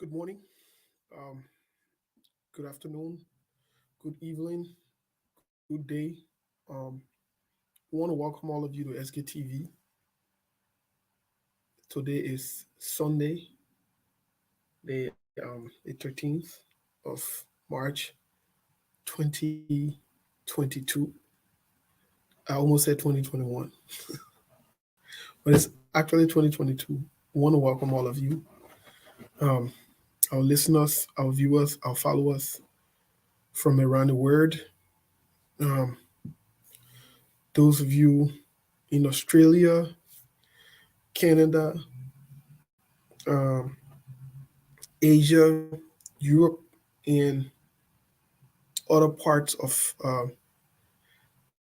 Good morning, um, good afternoon, good evening, good day. Um, I want to welcome all of you to SKTV. Today is Sunday, the 13th of March 2022. I almost said 2021, but it's actually 2022. I want to welcome all of you, um, our listeners, our viewers, our followers from around the world. Um, those of you in Australia, Canada, um, Asia, Europe, and other parts of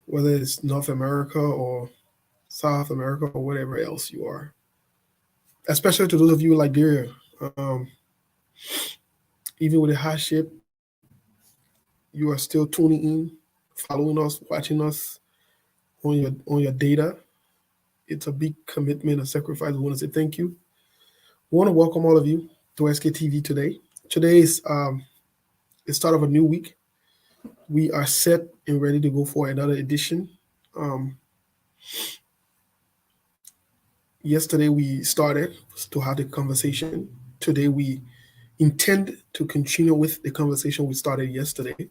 whether it's North America or South America or whatever else you are. Especially to those of you in Liberia, um, even with the hardship, you are still tuning in, following us, watching us on your data. It's a big commitment, a sacrifice. We want to say thank you. We want to welcome all of you to SKTV today. Today is the start of a new week. We are set and ready to go for another edition. Um, Yesterday we started to have the conversation. Today we intend to continue with the conversation we started yesterday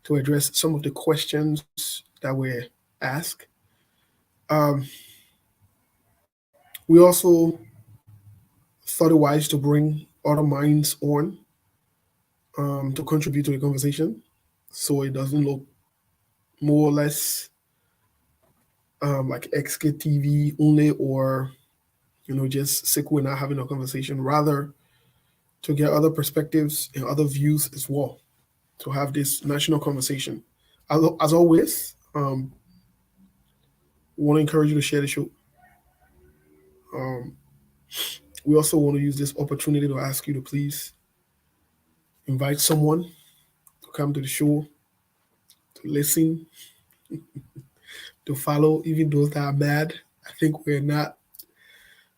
to address some of the questions that were asked. Um, we also thought it wise to bring other minds on to contribute to the conversation so it doesn't look more or less like XKTV only or just sick we're not having a conversation, rather to get other perspectives and other views as well, to have this national conversation. As always, we want to encourage you to share the show. Um, we also want to use this opportunity to ask you to please invite someone to come to the show, to listen, to follow, even those that are mad. I think we're not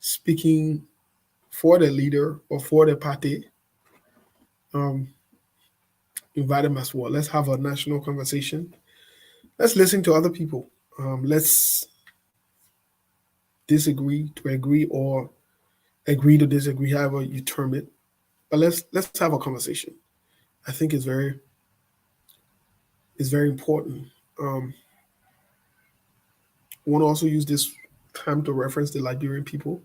speaking for the leader or for the party. Um, Invite them as well. Let's have a national conversation. Let's listen to other people. Let's disagree to agree or agree to disagree, however you term it. But let's have a conversation. I think it's very important. Um, I want to also use this time to reference the Liberian people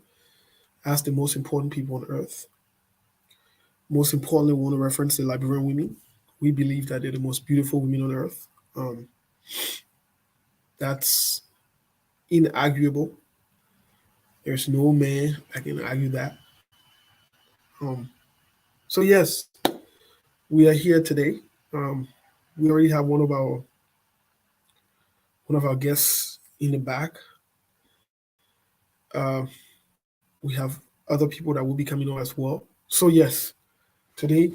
as the most important people on earth. Most importantly, we want to reference the Liberian women. We believe that they're the most beautiful women on earth. Um, that's inarguable. There's no man that can argue that. Um, so yes, we are here today. Um, we already have one of our guests in the back. Uh, we have other people that will be coming on as well. So yes, today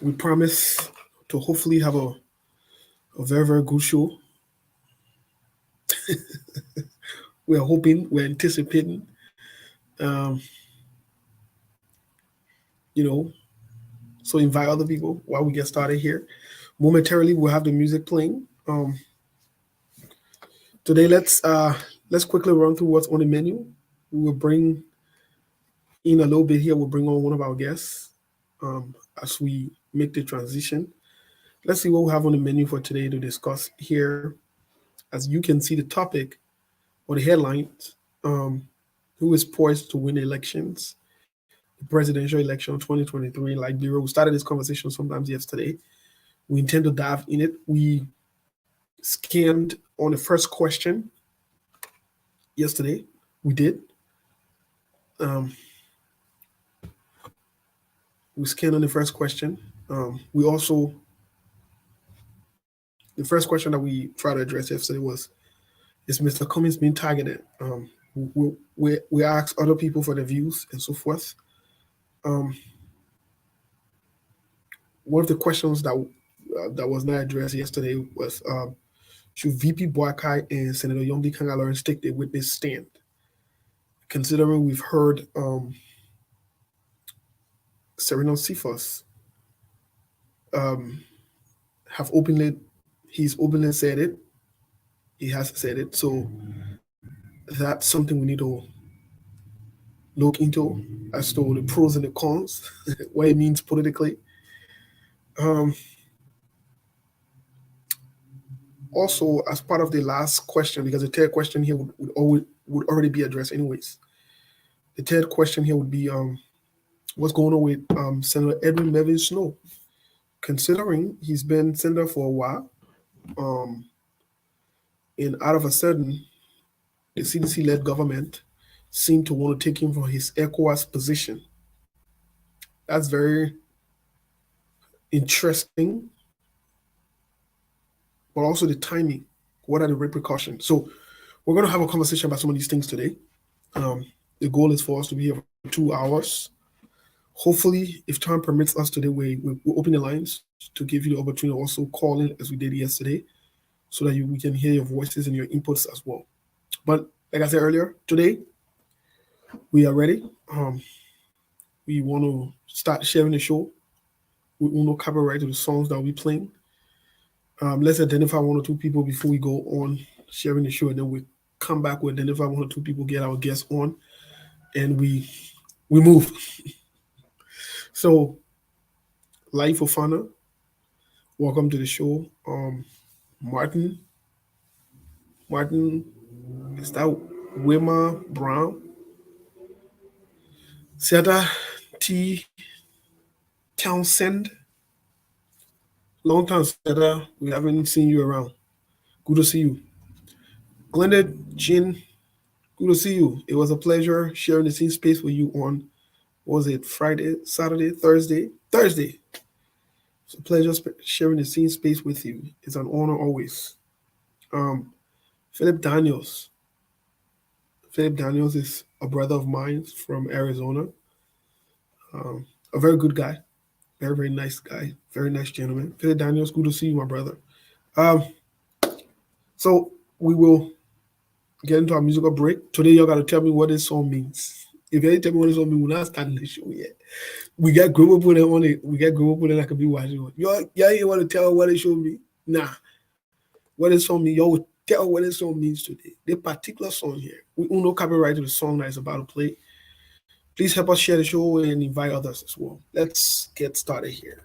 we promise to hopefully have a very very good show. We're hoping, we're anticipating. Um, you know, so invite other people while we get started here. Momentarily, we'll have the music playing. Today, let's quickly run through what's on the menu. We will bring in a little bit here. We'll bring on one of our guests as we make the transition. Let's see what we have on the menu for today to discuss here. As you can see, the topic or the headlines: um, who is poised to win elections? The presidential election 2023 in Liberia. We started this conversation sometimes yesterday. We intend to dive in it. We scanned on the first question yesterday. We did. Um, we scanned on the first question. We also the first question that we tried to address yesterday was: is Mr. Cummings being targeted? We asked other people for their views and so forth. Um, One of the questions that was not addressed yesterday was: should VP Boakai and Senator Yomdi Kanga Lawrence take the witness stand? Considering we've heard Serena Cephas have openly, he's openly said it. He has said it. So that's something we need to look into as to the pros and the cons, what it means politically. Um, Also, as part of the last question, because the third question here would already be addressed anyways. The third question here would be what's going on with Senator Edwin Melvin Snow, considering he's been senator for a while, um, and out of a sudden, the CDC-led government seemed to want to take him from his ECOWAS position. That's very interesting, but also the timing. What are the repercussions? So we're going to have a conversation about some of these things today. The goal is for us to be here for 2 hours. Hopefully, if time permits us today, we'll open the lines to give you the opportunity to also call in as we did yesterday, so that we can hear your voices and your inputs as well. But like I said earlier, today we are ready. We want to start sharing the show. We will no copyright to the songs that we're playing. Let's identify one or two people before we go on sharing the show, and then we come back. We identify one or two people, get our guests on, and we move. So, Life Ofana, welcome to the show. Martin, is that Wima Brown? Seta T. Townsend, long time Seta, we haven't seen you around. Good to see you. Glenda Jin, good to see you. It was a pleasure sharing the same space with you on, what was it, Friday, Saturday, Thursday? Thursday. It's a pleasure sharing the same space with you. It's an honor always. Philip Daniels. Philip Daniels is a brother of mine from Arizona. A very good guy. Very, very nice guy. Very nice gentleman. Philip Daniels, good to see you, my brother. So we will get into our musical break. Today, y'all got to tell me what this song means. If you tell me what this song means, we're not starting the show yet. We got group up with it on it. We got group up with it. I could be watching it. Y'all ain't want to tell what it show me? Nah. What this song means, y'all will tell what this song means today. The particular song here. We will no copyright to the song that is about to play. Please help us share the show and invite others as well. Let's get started here.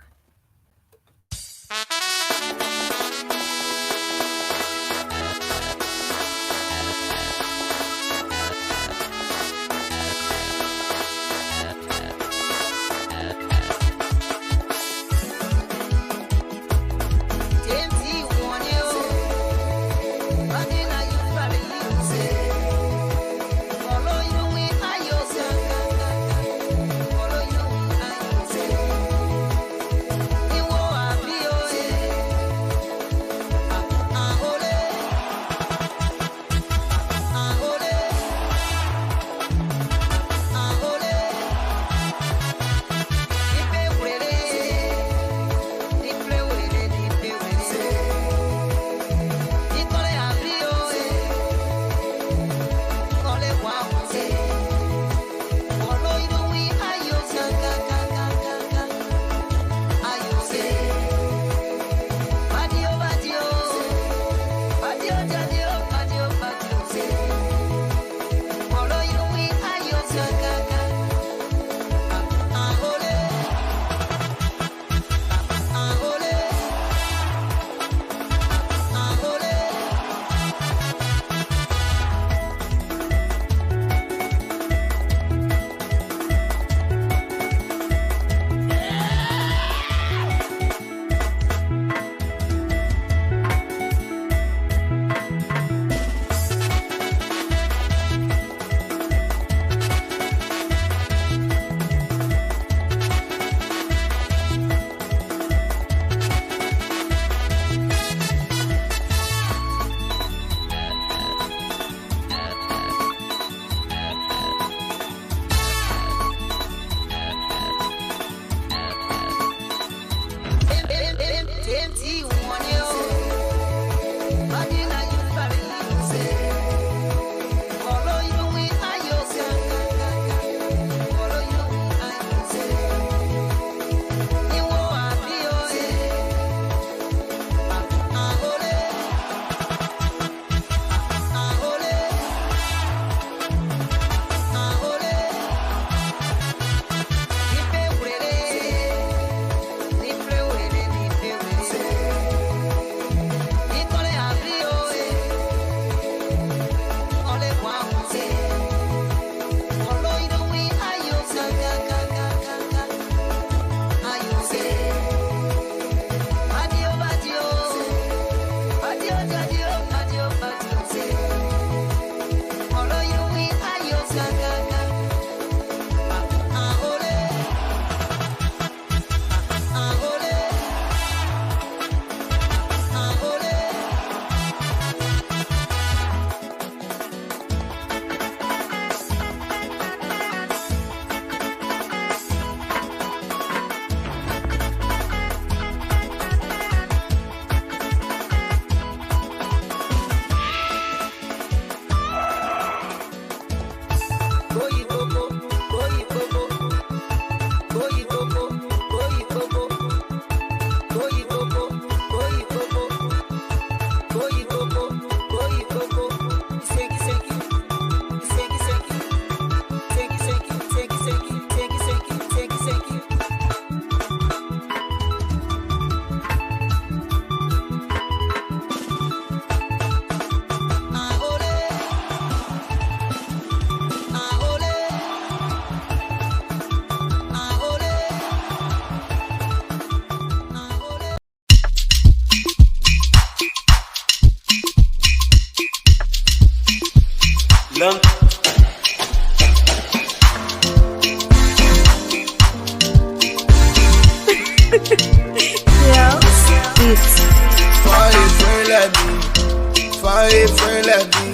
find a friend like me.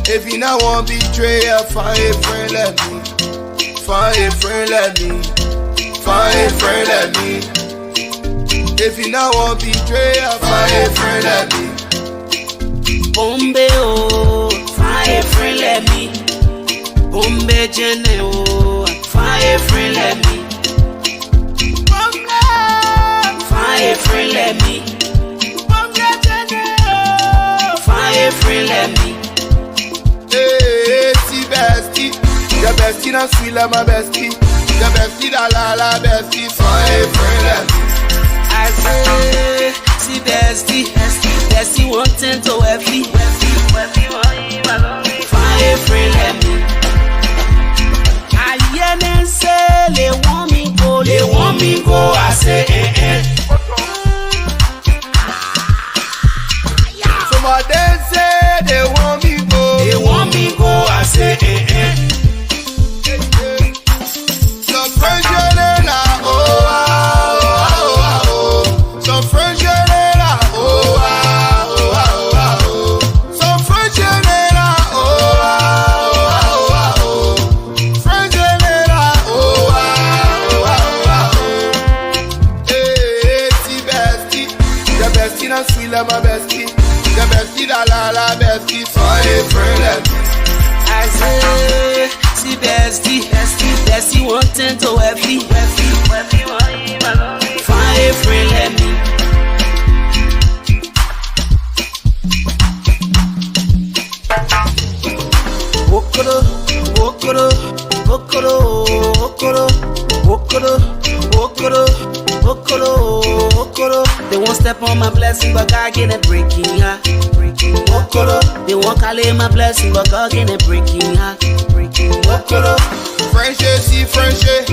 If you not want betrayal, find a friend like me. Find a friend like me. Find a friend like me. If you not want betrayal, find a friend like me. Bombe oh, find a friend like me. Bombe jene oh, find a friend like me. Bombe, find a friend like me. Bombe jene oh, find a friend like me. Hey, see bestie, the bestie not sweet like my bestie. The bestie la bestie, find a friend like me. I say, see bestie wanting to wealthy. Find a friend like me. I hear them say they want me go. I say Some of them say they want me go. I say Some friends yelling la oh ah oh ah oh. Some friends yelling la oh ah oh ah oh. Some friends yelling la oh ah oh ah oh. Friends yelling la oh ah oh ah oh. Hey, see bestie, the bestie not sweet like my bestie. The bestie la bestie, find a friend like me. I say, see bestie wanting to wealthy. Find a friend like me. Okoro, okoro, okoro, okoro, okoro, okoro, okoro, okoro. They won't step on my blessing, but God get it breaking, yeah. Okoro, they won't call it my blessing, but God get it breaking, yeah. Okoro. Friendship, see friendship.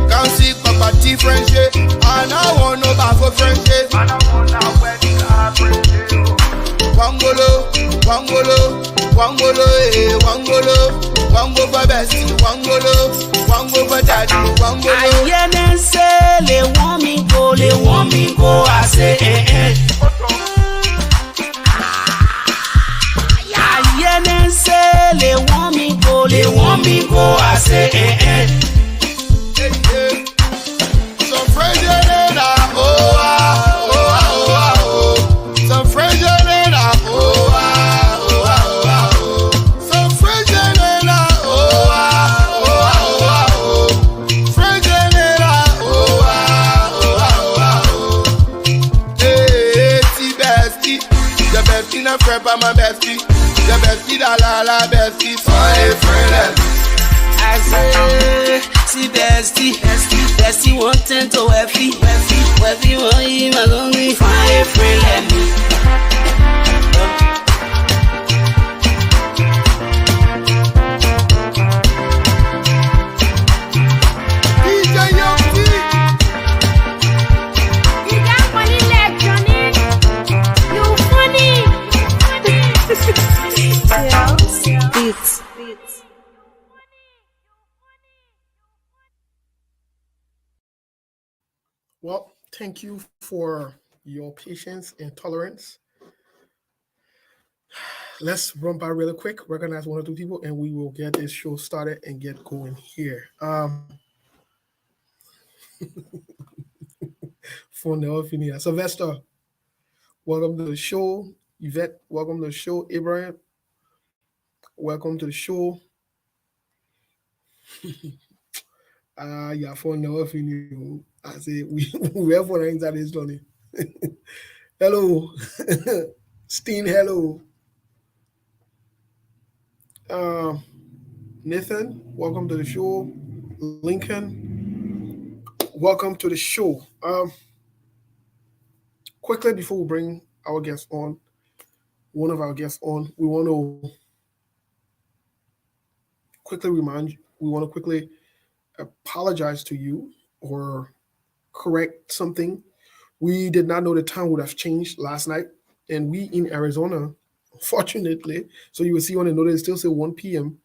Can't see Papa T friendship. And I want no back for friendship. And I want that wedding friendship. Wangolo, wangolo, wangolo, wangolo. Wango for bestie, wango for daddy, wangolo. I hear them say they want me go. I say I hear them say they want me go. I say Some friends yelling la oh ah oh ah oh ah oh. Some friends yelling la oh ah oh ah oh ah oh. Some friends yelling la oh ah oh ah oh ah oh. Friends yelling la oh ah oh ah oh ah oh. Hey, see bestie, the bestie not friend by my bestie. The bestie la bestie, find a friend like me. I say, see bestie wanting to wealthy, find a friend like me. DJ Young T. You got money left, Johnny. You funny. Beats. Well, thank you for your patience and tolerance. Let's run by really quick, recognize one or two people, and we will get this show started and get going here. For Neofinia. Sylvester, welcome to the show. Yvette, welcome to the show. Abraham, welcome to the show. Yeah, for Neofinia. I say we have one that is done. Hello. Steen, hello. Nathan, welcome to the show. Lincoln, welcome to the show. Quickly before we bring our guest on, one of our guests on, we want to quickly apologize to you or correct something. We did not know the time would have changed last night, and we in Arizona, fortunately, so you will see on the notice, it still say 1 p.m.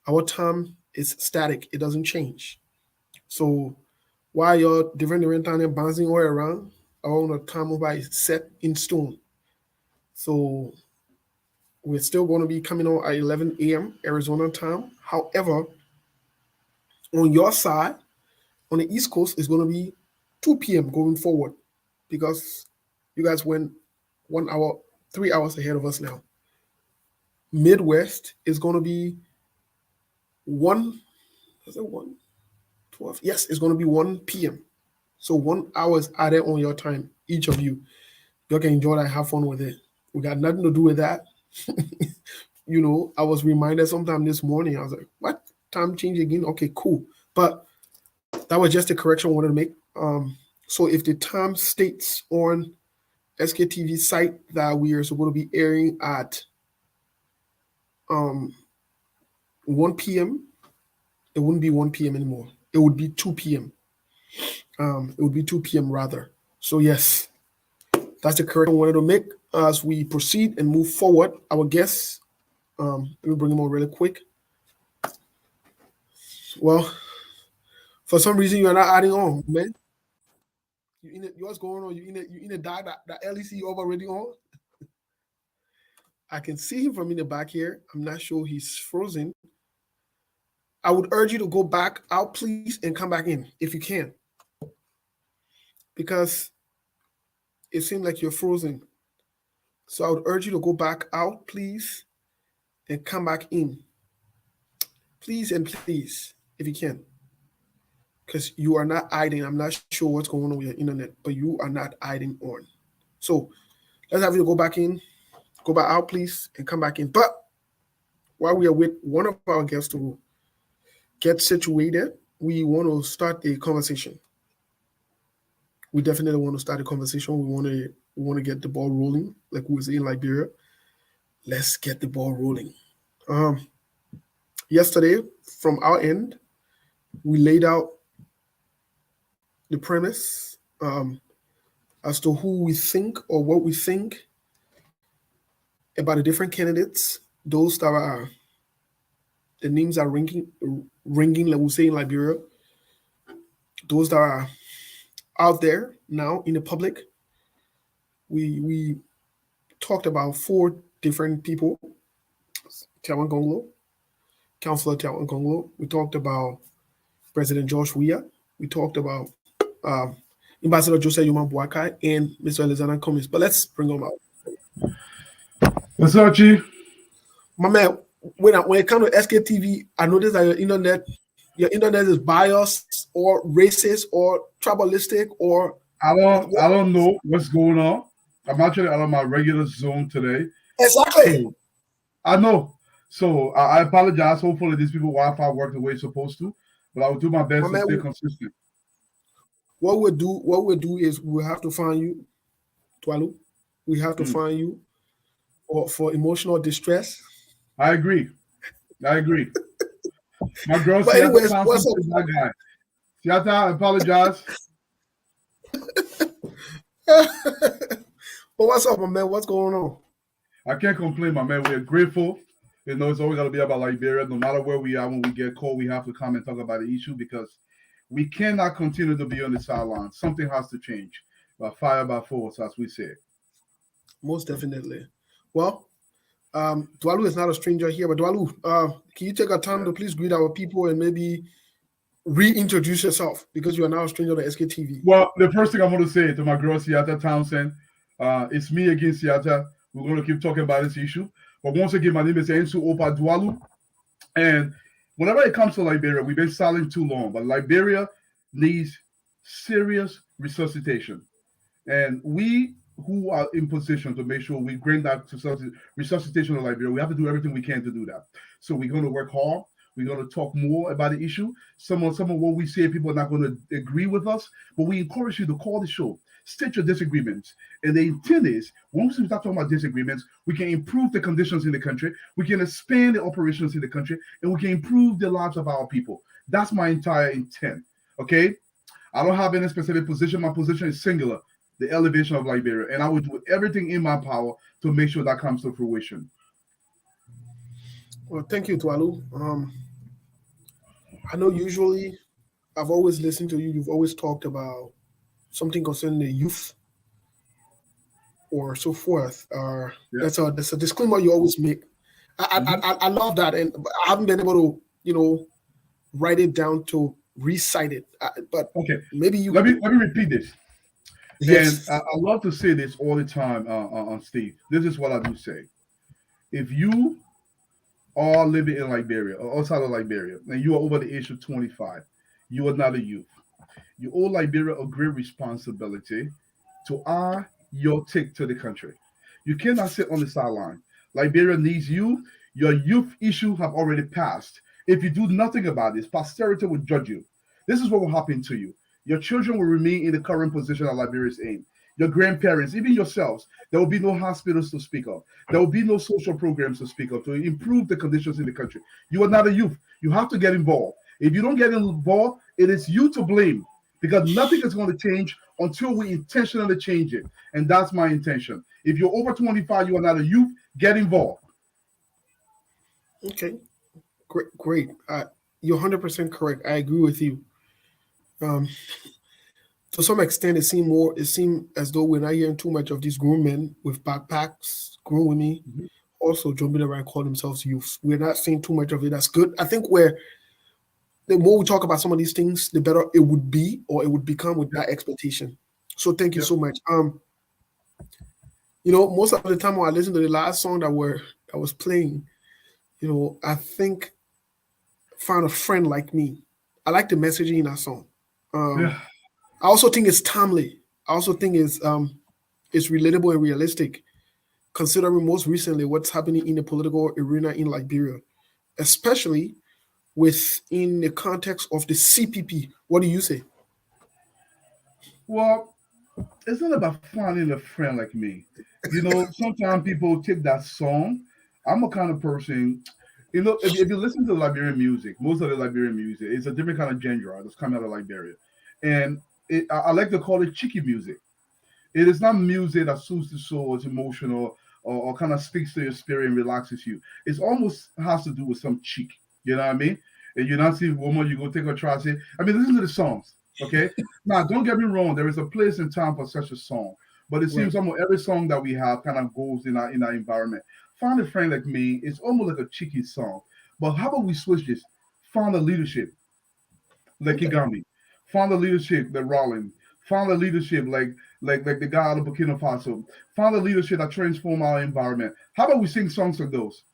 Our time is static; it doesn't change. So while you're different time and bouncing all around, our time is set in stone. So We're still going to be coming on at 11 a.m. Arizona time. However, on your side, on the East Coast, it's going to be 2 p.m. going forward because you guys went 1 hour, 3 hours ahead of us now. Midwest is going to be 1, is it 1, 12? Yes, it's going to be 1 p.m. So 1 hour is added on your time, each of you. You can enjoy that, have fun with it. We got nothing to do with that. I was reminded sometime this morning. I was like, what? Time change again? Okay, cool. But that was just a correction I wanted to make. So if the time states on SKTV site that we are supposed to be airing at 1 p.m., it wouldn't be 1 p.m. anymore. It would be 2 p.m. It would be 2 p.m. rather. So yes, that's the correction I wanted to make as we proceed and move forward. Our guests, let me bring them on really quick. Well, for some reason you are not adding on, man. What's going on? You in a die that LEC already on? I can see him from in the back here. I'm not sure he's frozen. I would urge you to go back out, please, and come back in if you can. Because it seems like you're frozen. So I would urge you to go back out, please, and come back in. Please and please, if you can. Because you are not hiding. I'm not sure what's going on with your internet, but you are not hiding on. So let's have you go back in, go back out, please, and come back in. But while we are with one of our guests to get situated, we want to start a conversation. We definitely want to start a conversation. We want to get the ball rolling, like we was in Liberia. Let's get the ball rolling. Yesterday, from our end, we laid out the premise as to who we think or what we think about the different candidates. Those that are the names are ringing, like we say in Liberia. Those that are out there now in the public. We talked about 4 different people. Tawan Gonglo, Councillor Tawan Gonglo. We talked about President Josh Weah. We talked about Ambassador Joseph Yuma Boakai and Mr. Alexander Cummings. But let's bring them out. What's up, Chief? My man, when it comes to SKTV, I noticed that your internet is biased or racist or tribalistic or I don't know what's going on. I'm actually out of my regular zone today. exactly. So, I know. So I apologize. Hopefully these people Wi-Fi work the way it's supposed to. But I will do my best to stay consistent. What we'll do is we'll have to find you, Twalu. We have to find you for emotional distress. I agree. My girl But Siata anyways, sounds what's like that guy. Siata, I apologize. But what's up, my man? What's going on? I can't complain, my man. We're grateful. It's always got to be about Liberia. No matter where we are, when we get called, we have to come and talk about the issue because we cannot continue to be on the sidelines. Something has to change. By fire, by force, as we say. Most definitely. Well, Dwalu is not a stranger here, but Dwalu, can you take our time to please greet our people and maybe reintroduce yourself because you are now a stranger to SKTV? Well, the first thing I want to say to my girl, Siata Townsend, it's me again, Siata. We're going to keep talking about this issue. But once again, my name is Ensu Opa Dwalu. And whenever it comes to Liberia, we've been silent too long. But Liberia needs serious resuscitation. And we who are in position to make sure we bring that resuscitation of Liberia, we have to do everything we can to do that. So we're going to work hard. We're going to talk more about the issue. Some of what we say, people are not going to agree with us, but we encourage you to call the show, state your disagreements. And the intent is, once we start talking about disagreements, we can improve the conditions in the country, we can expand the operations in the country, and we can improve the lives of our people. That's my entire intent, okay? I don't have any specific position. My position is singular, the elevation of Liberia. And I will do everything in my power to make sure that comes to fruition. Well, thank you, Dwalu. I know usually I've always listened to you. You've always talked about something concerning the youth. or so forth. Yeah. That's a disclaimer you always make. Mhm. I love that, and I haven't been able to write it down to recite it, but Okay. maybe you Let could me do it. let me repeat this. And Yes. I love to say this all the time on Steve. This is what I do say. If you are living in Liberia or outside of Liberia and you are over the age of 25, you are not a youth. You owe Liberia a great responsibility to your take to the country. You cannot sit on the sideline. Liberia needs you. Your youth issue have already passed. If you do nothing about this, posterity will judge you. This is what will happen to you. Your children will remain in the current position that Liberia is in. Your grandparents, even yourselves, there will be no hospitals to speak of. There will be no social programs to speak of to improve the conditions in the country. You are not a youth. You have to get involved. If you don't get involved, it is you to blame because nothing is going to change until we intentionally change it. And that's my intention. If you're over 25, you are not a youth, get involved. Okay. Great. Great. You're 100% correct. I agree with you. Um, to some extent, it seemed as though we're not hearing too much of these grown men with backpacks, grown women, Mhm. also jumping around calling themselves youths. We're not seeing too much of it. That's good. I think where the more we talk about some of these things, the better it would be or it would become with Yep. that expectation. So thank you Yep. so much. Most of the time when I listen to the last song that was playing, I think find a friend like me. I like the messaging in that song. Um, Yeah. I also think it's timely. I also think it's relatable and realistic, considering most recently what's happening in the political arena in Liberia, especially within the context of the CPP. What do you say? Well, it's not about finding a friend like me. Sometimes people take that song. I'm a kind of person, if you listen to Liberian music, most of the Liberian music, it's a different kind of genre that's coming out of Liberia. And I like to call it cheeky music. It is not music that soothes the soul, it's emotional, or kind of speaks to your spirit and relaxes you. It almost has to do with some cheek. You know what I mean? And you not see a woman, you go take a try. Say, I mean, listen to the songs. Okay. Now, don't get me wrong. There is a place and time for such a song, but it Right. seems almost every song that we have kind of goes in our environment. Find a friend like me. It's almost like a cheeky song. But how about we switch this? Find a leadership like Okay. Kigami. Find the leadership like Rollin. Find the leadership like the guy out of Burkina Faso. Find the leadership that transform our environment. How about we sing songs like those?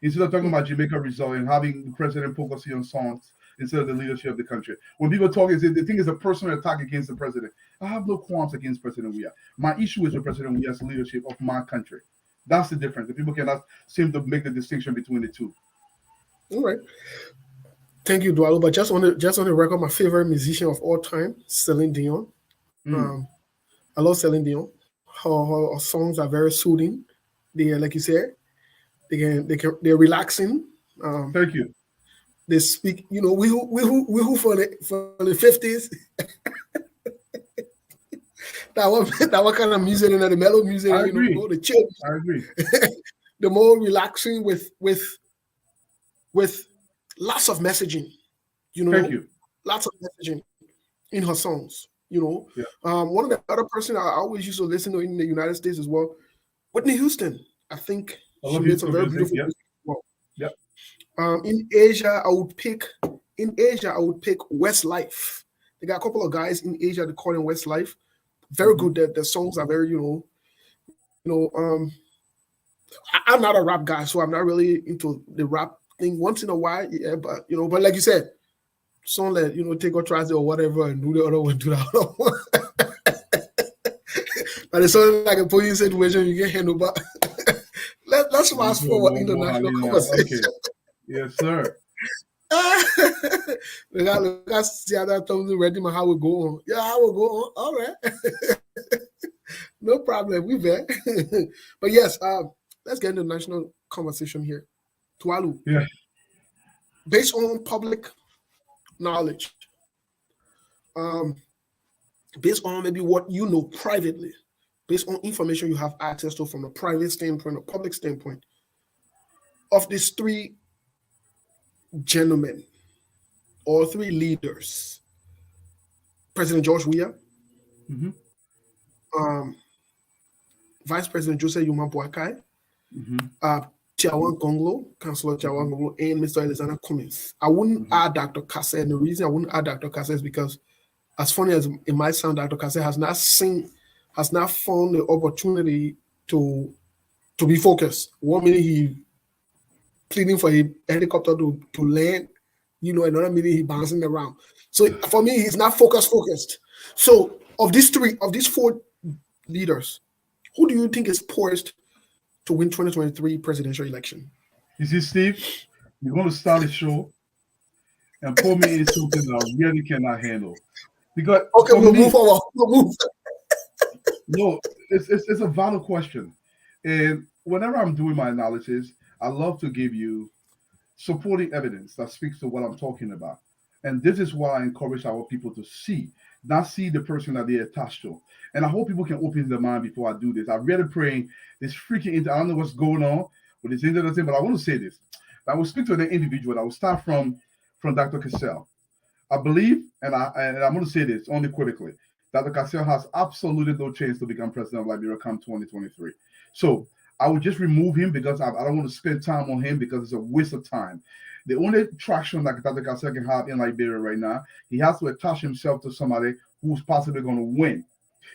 Instead of talking Hmm. about Jamaica result and having the president focusing on songs instead of the leadership of the country. When people talk, they think it's a personal attack against the president. I have no qualms against President Weah. My issue is with President Weah's leadership of my country. That's the difference. The people cannot seem to make the distinction between the two. All right. Thank you, Dualo. But just on the record, my favorite musician of all time, Celine Dion. Mm, Um, I love Celine Dion. Her songs are very soothing. They are, like you said, they're relaxing. Um, thank you. they speak, we who for the 50s, that what kind of music, the mellow music, I agree. the chill, I agree. the more relaxing with lots of messaging, you Thank know, you. lots of messaging in her songs. Yeah. One of the other person I always used to listen to in the United States as well, Whitney Houston. I think I she love made you some too, very music. beautiful Yep. music as well. Yep. In Asia, I would pick Westlife. They got a couple of guys in Asia that call them Westlife. Very Hmm. good. The songs are very, you know. I'm not a rap guy, so I'm not really into the rap thing. Once in a while, yeah, but like you said, song that take or tries it or whatever, and do the other one, do the other one. But it's something like a police situation you get handled. But let's You fast feel forward more international highly now. conversation. Okay. Yes, sir. Look at see how that thumbs ready my how we go on. Yeah, how we go on. All right. No problem. We there. But yes, let's get into national conversation here. Tualu, Yeah. based on public knowledge, um, based on maybe what you know privately, based on information you have access to from a private standpoint or public standpoint, of these three gentlemen or three leaders, President George Weah, Hmm. um, Vice President Joseph Yuma Boakai, Mm-hmm. Tiawan Gonglo, Councillor Tiawan Gonglo, and Mr. Alexander Cummins. I wouldn't add Dr. Kase, and the reason I wouldn't add Dr. Kase is because, as funny as it might sound, Dr. Kase has not found the opportunity to be focused. 1 minute he pleading for a helicopter to land, another minute he bouncing around. So for me, he's not focused. So of these four leaders, who do you think is poised to win 2023 presidential election? You see, Steve, you're going to start a show and pull me in something that I really cannot handle. Because okay, we'll move forward. We'll move. No, it's a valid question. And whenever I'm doing my analysis, I love to give you supporting evidence that speaks to what I'm talking about. And this is what I encourage our people to see, not see the person that they're attached to. And I hope people can open their mind before I do this. I'm really praying this freaking, I don't know what's going on with this internet thing, but I want to say this. I will speak to an individual. I will start from Dr. Cassell. I believe, and I'm going to say this unequivocally, Dr. Cassell has absolutely no chance to become president of Liberia come 2023. So I would just remove him because I don't want to spend time on him because it's a waste of time. The only traction that Dr. Cassell can have in Liberia right now, he has to attach himself to somebody who's possibly going to win.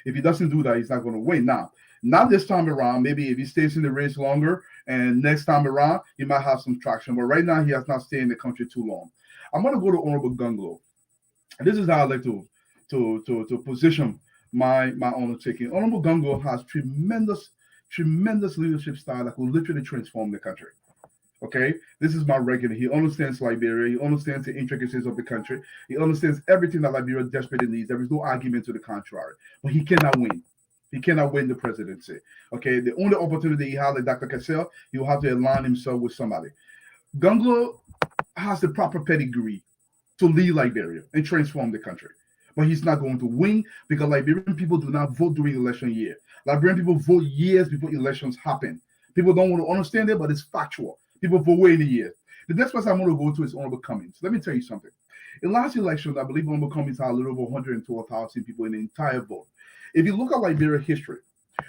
If he doesn't do that, he's not going to win. Now, not this time around. Maybe if he stays in the race longer and next time around, he might have some traction. But right now, he has not stayed in the country too long. I'm going to go to Honorable Gunglo. This is how I like to position my undertaking. Honorable Gunglo has tremendous leadership style that will literally transform the country. Okay, this is my reckoning. He understands Liberia. He understands the intricacies of the country. He understands everything that Liberia desperately needs. There is no argument to the contrary. But he cannot win. He cannot win the presidency. Okay, the only opportunity he has, like Dr. Cassell, he will have to align himself with somebody. Gunglo has the proper pedigree to lead Liberia and transform the country. But he's not going to win because Liberian people do not vote during election year. Liberian people vote years before elections happen. People don't want to understand it, but it's factual. People vote way in a year. The next person I'm going to go to is Honorable Cummins. Let me tell you something. In last election, I believe Honorable Cummins had a little over 112,000 people in the entire vote. If you look at Liberia history,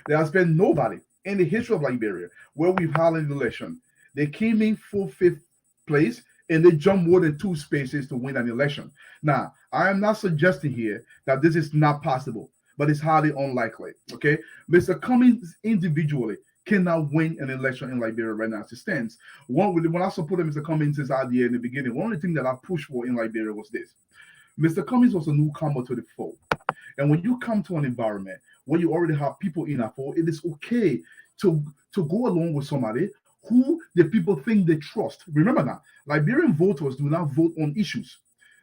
there has been nobody in the history of Liberia where we've had an election. They came in 4th, 5th place and they jumped more than 2 spaces to win an election. Now, I am not suggesting here that this is not possible, but it's highly unlikely. Okay, Mr. Cummins individually cannot win an election in Liberia right now as it stands. When I supported Mr. Cummins' idea in the beginning, one of the things that I pushed for in Liberia was this. Mr. Cummins was a newcomer to the fold. And when you come to an environment where you already have people in a fold, it is okay to go along with somebody who the people think they trust. Remember now, Liberian voters do not vote on issues.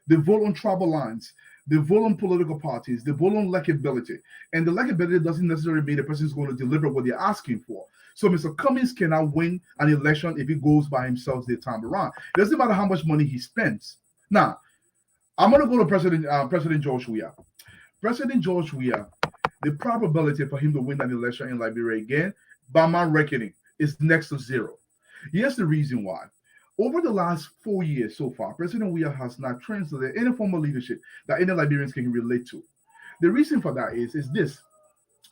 They vote on tribal lines. They vote on political parties. They vote on likability. And the likability doesn't necessarily mean the person is going to deliver what they're asking for. So Mr. Cummins cannot win an election if he goes by himself this time around. It doesn't matter how much money he spends. Now, I'm going to go to President George Weah. President George Weah, the probability for him to win an election in Liberia again, by my reckoning, is next to 0. Here's the reason why. Over the last 4 years so far, President Weah has not translated any form of leadership that any Liberians can relate to. The reason for that is this.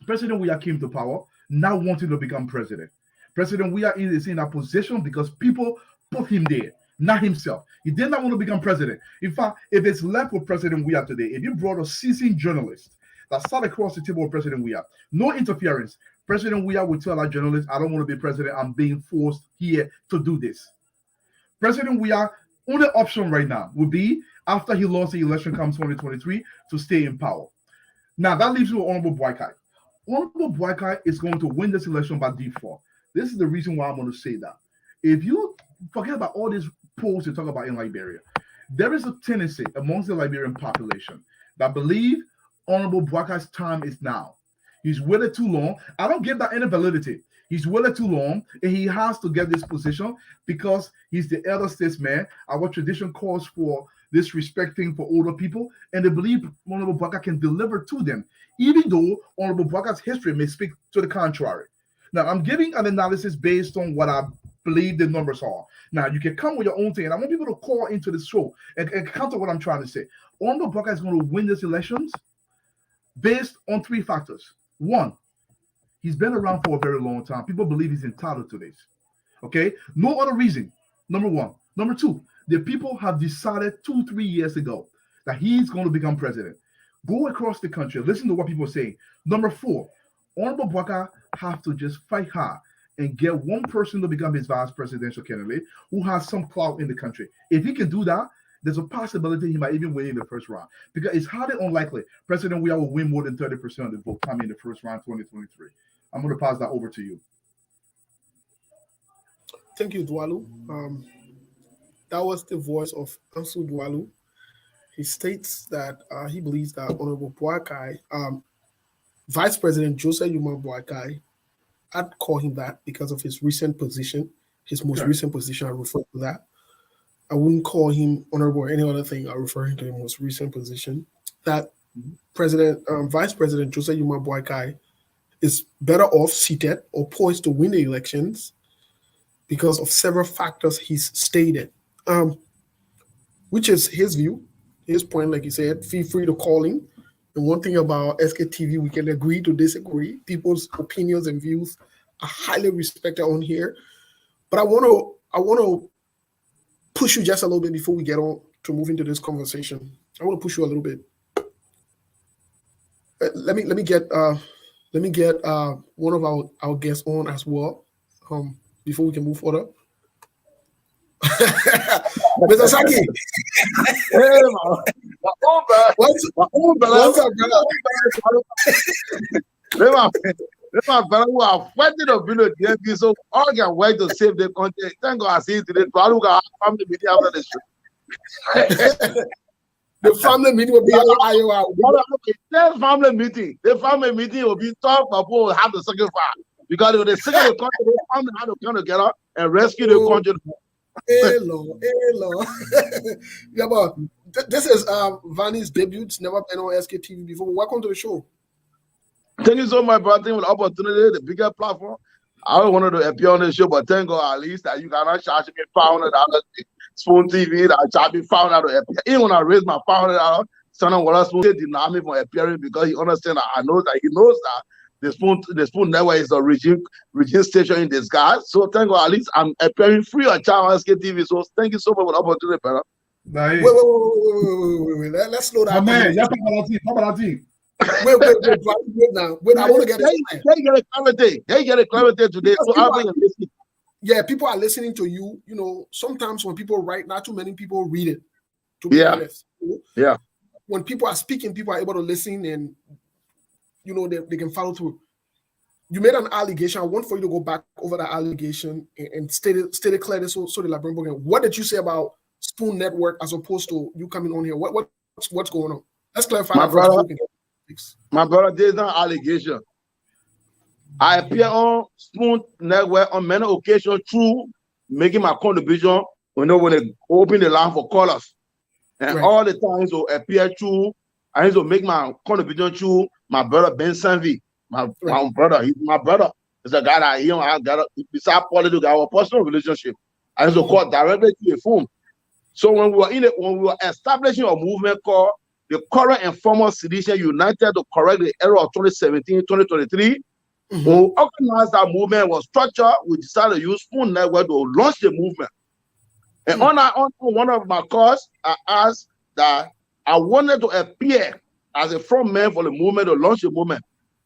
President Weah came to power not wanting to become president. President Weah is in a position because people put him there, not himself. He did not want to become president. In fact, if it's left with President Weah today, if you brought a seasoned journalist that sat across the table with President Weah, no interference, President Weah would tell our journalists, I don't want to be president. I'm being forced here to do this. President Weah, only option right now would be, after he lost the election come 2023, to stay in power. Now, that leaves you with Honorable Boakai. Honorable Boakai is going to win this election by default. This is the reason why I'm going to say that. If you forget about all these polls you talk about in Liberia, there is a tendency amongst the Liberian population that believe Honorable Boakai's time is now. He's waited too long. I don't give that any validity. He's waited too long, and he has to get this position because he's the elder statesman. Our tradition calls for this respecting for older people, and they believe Honorable Boakai can deliver to them, even though Honorable Boakai's history may speak to the contrary. Now, I'm giving an analysis based on what I believe the numbers are. Now, you can come with your own thing, and I want people to call into the show and counter what I'm trying to say. Honorable Boakai is going to win these elections based on 3 factors. 1, He's been around for a very long time. People believe he's entitled to this. Okay? No other reason. Number one. Number two, the people have decided 2-3 years ago that he's going to become president. Go across the country. Listen to what people are saying. Number four, Honorable Bwaka have to just fight hard and get one person to become his vice presidential candidate who has some clout in the country. If he can do that, there's a possibility he might even win in the first round. Because it's highly unlikely President Weah will win more than 30% of the vote coming in the first round 2023. I'm going to pass that over to you. Thank you, Dwalu. That was the voice of Ansu Dwalu. He states that he believes that Honorable Boakai, Vice President Joseph Yuma Boakai, I'd call him that because of his recent position, his most recent position. I refer to that. I wouldn't call him honorable or any other thing. I refer him to the most recent position. That Vice President Joseph Yuma Boakai is better off seated or poised to win the elections because of several factors he's stated, which is his view, his point. Like he said, feel free to call him. And one thing about SKTV, we can agree to disagree. People's opinions and views are highly respected on here. But I want to push you just a little bit before we get on to move into this conversation. I want to push you a little bit. Let me get one of our guests on as well. Before we can move further. Mr. Saki. Hey, man. What's up, brother? My brother who are fighting the village, DMV, so all can wait to save the country. Thank God I see it today. Family meeting after the show. The family meeting will be in Iowa. The family meeting will be tough, but people will have the second fire. Because if they second the country, the family have to come together and rescue the country. Hello. Yeah, but this is Vanny's debut. It's never been on SKTV before. Welcome to the show. Thank you so much, brother. For the opportunity, the bigger platform. I always wanted to appear on the show, but thank God at least that you cannot charge me $500 Spoon TV. That charge me $500 to appear. Even when I raised my $500, someone was Spoon deny me from appearing because he understands that he knows that the Spoon Network is a regime station in disguise. So thank God at least I'm appearing free on channel SKTV. So thank you so much for the opportunity, brother. Wait. Let's slow down. Man, yeah, Paparazzi. Wait now. Wait, I want to get it. They get a clarity today. So I'll be listening. Yeah, people are listening to you. You know, sometimes when people write, not too many people read it. To be honest. Yeah. When people are speaking, people are able to listen and you know they can follow through. You made an allegation. I want for you to go back over that allegation and state it clearly so the Liberian can. What did you say about Spoon Network as opposed to you coming on here? What's going on? Let's clarify. My brother, there's no allegation. I appear on Spoon Network on many occasions through making my contribution. When they open the line for callers, and all the times to appear through. I need to make my contribution through my brother Ben Sanvi. My brother, he's my brother. He's a guy that I got beside politics, our personal relationship. I used to call directly to the phone. So when we were establishing a movement called the Current and Former Sedition United to correct the error of 2017-2023, when we organized that movement, was structured, we decided to use Spoon Network to launch the movement. And on one of my calls, I asked that I wanted to appear as a front man for the movement to launch the movement.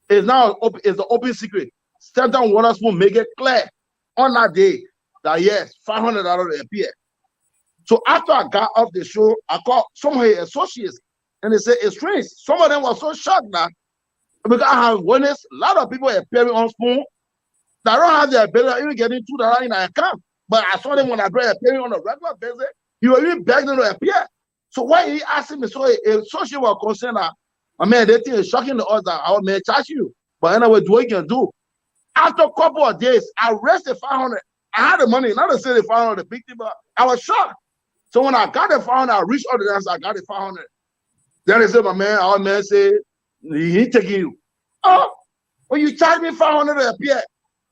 It's an open secret. Certain Waterspoon make it clear on that day that yes, $500 to appear. So after I got off the show, I called some of his associates and they said it's strange. Some of them were so shocked that because I have witnessed a lot of people appearing on Spoon that don't have the ability of even getting $2 in their account. But I saw them when I started appearing on a regular basis. You were even begging them to appear. So why he asking me? So a associate was concerned that, my man, they think it's shocking to us that our man charge you. But anyway, do what you can do. After a couple of days, I raised the 500. I had the money, not to say the 500, the big thing, but I was shocked. So when I got the 500, I reached out to them, so I got the 500. Then they said, my man, our man said, he ain't taking you. Oh, well, you charge me 500 to appear.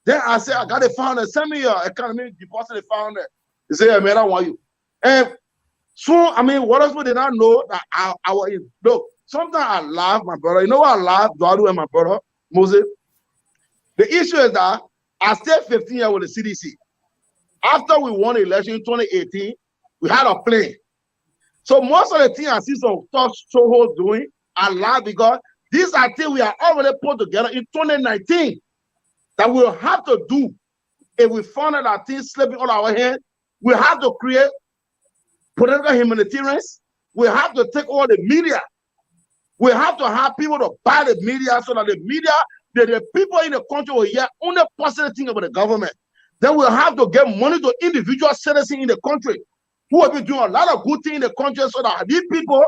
Then I said, I got the 500. Send me your account, deposit the 500. They said, yeah, man, I want you. And so, what else we did not know that I was in. Look, sometimes I laugh, my brother. You know what I laugh, Dwadu and my brother, Moses? The issue is that I stayed 15 years with the CDC. After we won the election in 2018, we had a plan. So most of the things I see some talk show doing are lie because these are things we are already put together in 2019 that we'll have to do if we find out that things slipping on our hands. We have to create political humanitarians. We have to take all the media. We have to have people to buy the media so that the media, the people in the country will hear only positive things about the government. Then we'll have to get money to individual citizens in the country who will be doing a lot of good things in the country so that these people,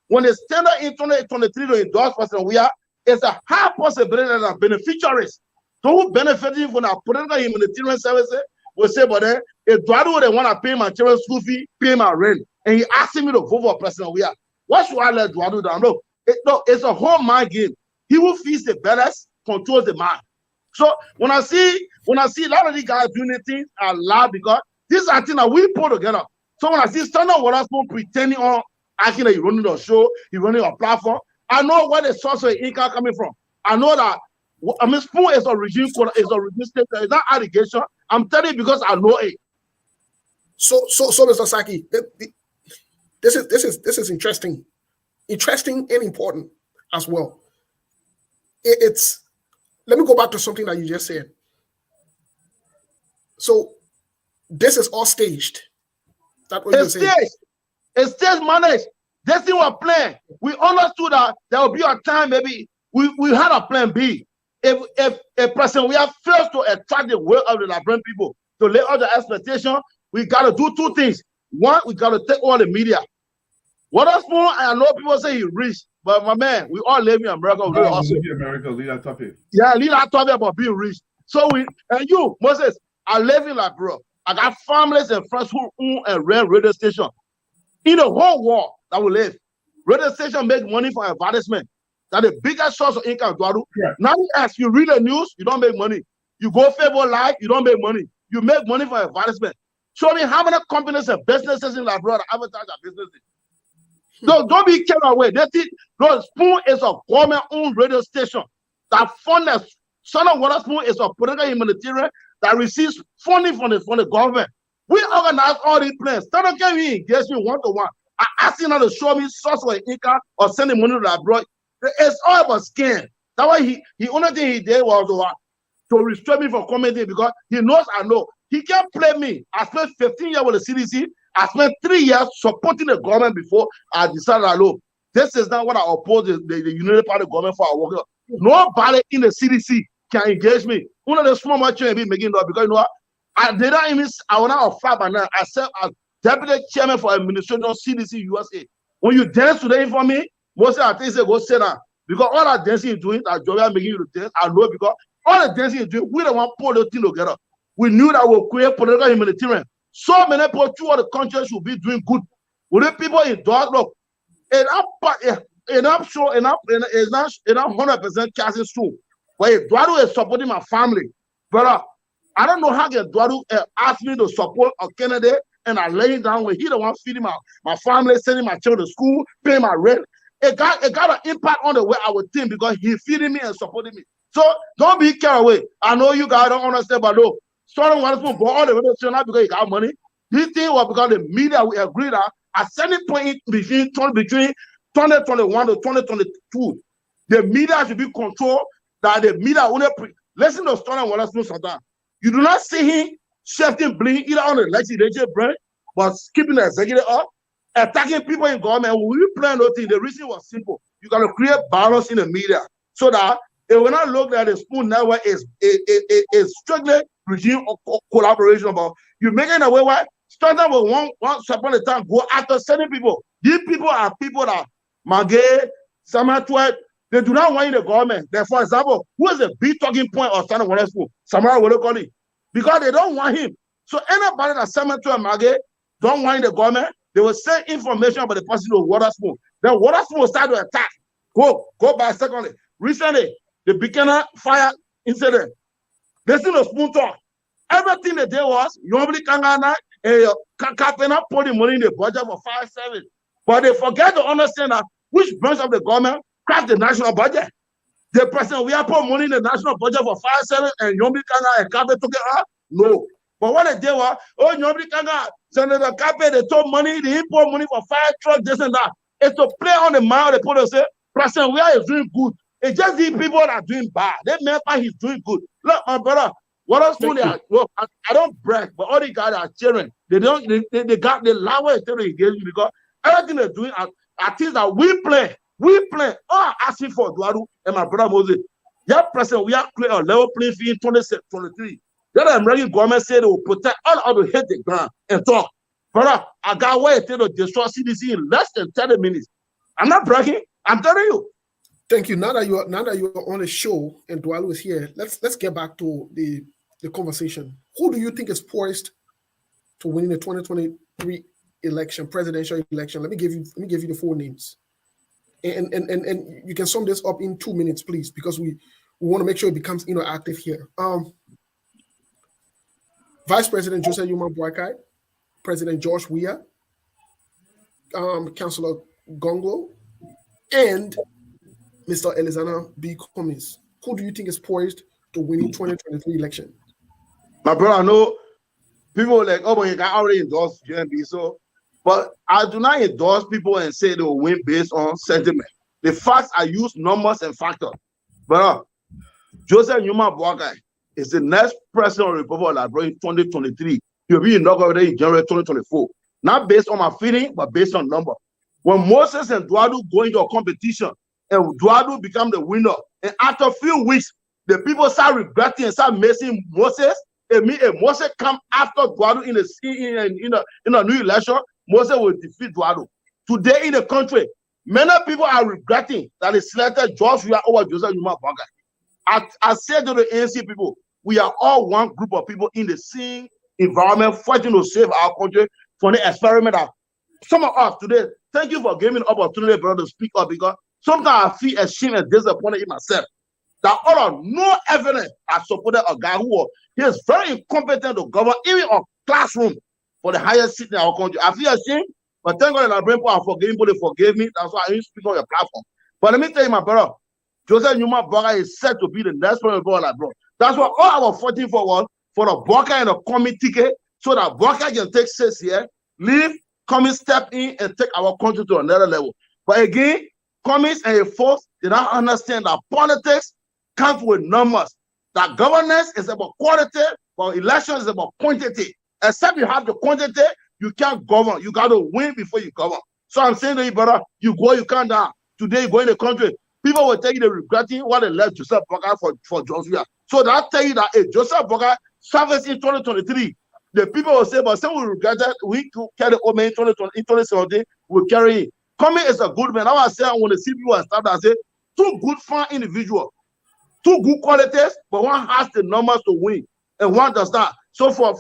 when they stand up in 2023 to endorse President Weah, it's a high possibility that are beneficiaries. So who benefiting from our political humanitarian services will say, but then, if Eduardo they want to pay my children's school fee, pay my rent, and he asking me to vote for President Weah, what should I let Eduardo do? No, it's a whole mind game. He who feeds the best controls the mind. So when I see a lot of these guys doing the things, I laugh because these are things that we put together. So when I see Standard Waterspoon pretending on acting that he's running the show, he's running a platform, I know where the source of income coming from. I know that Spoon is a regime state. It's not allegation. I'm telling you because I know it. So Mr. Saki, this is interesting and important as well. It's let me go back to something that you just said. So this is all staged. That's what you're saying. It's stage managed. This thing was planned. We understood that there will be a time maybe we had a plan B. If a person we have failed to attract the will of the Liberian people to lay out the expectation, we got to do two things. One, we got to take all the media. Waterspoon, I know people say he's rich, but my man, we all live in America. We also live in America, lead that topic. Yeah, lead that topic about being rich. So you, Moses, I live in Liberia. I got families and friends who own and rent radio station. In the whole world that we live, radio station make money for advertisement. That's the biggest source of income, Eduardo. Yeah. Now as you read the news, you don't make money. You go Facebook Live, you don't make money. You make money for advertisement. Show me how many companies and businesses in Liberia that advertise their businesses. No, don't be carried away. Spoon is a government-owned radio station that funded. Standard Waterspoon is a political humanitarian that receives funding from the government. We organize all these plans. Standard can be engaged me one-to-one. I ask him to show me source of income or sending money to Liberia. It's all about scam. That's why he only thing he did was to restrain me from commenting because he knows I know. He can't play me. I spent 15 years with the CDC. I spent 3 years supporting the government before I decided, look, this is not what I oppose the United Party government for our workers. Nobody in the CDC can engage me. One of the small children be making that because you know what? I did not even, I was not a fat by now. I served as deputy chairman for administration of CDC USA. When you dance today for me, most of the things they go sit down. Because all that dancing you're doing, that job making you to dance, I know because all the dancing you're doing, we don't want to pull the thing together. We knew that we'll create political humanitarian. So many people throughout the country should be doing good. With the people in dark, look, it's not 100% casting true. But Eduardo is supporting my family. Brother, I don't know how Eduardo asked me to support a candidate and I lay down when he the one feeding my family, sending my children to school, paying my rent. It got an impact on the way I would think because he feeding me and supporting me. So don't be carried away. I know you guys don't understand, but look, starting Waterspoon bought all the radio not because he got money. This thing was because the media we agreed that at certain point between 2021 to 2022, the media should be controlled. That the media only listen to Starting Waterspoon sometimes. You do not see him shifting blame either on the legislative branch, but keeping the executive up, attacking people in government. When we plan those things, the reason was simple. You got to create balance in the media so that it will not look like the Spoon Network is strictly regime of collaboration. But you make it in a way where starting with one upon a time go after certain people. These people are people that Magay, Samatwet, they do not want in the government. Then, for example, who is the big talking point of Standard Waterspoon? Samara will call it. Because they don't want him. So anybody that Samatwet and Magay don't want in the government, they will send information about the person to Waterspoon. Then Waterspoon will start to attack. Go back secondly. Recently, the Buchanan fire incident. Listen to Spoon talk. Everything they did was nobody can put the money in the budget for 5 service. But they forget to understand that which branch of the government craft the national budget. The president, we have put money in the national budget for fire service and Yombi Kanga and Kabe took it out? No. But what they did was, oh, Yombi Kanga, Senator Kabe, they took money, they import money for fire truck, this and that. It's to play on the mind of the people and say, President, we are doing good. It's just these people that are doing bad. They make why he's doing good. Look, my brother, what else do they are? Well, I don't brag, but all the guys are cheering. They don't, they got the lower engagement because everything they're doing are things that we play. We play. Oh, asking for Duadu and my brother Moses. Yeah, President, we are clear a level playing field in 2023. Then the American government said they will protect all of to hit the ground and talk. Brother, I got way to destroy CDC in less than 30 minutes. I'm not bragging. I'm telling you. Thank you. Now that you're on the show and Dualu is here, let's get back to the conversation. Who do you think is poised to win the 2023 election, presidential election? Let me give you the 4 names. And you can sum this up in 2 minutes, please, because we want to make sure it becomes interactive here. Vice President Joseph Yuma Boakai, President George Weah, Councillor Gonglo, and Mr. Elizana B. Cummings. Who do you think is poised to win in 2023 election? My brother, I know people like, oh, but you can already endorse JMB, so. But I do not endorse people and say they will win based on sentiment. The facts are used, numbers and factors. But Joseph Yuma Boakai is the next president of the Republic of Liberia in 2023. He'll be inaugurated in January 2024. Not based on my feeling, but based on number. When Moses and Duadu go into a competition and Duadu become the winner, and after a few weeks, the people start regretting and start missing Moses. It means if Moses come after Duadu in a new election, Moses will defeat Duadu. Today in the country, many people are regretting that they selected George Weah over Joseph Yuma Boakai. I said to the ANC people, we are all one group of people in the same environment fighting to save our country from the experiment. Some of us today, thank you for giving me the opportunity, brother, to speak up because sometimes I feel ashamed and disappointed in myself. That all of no evidence I supported a guy who he is very incompetent to govern even a classroom for the highest seat in our country. I feel ashamed, but thank God that people are forgiving, but they forgave me. That's why I didn't speak on your platform. But let me tell you, my brother, Joseph Yuma Boakai is set to be the next president of our bro. That's what all I was fighting for was for the Boakai and the Cummings ticket so that Boakai can take 6 here, leave, Cummings step in and take our country to another level. But again, Cummings and his folks did not understand that politics comes with numbers. That governance is about quality, but election is about quantity. Except you have the quantity, you can't govern. You got to win before you govern. So I'm saying to you, brother, you go, you can't down. Today, you go in the country. People will tell you they're regretting what they left Joseph Boakai for George Weah. So that tell you that if Joseph Boakai service in 2023, the people will say, but some will regret that we could carry over in 2017, we'll carry it. Cummings is a good man. I say I want to see people and start and say, 2 good fine individuals, 2 good qualities, but one has the numbers to win, and one does not. So for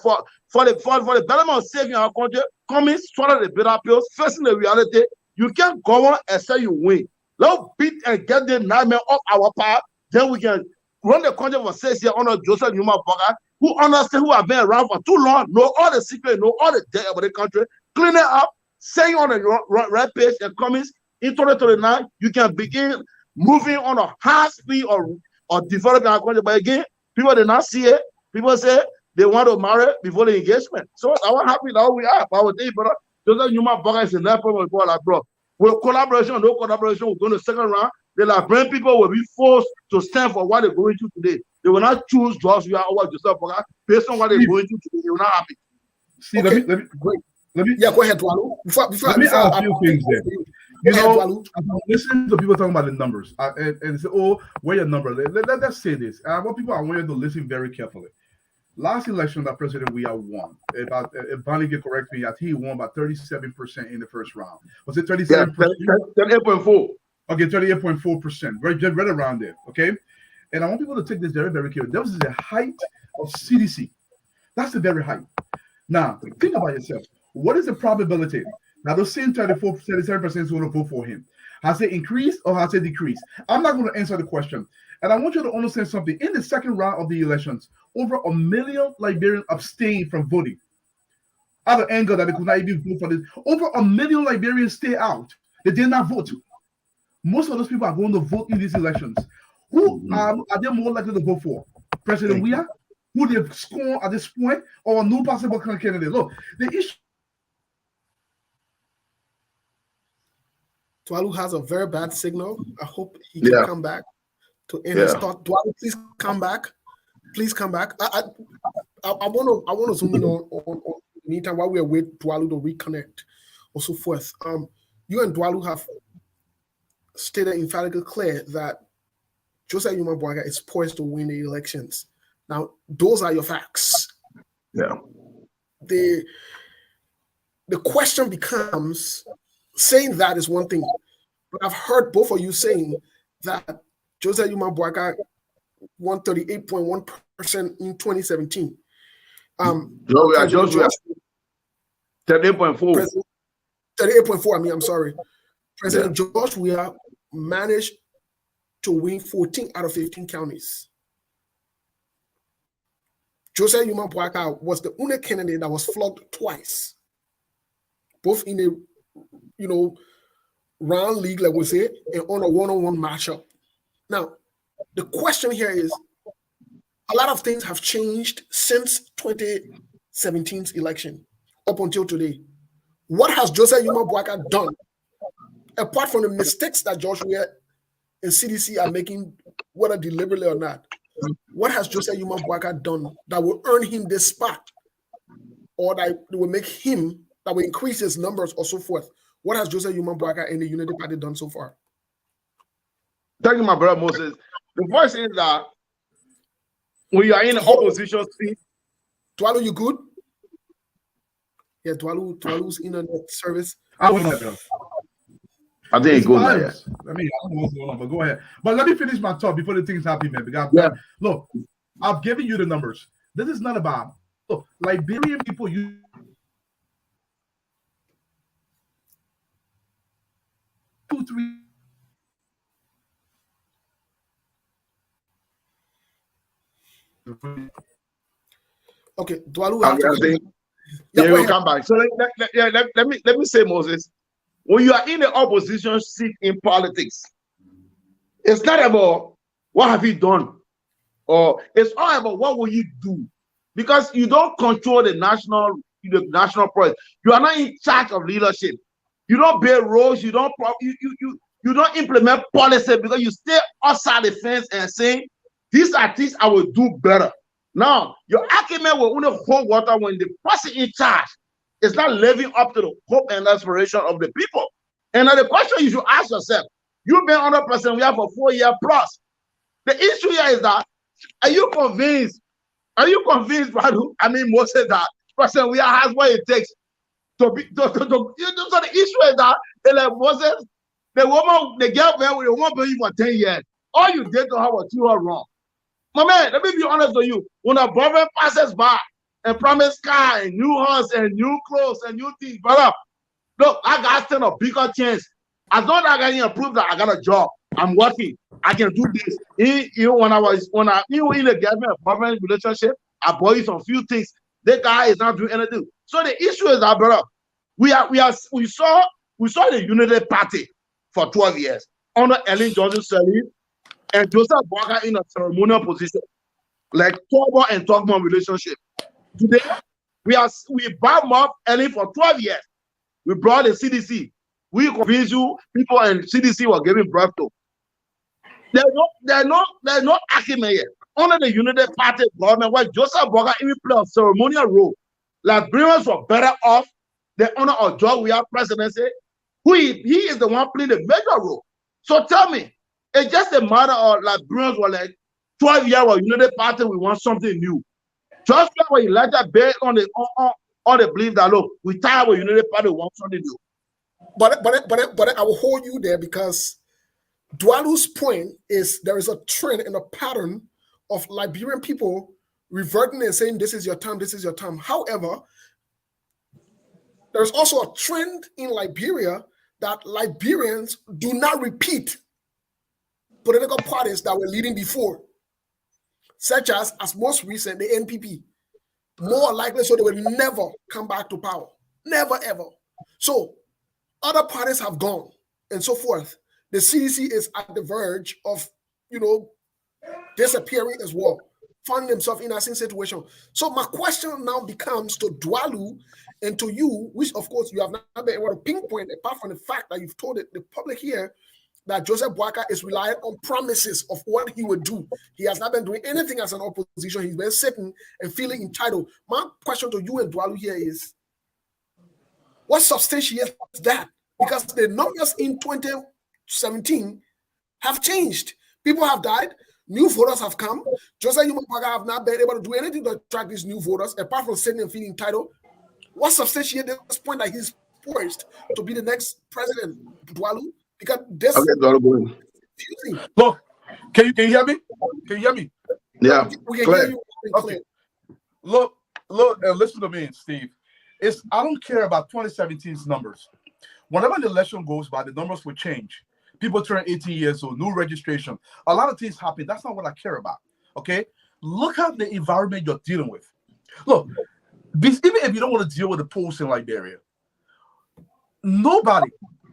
the betterment of saving our country, Cummings swallow the bitter pills, facing the reality, you can't govern except you win. Let's beat and get the nightmare off our power, then we can run the country for 6 years under Joseph Yuma Boakai, who understand, who have been around for too long, know all the secrets, know all the debt about the country, clean it up, saying on the right page and Cummings in 2029, you can begin moving on a high speed or developing our country. But again, people did not see it. People say they want to marry before the engagement. So I was happy that we are. But I would tell you, brother, Joseph Yuma Boakai is the next problem for like, bro. With collaboration or no collaboration, we're going to second round. The Liberian people will be forced to stand for what they're going to today. They will not choose George Weah over Joseph Boakai based on what they're going to today. They will not happy. See, okay. let me yeah, go ahead, Walu. Let me add a few things there. You know, I'm listening to people talking about the numbers and say, oh, where your number? Let's say this. I want people, I want you to listen very carefully. Last election that President Weah won, if Bonnie can correct me, I think he won about 37% in the first round. Was it 37%? Yeah, 38.4. Okay, 38.4%, right around there, okay? And I want people to take this very, very carefully. That was the height of CDC. That's the very height. Now, think about yourself. What is the probability now those same 37% is going to vote for him? Has it increased or has it decreased? I'm not going to answer the question. And I want you to understand something. In the second round of the elections, over 1 million Liberians abstained from voting. Out of anger that they could not even vote for this. Over 1 million Liberians stay out. They did not vote. Most of those people are going to vote in these elections. Who are they more likely to vote for? President Weah, who they've scorned at this point, or no possible candidate? Look, the issue. Dwalu has a very bad signal. I hope he can come back to end his thought. Dwalu, please come back. Please come back. I want to zoom in on meantime while we are waiting Dwalu to reconnect or so forth. You and Dwalu have stated emphatically clear that Joseph Yuma Bwaga is poised to win the elections. Now, those are your facts. Yeah. The question becomes, saying that is one thing, but I've heard both of you saying that Joseph Yuma Bwaga won 38.1% in 2017. Joshua, 38.4. 38.4. I'm sorry. President George Weah managed to win 14 out of 15 counties. Joseph Yuma Bwaga was the only candidate that was flogged twice, both in a round league, like we say, and on a one-on-one matchup. Now, the question here is, a lot of things have changed since 2017's election up until today. What has Joseph Yuma Bwaga done, apart from the mistakes that Joshua and CDC are making, whether deliberately or not? What has Joseph Yuma Bwaga done that will earn him this spot, or that will make him, that will increase his numbers or so forth? What has Joseph Yuma Bwaga and the Unity Party done so far? Thank you, my brother Moses. The first is that when you are in the opposition seat. Dwalu, you good? Yeah, Dwalu's internet service. I think it's good. I mean, I don't know what's going on, but go ahead. But let me finish my talk before the things happen, man. Because look, I've given you the numbers. This is not about Liberian people. You 2, 3. Okay, Dwalu. We'll come back. So let me say, Moses, when you are in the opposition seat in politics, it's not about what have you done, or it's all about what will you do, because you don't control the national process. You are not in charge of leadership. You don't build roads. You don't implement policy, because you stay outside the fence and saying, these are things I will do better. Now, your argument will only hold water when the person in charge is not living up to the hope and aspiration of the people. And now the question you should ask yourself, you've been under President Weah for 4 years plus. The issue here is that, are you convinced, Radu? I mean, Moses, that President Weah has what it takes to be, so the issue is that, like Moses, the girl went with the woman for 10 years. All you did to her was do her wrong. My man, let me be honest with you. When a brother passes by and promise car and new house and new clothes and new things, brother, look, I got stand a bigger chance. As long as I can prove that I got a job, I'm working, I can do this. When you in a government relationship, I bought you some few things. That guy is not doing anything. So the issue is that, brother, we saw the Unity Party for 12 years under Ellen Johnson Sirleaf and Joseph Bwaga in a ceremonial position, like Tobo and Togman relationship. Today, we bound up Ellen for 12 years. We brought the CDC. We convinced you people and CDC were giving birth to. There's no argument here. Only the Unity Party government, where Joseph Bwaga even played a ceremonial role. Liberians were better off the honor of George Weah presidency. He is the one playing the major role. So tell me, it's just a matter of Liberians were like 12 years of Unity Party, we want something new. Just like when elected based on the belief that, look, we tired with Unity Party, we want something new. But I will hold you there, because Dwalu's point is there is a trend and a pattern of Liberian people reverting and saying, this is your time, this is your time. However, there's also a trend in Liberia that Liberians do not repeat political parties that were leading before, such as most recent, the NPP. More likely, so they will never come back to power. Never, ever. So other parties have gone and so forth. The CDC is at the verge of, disappearing as well, finding himself in that same situation. So my question now becomes to Dwalu and to you, which of course you have not been able to pinpoint, apart from the fact that you've told the public here that Joseph Boakai is reliant on promises of what he would do. He has not been doing anything as an opposition. He's been sitting and feeling entitled. My question to you and Dwalu here is, what substantiates that? Because the numbers in 2017 have changed. People have died. New voters have come. Joseph Boakai have not been able to do anything to attract these new voters, apart from sitting and feeling entitled. What substantiates this point that he's poised to be the next president, Dwalu? Because this Okay, confusing. Look, can you hear me? Can you hear me? Yeah. We can Clear. hear you. Okay. Look, listen to me, Steve. I don't care about 2017's numbers. Whenever the election goes by, the numbers will change. People turn 18 years old, new registration. A lot of things happen. That's not what I care about. Okay? Look at the environment you're dealing with. Look, even if you don't want to deal with the polls in Liberia, nobody,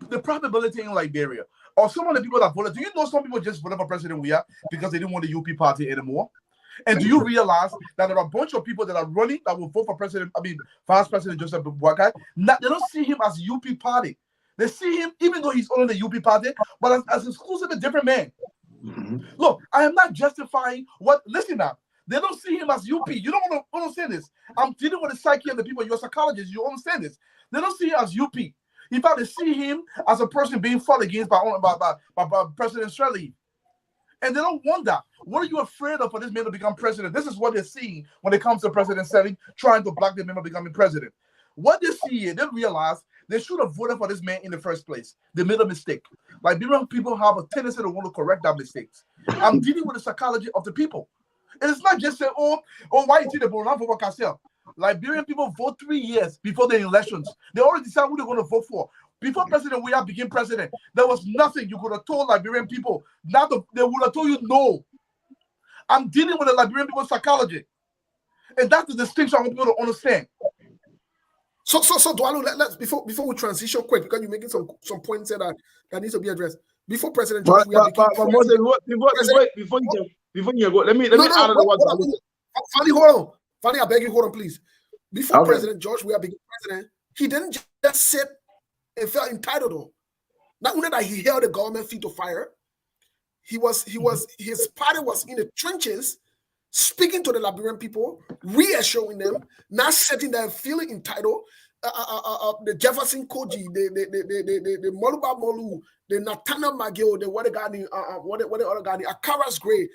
the probability in Liberia, or some of the people that voted, do you know some people just voted for President Weah because they didn't want the UP party anymore? And do you realize that there are a bunch of people that are running that will vote for Vice President Joseph Boakai? They don't see him as UP party. They see him, even though he's on the UP party, but as exclusively different man. Mm-hmm. Look, I am not justifying listen now. They don't see him as UP. You don't want to understand this. I'm dealing with the psyche of the people. You're a psychologist. You understand this. They don't see him as UP. In fact, they see him as a person being fought against by President Shirley. And they don't want that. What are you afraid of for this man to become president? This is what they're seeing when it comes to President Shirley trying to block the man from becoming president. What they see here, they realize they should have voted for this man in the first place. They made a mistake. Liberian people have a tendency to want to correct that mistakes. I'm dealing with the psychology of the people. And it's not just saying, why you see the vote for Cassell? Liberian people vote 3 years before the elections. They already decide who they're going to vote for. Before President Weah became president, there was nothing you could have told Liberian people. Now they would have told you no. I'm dealing with the Liberian people's psychology. And that's the distinction I want people to understand. So Dwalu, let's before we transition quick, because you're making some points that needs to be addressed. Before President George Weah became before you go, let me add another one. Fanny, hold on. Fanny, I beg you, hold on, please. Before President George Weah became president, he didn't just sit and felt entitled though. Not only that he held the government feet to fire, his party was in the trenches, speaking to the Liberian people, reassuring them, not sitting there feeling entitled. The Jefferson Koji, the Moluba Molu, the Natana Magio, the what the other guy, the Akaras Gray,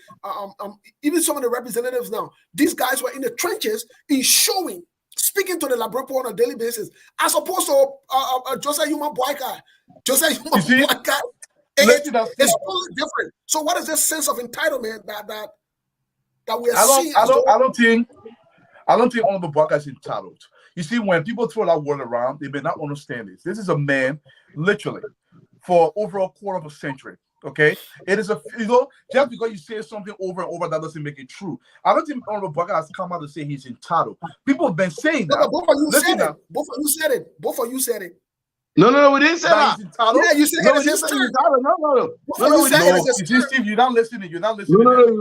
even some of the representatives now, these guys were in the trenches in showing, speaking to the Liberian people on a daily basis, as opposed to Joseph Boakai. Joseph Boakai, it's totally different. So what is this sense of entitlement that we are seeing? I don't think Honorable Boakai is entitled. You see, when people throw that word around, they may not understand this. This is a man, literally, for over a quarter of a century. Okay, it is just because you say something over and over, that doesn't make it true. I don't think Honorable Boakai has come out to say he's entitled. People have been saying that. No, both of you said it. Both of you said it. No, we didn't say that. Yeah, you said it's his turn. No, Steve, you're not listening. No,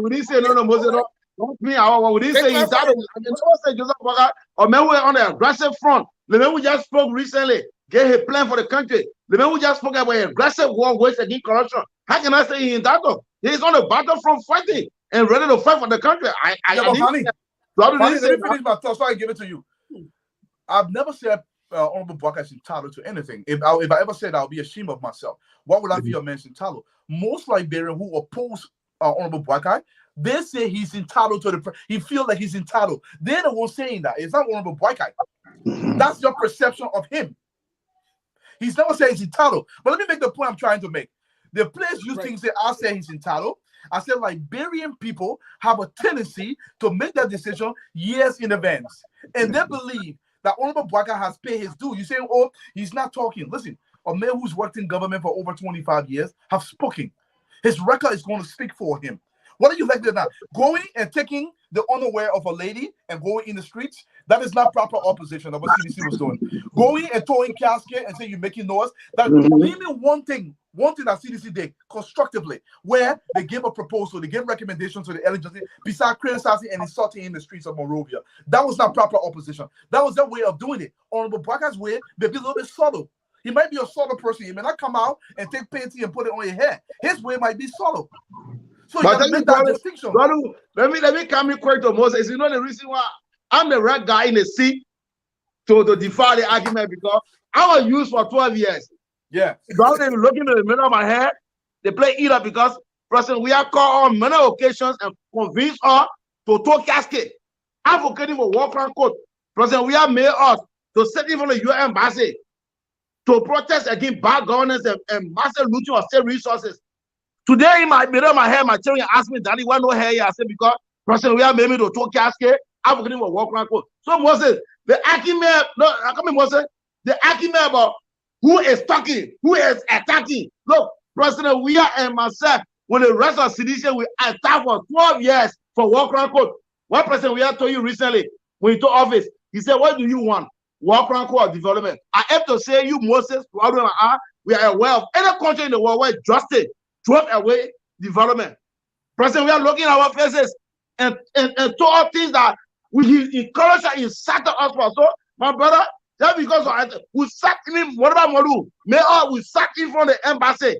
we didn't say no, Moses. Don't me. We didn't say entitled. I never said Joseph Boakai. Or maybe we're on the aggressive front. The man we just spoke recently, get a plan for the country. The man we just spoke about aggressive war wage against corruption. How can I say he's entitled? He's on the battlefront fighting and ready to fight for the country. Let me finish my thought so I can give it to you. I've never said Honorable Boakai is entitled to anything. If I ever said that, I'll be ashamed of myself. Why would I feel a man's entitled? Most Liberians who oppose Honorable Boakai, they say he's entitled to he feels like he's entitled. They're the ones saying that. It's not Honorable Boakai. That's your perception of him. He's never said he's entitled. But let me make the point I'm trying to make. The place you think say I say he's entitled, I said Liberian people have a tendency to make that decision years in advance. And they believe that Honorable Boakai has paid his due. You say, oh, he's not talking. Listen, a man who's worked in government for over 25 years have spoken. His record is going to speak for him. What are you like now? Going and taking the underwear of a lady and going in the streets, that is not proper opposition of what CBC was doing. Going and throwing casket and saying you're making noise. That name me one thing one thing that CDC did constructively, where they gave a proposal, they gave recommendations to the LGC, besides criticizing and insulting in the streets of Monrovia. That was not proper opposition. That was their way of doing it. Honorable Boycott's way may be a little bit subtle. He might be a subtle person. He may not come out and take painting and put it on your head. His way might be subtle. So you gotta make that distinction. Let me come in quick to Moses. You know the reason why I'm the right guy in the seat to defy the argument, because I was used for 12 years. Yeah. Rather than looking in the middle of my head, they play either because President we are called on many occasions and convinced us to talk casket, advocating for war crime code. President we have made us to sit in front of the UN embassy to protest against bad governance and massive looting of state resources. Today, in my middle of my head, my children asked me, Daddy, why no hair here? I said, because President we have made me to talk casket, advocating for war crime code. So Moses, the argument, no, I come in Moses, the argument about who is talking, who is attacking. Look, President Weah and myself, when the rest of CDC, we attacked for 12 years for war crime code. What President Weah told you recently when he took office, he said, what do you want? War crime code or development? I have to say, you Moses, we are aware of any country in the world where justice drove away development. President, we are looking at our faces and told things that we encourage and incite us for. So, my brother, just because we sat in whatever model, we sat in front of the embassy.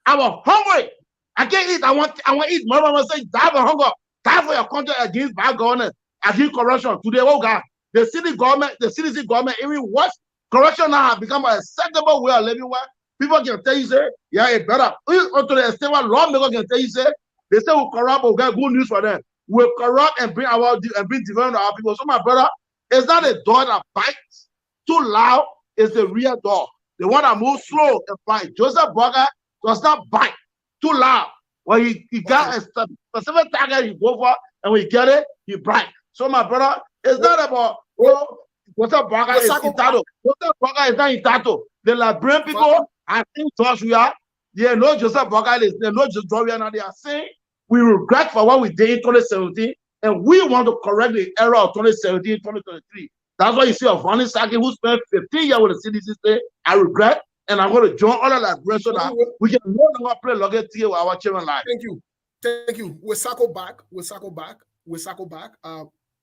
I was hungry. I can't eat. I want to eat. My mama say, die for hunger, die for your country against bad governance, against corruption. Today, oh God, the city government, the CDC government, even worse, corruption now has become an acceptable way of living where people can tell you, say, yeah, it's better. To the extent where lawmakers can tell you, say, they say we corrupt, we get good news for them. We'll corrupt and bring development to our people. So, my brother, it's not a door that bites too loud, it's the real door. The one that moves slow and bite. Joseph Boga does not bite too loud. When he got a specific target, he go for, and when he get it, he bite. So, my brother, it's not about, Joseph Boga is entitled. Joseph Boga is not entitled. The Liberian people, I think Joshua, they know Joseph Boga is, they know Joshua, now they are saying, we regret for what we did in 2017, and we want to correct the error of 2017, 2023. That's why you see a Vonnie Saki who spent 15 years with the CDC say, I regret, and I'm going to join all of that so that we can no longer play luggage with our children's life. Thank you. Thank you. We'll circle back.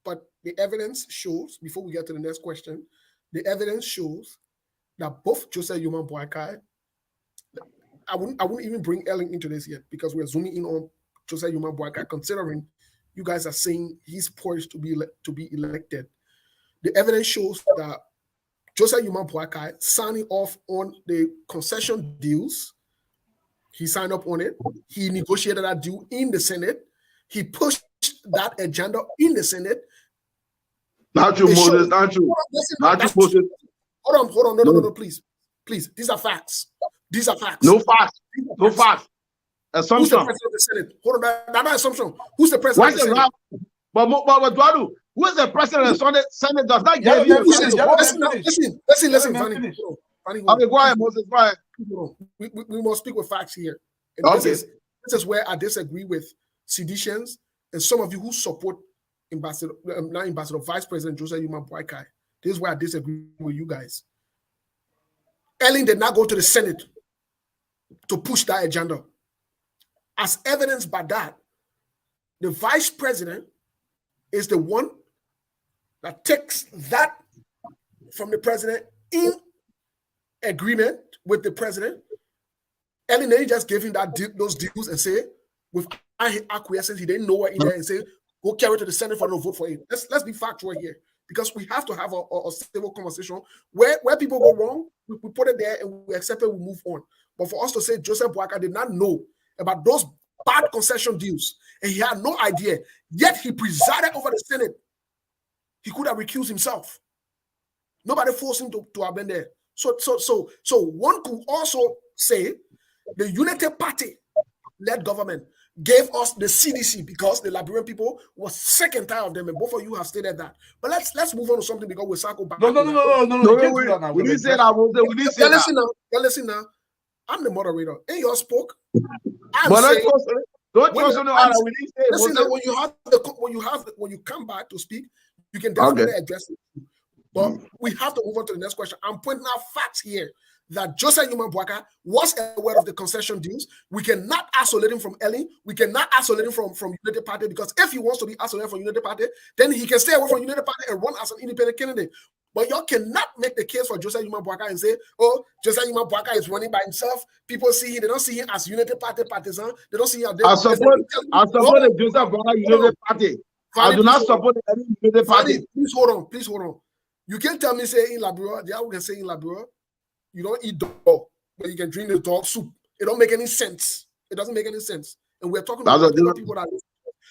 But the evidence shows, before we get to the next question, the evidence shows that both Joseph Yuma Boakai, I wouldn't even bring Ellen into this yet because we're zooming in on Joseph Yuma Boakai, considering you guys are saying he's poised to be elected. The evidence shows that Joseph Yuma Boakai signing off on the concession deals. He signed up on it. He negotiated that deal in the Senate. He pushed that agenda in the Senate. Not true, Moses. Not true. Not true, Moses. Hold on. No, please. These are facts. No facts. No facts. Assumption. Who's the president of the Senate? Hold on, not assumption. Who's the president of the Senate? But Duadu, who is the president of the Senate? Does not give you. Listen, Fanny. Okay, go ahead, Moses. Go ahead. We must speak with facts here. Okay. This is where I disagree with seditions and some of you who support Vice President Joseph Yuma Boakai. This is where I disagree with you guys. Ellen did not go to the Senate to push that agenda. As evidenced by that, the vice president is the one that takes that from the president in agreement with the president. Ellen then just gave him those deals and say, with acquiescence, he didn't know what in there and say, go carry it to the Senate for no vote for it. Let's be factual here, because we have to have a stable conversation where people go wrong, we put it there and we accept it, we move on. But for us to say Joseph Boakai did not know about those bad concession deals and he had no idea, yet he presided over the Senate, he could have recused himself. Nobody forced him to have been there. So one could also say the United Party-led government gave us the CDC because the Liberian people were sick and tired of them, and both of you have stated that. But let's move on to something because we'll circle back. No. We didn't say that. Listen now. I'm the moderator. And you all spoke. Don't trust on the other. We didn't say. Listen now. When you come back to speak, you can definitely address it. But we have to move on to the next question. I'm pointing out facts here that Joseph Yuma Boaka was aware of the concession deals. We cannot isolate him from Ellie. We cannot isolate him from United Party, because if he wants to be isolated from United Party, then he can stay away from United Party and run as an independent candidate. But y'all cannot make the case for Joseph Yuma Boaka and say, oh, Joseph Yuma Boaka is running by himself. People see him, they don't see him as United Party partisan. They don't see him as... I support the Joseph Boaka United Party. I do not support any United Party. Please hold on. Please hold on. You can't tell me say in Liberia, the other can say in Liberia, you don't eat dog, but you can drink the dog soup. It don't make any sense. It doesn't make any sense. And we're talking about people that...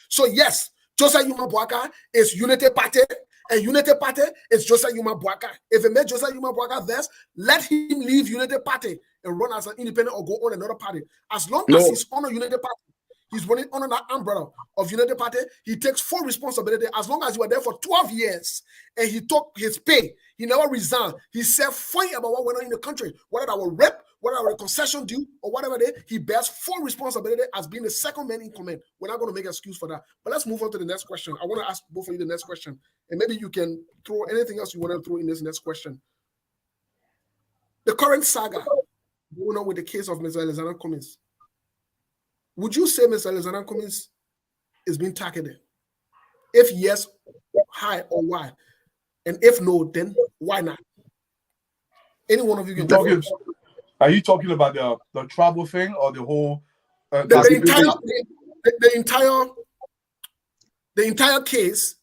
So yes, Joseph Yuma Boaka is United Party, and United Party is Joseph Yuma Boaka. If it made Joseph Yuma Boaka this, let him leave United Party and run as an independent or go on another party. As long as he's on a United Party, he's running under that umbrella of United Party, he takes full responsibility. As long as you were there for 12 years and he took his pay, he never resigned. He said fine about what went on in the country, whether that was rep, whether that was a concession due, or whatever it is, he bears full responsibility as being the second man in command. We're not going to make an excuse for that. But let's move on to the next question. I want to ask both of you the next question. And maybe you can throw anything else you want to throw in this next question. The current saga going on with the case of Mr. Alexander Cummings. Would you say Mr. Alexander Cummings is being targeted? If yes, how or why? And if no, then why not? Any one of you can talk. Are you talking about the travel thing or the whole the entire case,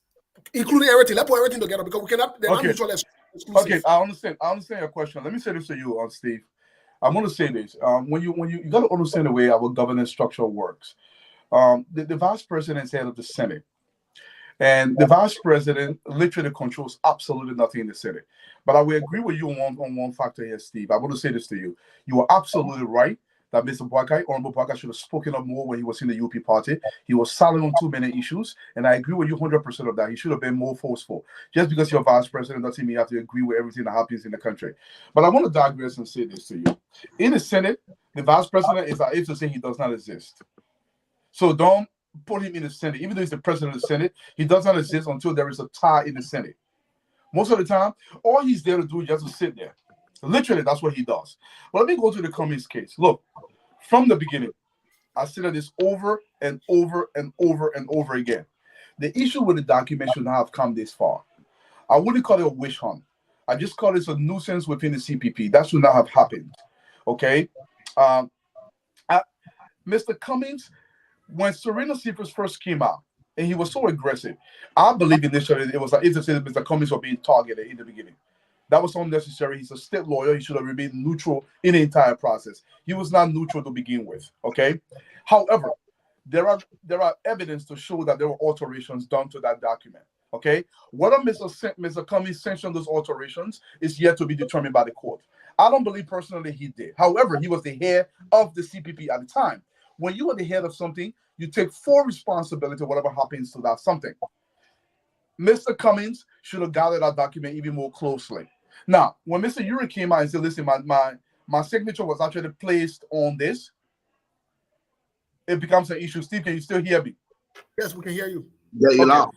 including everything? Let's put everything together because we cannot. They're not mutually exclusive. Okay, I understand your question. Let me say this to you, Steve. I'm going to say this. When you got to understand the way our governance structure works. The vice president is head of the Senate. And the vice president literally controls absolutely nothing in the Senate. But I will agree with you on one factor here, Steve. I want to say this to you. You are absolutely right that Mr. Boakai, Honorable Boakai, should have spoken up more when he was in the UP party. He was silent on too many issues. And I agree with you 100% of that. He should have been more forceful. Just because you're vice president doesn't mean you have to agree with everything that happens in the country. But I want to digress and say this to you. In the Senate, the vice president is if to say he does not exist. So don't put him in the Senate. Even though he's the president of the Senate, he does not exist until there is a tie in the Senate. Most of the time, all he's there to do is just to sit there. Literally, that's what he does. But let me go to the Cummings case. Look, from the beginning, I said this over and over and over and over again. The issue with the document should not have come this far. I wouldn't call it a witch hunt. I just call it a nuisance within the CPP. That should not have happened. Okay? Mr. Cummings, when Serena Cephas first came out, and he was so aggressive, I believe initially it was like it's as if Mr. Cummings was being targeted in the beginning. That was unnecessary. He's a state lawyer. He should have remained neutral in the entire process. He was not neutral to begin with. Okay. However, there are evidence to show that there were alterations done to that document. Okay. Whether Mr. Cummings sanctioned those alterations is yet to be determined by the court. I don't believe personally he did. However, he was the head of the CPP at the time. When you are the head of something, you take full responsibility of whatever happens to that something. Mr. Cummings should have gathered that document even more closely. Now, when Mr. Uri came out and said, listen, my signature was actually placed on this, it becomes an issue. Steve, can you still hear me? Yes, we can hear you. Yeah, you're loud.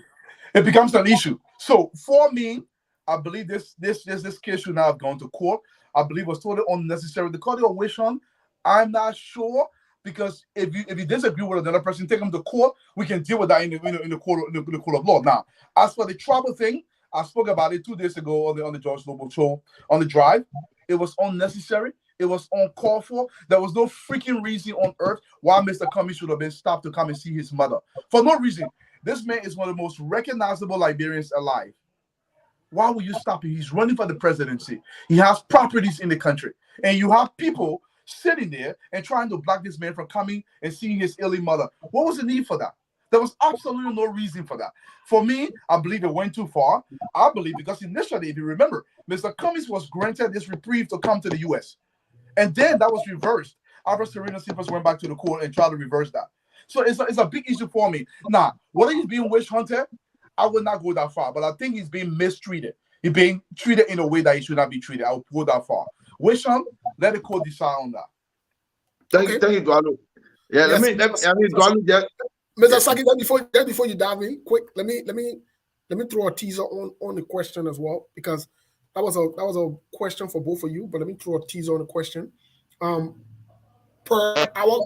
It becomes an issue. So for me, I believe this case should not have gone to court. I believe it was totally unnecessary. The court of wish on, I'm not sure. Because if you disagree with another person, take them to court. We can deal with that in the court of law. Now, as for the travel thing, I spoke about it 2 days ago on the George Noble show on the drive. It was unnecessary. It was uncalled for. There was no freaking reason on earth why Mr. Cummings should have been stopped to come and see his mother. For no reason. This man is one of the most recognizable Liberians alive. Why would you stop him? He's running for the presidency. He has properties in the country, and you have people sitting there and trying to block this man from coming and seeing his ailing mother. What was the need for that? There was absolutely no reason for that. For me, I believe it went too far. I believe because initially, if you remember, Mr. Cummings was granted this reprieve to come to the U.S. And then that was reversed after Serena Cephas went back to the court and tried to reverse that. So it's a big issue for me. Now, whether he's being witch hunted, I would not go that far. But I think he's being mistreated. He's being treated in a way that he should not be treated. I would go that far. Wish him, let the court decide on that. Thank you, Dwalu. Yeah, yes, Dwalu, Mr. Saki, before you dive in, quick, let me throw a teaser on the question as well, because That was a question for both of you, but let me throw a teaser on the question. Per our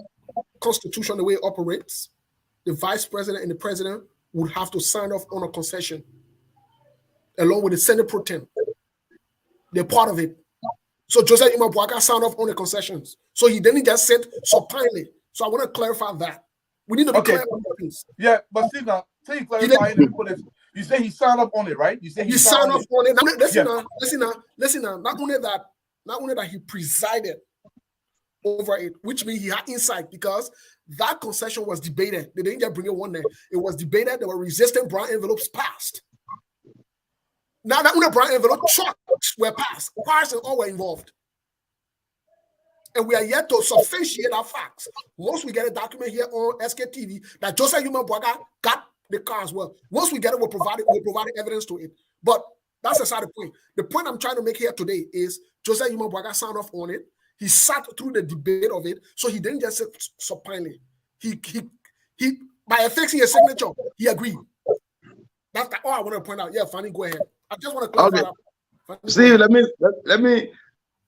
constitution, the way it operates, the vice president and the president would have to sign off on a concession along with the Senate pro tem. They're part of it. So Joseph Imabwaka signed off on the concessions. So he didn't just sit supinely. So I want to clarify that. We need to be clear on things. Yeah, but see now, say you clarify it and put it. You say he signed up on it, right? You say he signed off on it. Now, listen now. Not only that he presided over it, which means he had insight because that concession was debated. They didn't just bring it one day. It was debated. There were resistant brown envelopes passed. Now that when the brown envelope trucks were passed, cars and all were involved. And we are yet to substantiate our facts. Once we get a document here on SKTV that Joseph Imabwaka got the car as well. Once we get it, we'll provide evidence to it. But that's aside the point. The point I'm trying to make here today is Joseph Imabwaka signed off on it. He sat through the debate of it, so he didn't just sit supinely. He by affixing a signature, he agreed. That's all I want to point out. Yeah, Fanny, go ahead. I just want to clarify that. See, let me.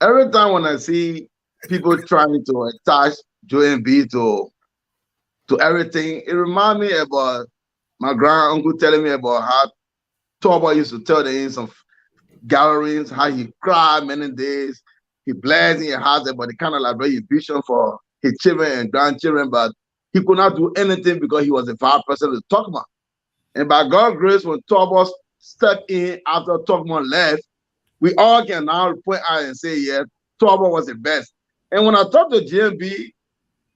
Every time when I see people trying to attach Joe MB to everything, it reminds me about my grand uncle telling me about how Toba used to tell in some gatherings how he cried many days. He blessed in his heart about the kind of like very vision for his children and grandchildren, but he could not do anything because he was a vice president of Tokma. And by God's grace, when Toba stepped in after Tokma left, we all can now point out and say, yeah, Toba was the best. And when I talked to GMB,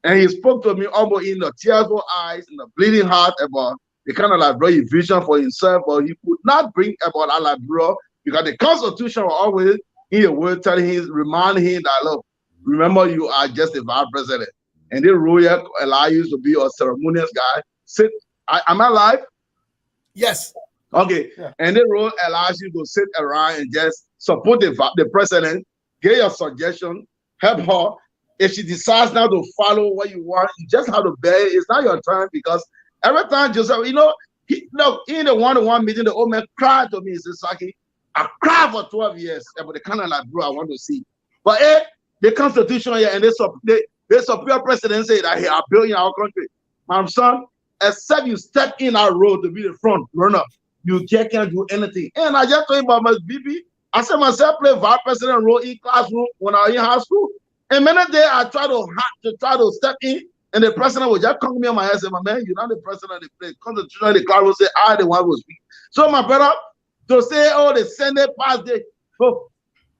and he spoke to me almost in the tearful eyes and the bleeding heart about the kind of like very vision for himself, but he could not bring about that like bro, because the Constitution was always in a word telling him, reminding him that, look, remember you are just a vice president. And the royal allow you to be a ceremonious guy. Am I live? Yes. Okay. Yeah. And the role allows you to sit around and just support the president, get your suggestion, help her. If she decides now to follow what you want, you just have to bear it. It's not your turn because every time Joseph, in the one-on-one meeting, the old man cried to me. He said, Saki, I cried for 12 years about the kind of like bro I want to see. But the Constitution here and the superior president say that he are building our country. My son, except you step in our road to be the front runner, you can't do anything. And I just told him about my BB. I said myself play vice president role in classroom when I was in high school. And many days I try to step in, and the president would just come to me on my head and say, my man, you're not the president of the place. Constitution, the class will say, I the one will speak. So my brother, to say, oh, the Senate passed it. So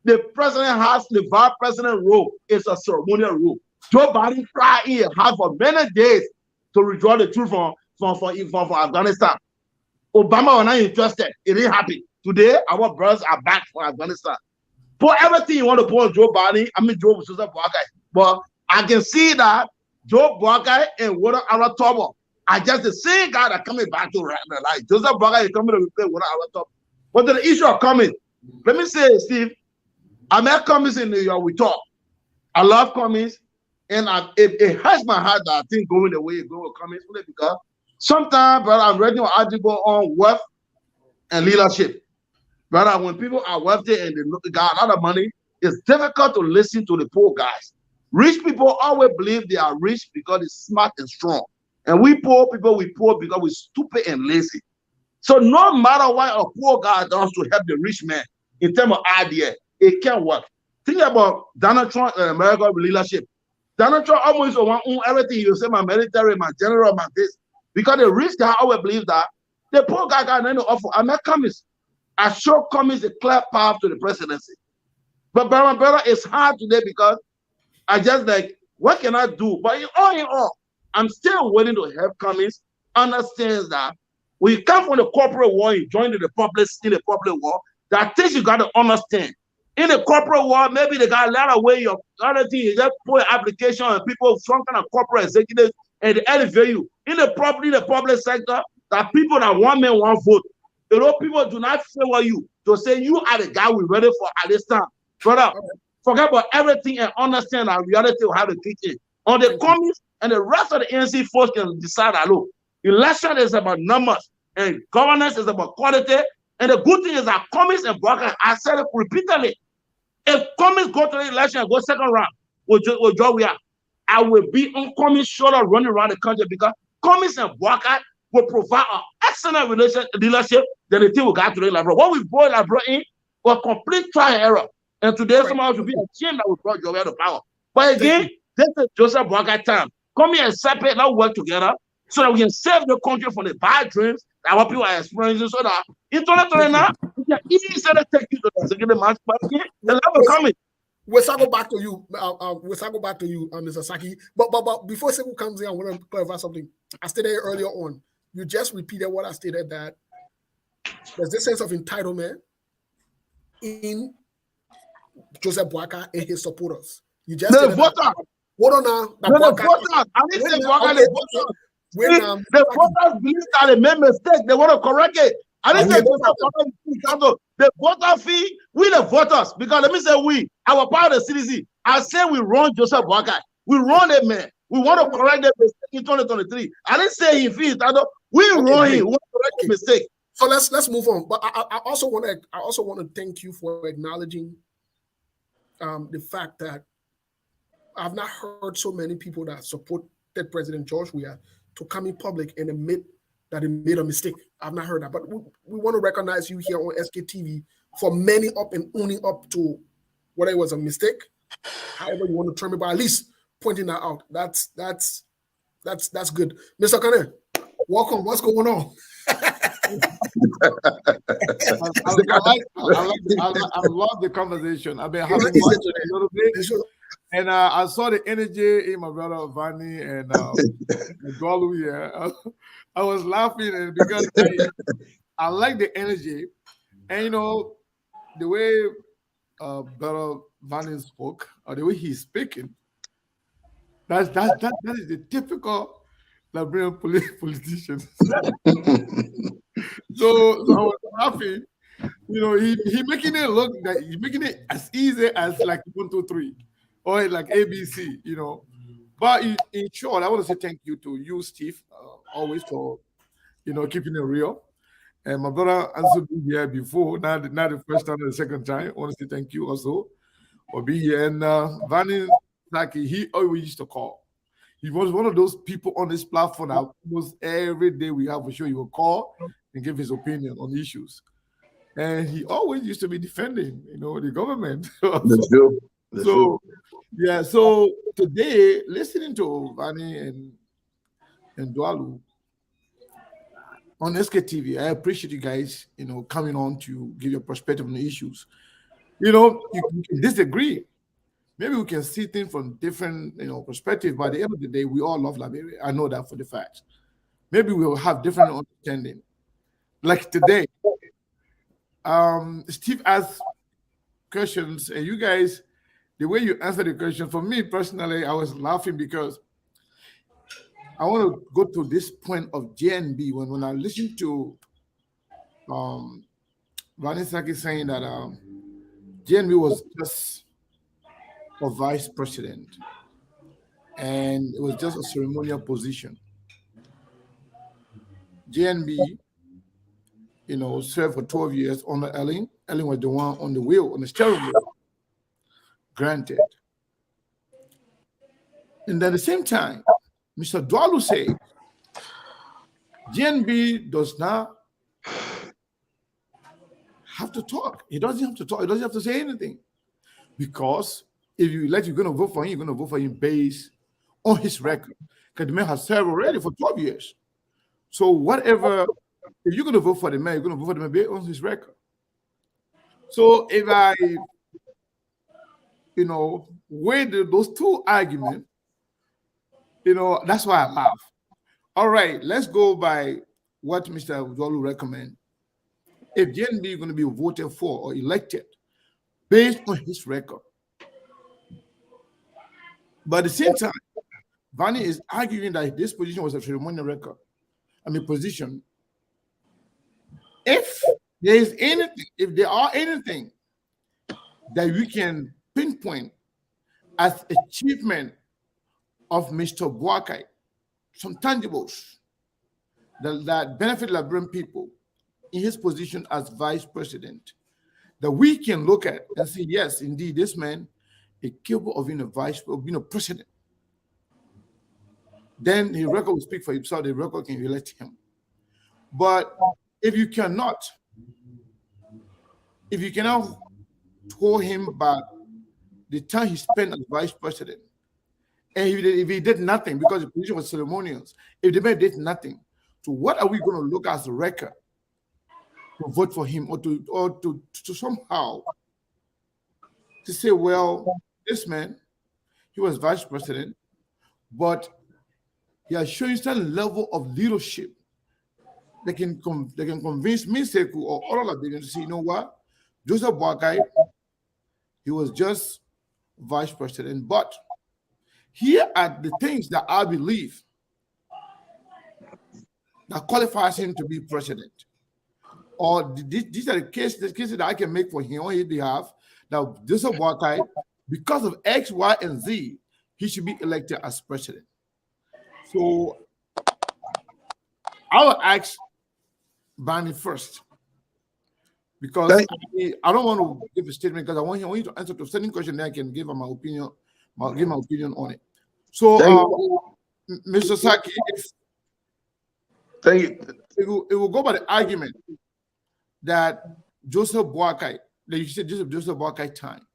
the president has the vice president role. It's a ceremonial role. Joe Biden cried in hard for many days to withdraw the troops from Afghanistan. Obama was not interested. It didn't happen. Today, our brothers are back from Afghanistan. Put everything you want to put on Joe Biden, Joe Boakai. But I can see that Joe Boakai and Water Our Tobo are just the same guy that coming back to right now. Like Joseph Boakai is coming to replace Water Our Tobo. But the issue of coming, let me say, Steve, I met Cummings in New York. We talk. I love Cummings, and it hurts my heart that I think going the way it goes with Cummings because sometimes, brother, I'm reading an article on wealth and leadership. Brother, when people are wealthy and they got a lot of money, it's difficult to listen to the poor guys. Rich people always believe they are rich because they're smart and strong. And we poor people, we poor because we're stupid and lazy. So no matter what a poor guy does to help the rich man in terms of idea, it can't work. Think about Donald Trump and American leadership. Donald Trump always want everything. You say my military, my general, my this. Because the rich guy always believe that the poor guy got nothing to offer. I'm not Cummings. I show Cummings a clear path to the presidency. But brother, it's hard today because I just like, what can I do? But in all, I'm still willing to help Cummings understands that when you come from the corporate world, you join the public world, there are things you got to understand. In the corporate world, maybe they got a lot of way your other thing is just put an application and people, some kind of corporate executives, and they elevate you. In the public sector, there are people that one man, one vote. You know, people do not favor you to say you are the guy we're ready for at this time. Brother, forget about everything and understand that reality will have to kick in. On the commies and the rest of the ANC folks can decide that, look, election is about numbers and governance is about quality And the good thing is that Cummings and Barker, I said it repeatedly, if Cummings go to the election and go second round with Joe Weah, I will be on Cummings' shoulder running around the country because Cummings and Barker will provide an excellent leadership than the thing we got today, Labro. What we brought Labro in was complete trial and error. And today, somehow should be a team that we brought Joe Weah to power. But again, this is Joseph Barker time. Come here and separate, now work together so that we can save the country from the bad dreams that our people are experiencing. So that in 2029, we can easily take you to the second match. But again, the level coming. We'll go back to you. Mr. Saki. But before Sekou comes in, I want to clarify something. I stated earlier on. You just repeated what I stated, that there's this sense of entitlement in Joseph Boakai and his supporters. You just the voter. Hold on now. The voters. I didn't say Boakai. The voters believe that they made mistake. They want to correct it. I didn't say the voter fee. We the voters, because let me say we. Our part of the CDC. I say we run Joseph Boakai. We run that man. We want to correct that mistake in 2023. I didn't say he fees. We run him. We want to correct the mistake. So let's move on. But I also want to thank you for acknowledging the fact that I've not heard so many people that supported President George Weah to come in public and admit that he made a mistake. I've not heard that. But we want to recognize you here on SKTV for manning up and owning up to whether it was a mistake, however you want to term it, but at least pointing that out. That's good. Mr. Kane, welcome. What's going on? I love the conversation. I've been having fun a little bit. And I saw the energy in my brother Vanny and Golu here. I was laughing and because I like the energy. And the way brother Vanny spoke, or the way he's speaking, that is the typical Liberian politician. So I was laughing. He making it look that he's making it as easy as like 1, 2, 3. Or like ABC, But in short, I want to say thank you to you, Steve, always for, keeping it real. And my brother also been here before, not the first time, the second time. I want to say thank you also for being here. And Vanny, like he always used to call. He was one of those people on this platform that almost every day we have a show, he will call and give his opinion on issues. And he always used to be defending, the government. That's true. So today, listening to Vanny and Dwalu on SKTV, I appreciate you guys, coming on to give your perspective on the issues. You can disagree. Maybe we can see things from different, perspectives. But at the end of the day, we all love Liberia. I know that for the fact. Maybe we'll have different understanding. Like today, Steve asked questions, and you guys, the way you answer the question, for me personally, I was laughing because I want to go to this point of JNB when I listen to Vanny Saki saying that JNB was just a vice president and it was just a ceremonial position. JNB, served for 12 years under Ellen. Ellen was the one on the wheel, on the steering wheel. Granted. And at the same time, Mr. Dwalu said, GNB does not have to talk. He doesn't have to talk. He doesn't have to say anything. Because if you you're going to vote for him, you're going to vote for him based on his record. Because the man has served already for 12 years. So whatever, if you're going to vote for the man, you're going to vote for the man based on his record. So if I weigh those two arguments, that's why I laugh. All right, let's go by what Mr. Dwalu recommend. If JNB is going to be voted for or elected based on his record, but at the same time, Vanny is arguing that this position was a ceremonial record. Position. If there are anything that we can pinpoint as achievement of Mr. Boakai, some tangibles that benefit Liberian people, in his position as vice president that we can look at and say, yes, indeed, this man is capable of being a president. Then his record will speak for himself. The record can elect him. But if you cannot hold him back the time he spent as vice president, and if he did nothing because the position was ceremonious, if the man did nothing, so what are we going to look as a record to vote for him or to somehow to say, well, this man, he was vice president, but he has shown certain level of leadership that can convince me, Sekou, or all of them to say, you know what, Joseph Boakai, he was just vice president, but here are the things that I believe that qualifies him to be president. Or these are the cases that I can make for him on his behalf. Now, Joseph Boakai, because of X, Y, and Z, he should be elected as president. So I will ask Barney first, because I don't want to give a statement because I want you to answer to a certain question. Then I can give my opinion. I'll give my opinion on it. So, Mr. Saki, it will go by the argument that Joseph Boakai, that you said Joseph Boakai time,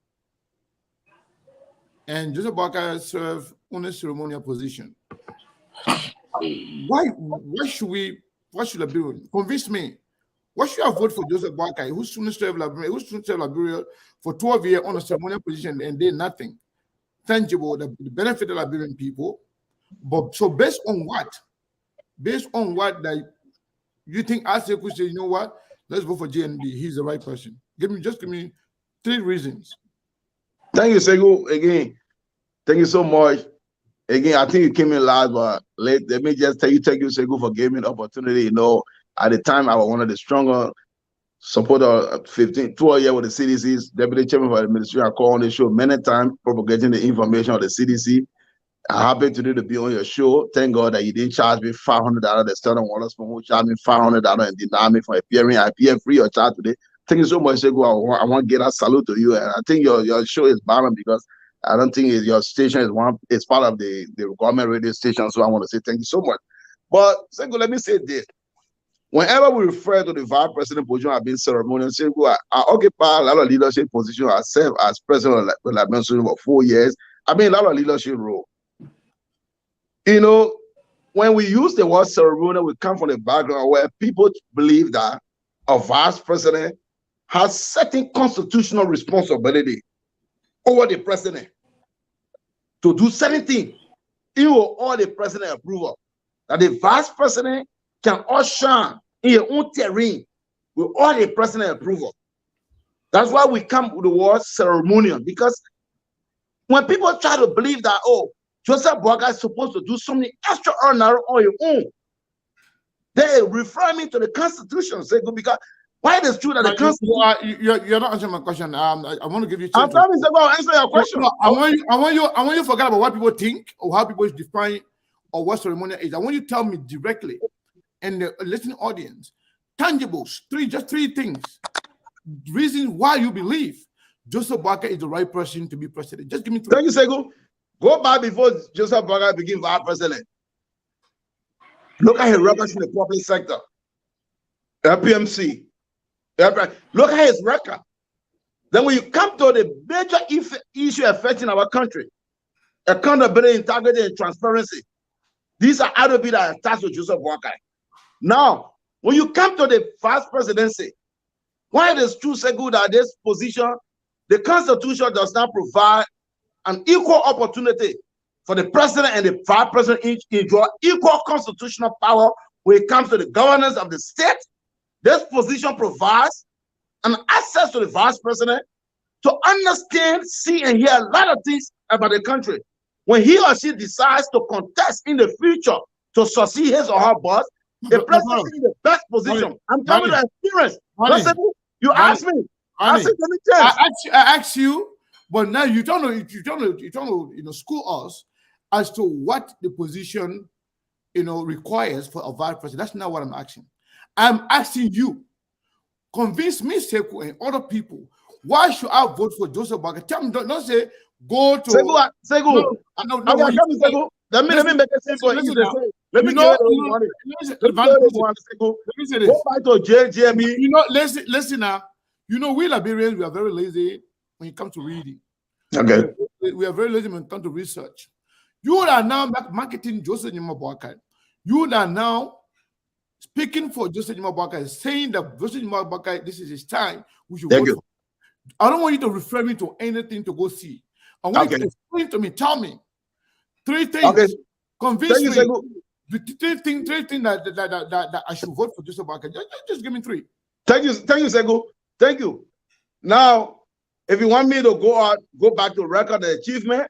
and Joseph Boakai served on a ceremonial position. Why should I be? Convince me. Why should I vote for Joseph Boakai, who soon served Liberia for 12 years on a ceremonial position and did nothing tangible that benefit the Liberian people? But so based on what? Based on what that you think Asik could say, you know what? Let's vote for JNB. He's the right person. Give me 3 reasons. Thank you, Sekou. Again, thank you so much. Again, I think you came in last, but let me just thank you, Sekou, for giving me the opportunity. You know, at the time, I was one of the stronger supporter 12 years with the CDC's deputy chairman for the ministry. I called on the show many times, propagating the information of the CDC. I'm happy today to be on your show. Thank God that you didn't charge me $500. The Sterling Wallace who charged me $500 and denied me for appearing. I appear free of charge today. Thank you so much, Sekou. I want to get a salute to you. And I think your show is balanced because I don't think your station is part of the government radio station. So I want to say thank you so much. But Sekou, let me say this. Whenever we refer to the vice president position as being ceremonial, Sekou, I occupy a lot of leadership positions. I served as president of the Liberia for 4 years. I've been in a lot of leadership role. You know, when we use the word ceremonial, we come from the background where people believe that a vice president has certain constitutional responsibility over the president to do certain things, even with all the president approval. That the vice president can usher in your own terrain with all the president approval. That's why we come with the word ceremonial, because when people try to believe that, oh, Joseph Boakai is supposed to do something extraordinary on your own, they refer me to the Constitution. Say, because why is it true that the Constitution? You're not answering my question. I want to give you. I'm trying to answer your question. No, I want you to forget about what people think or how people define or what ceremonial is. I want you to tell me directly, and the listening audience, tangibles, just three things, reasons why you believe Joseph Boakai is the right person to be president. Just give me 3. Thank you, Sekou. Go back before Joseph Boakai became vice president. Look at his records in the public sector, LPMC. Look at his record. Then when you come to the major issue affecting our country, accountability, integrity, and transparency, these are attributes that are attached to Joseph Boakai. Now, when you come to the vice presidency, why it is true, Sekou, that this position, the Constitution does not provide an equal opportunity for the president and the vice president each enjoy equal constitutional power when it comes to the governance of the state. This position provides an access to the vice president to understand, see, and hear a lot of things about the country. When he or she decides to contest in the future to succeed his or her boss, the president is in the best position. I'm telling you the experience. You ask me. I said, let me tell you. I asked you. But now you don't know, school us as to what the position, requires for a vice president. That's not what I'm asking. I'm asking you, convince me, Sekou, and other people, why should I vote for Joseph Boakai? Tell me, don't say go to Sekou, no. Let me make it simple. Listen, Let me go back to JME. Listen now. We Liberians, we are very lazy when it comes to reading. Okay. We are very lazy when it comes to research. You are now marketing Joseph Boakai. You are now speaking for Joseph Boakai, saying that Joseph Boakai, this is his time. We should vote for him. I don't want you to refer me to anything to go see. I want you to explain to me, tell me 3 things. Convince me. Three things that I should vote for Joseph Boakai. Just give me 3. Thank you, Sekou. Thank you. Now, if you want me to go back to record the achievement,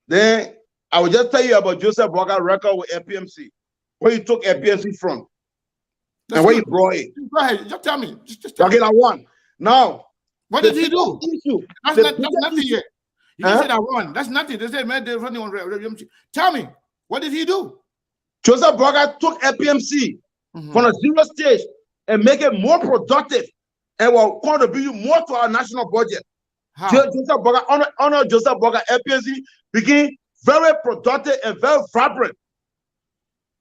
then I will just tell you about Joseph Boakai record with FPMC, where he took FPMC from, and where he brought it. Go ahead, just tell me. Just tell me. I won. Now, what did he do? That's nothing yet. You just said I won. That's nothing. They said, man, they're running on FPMC. Tell me, what did he do? Joseph Boakai took FPMC from a 0 stage and make it more productive and will contribute more to our national budget. Joseph Boakai, honor Joseph Boakai, FPMC became very productive and very vibrant.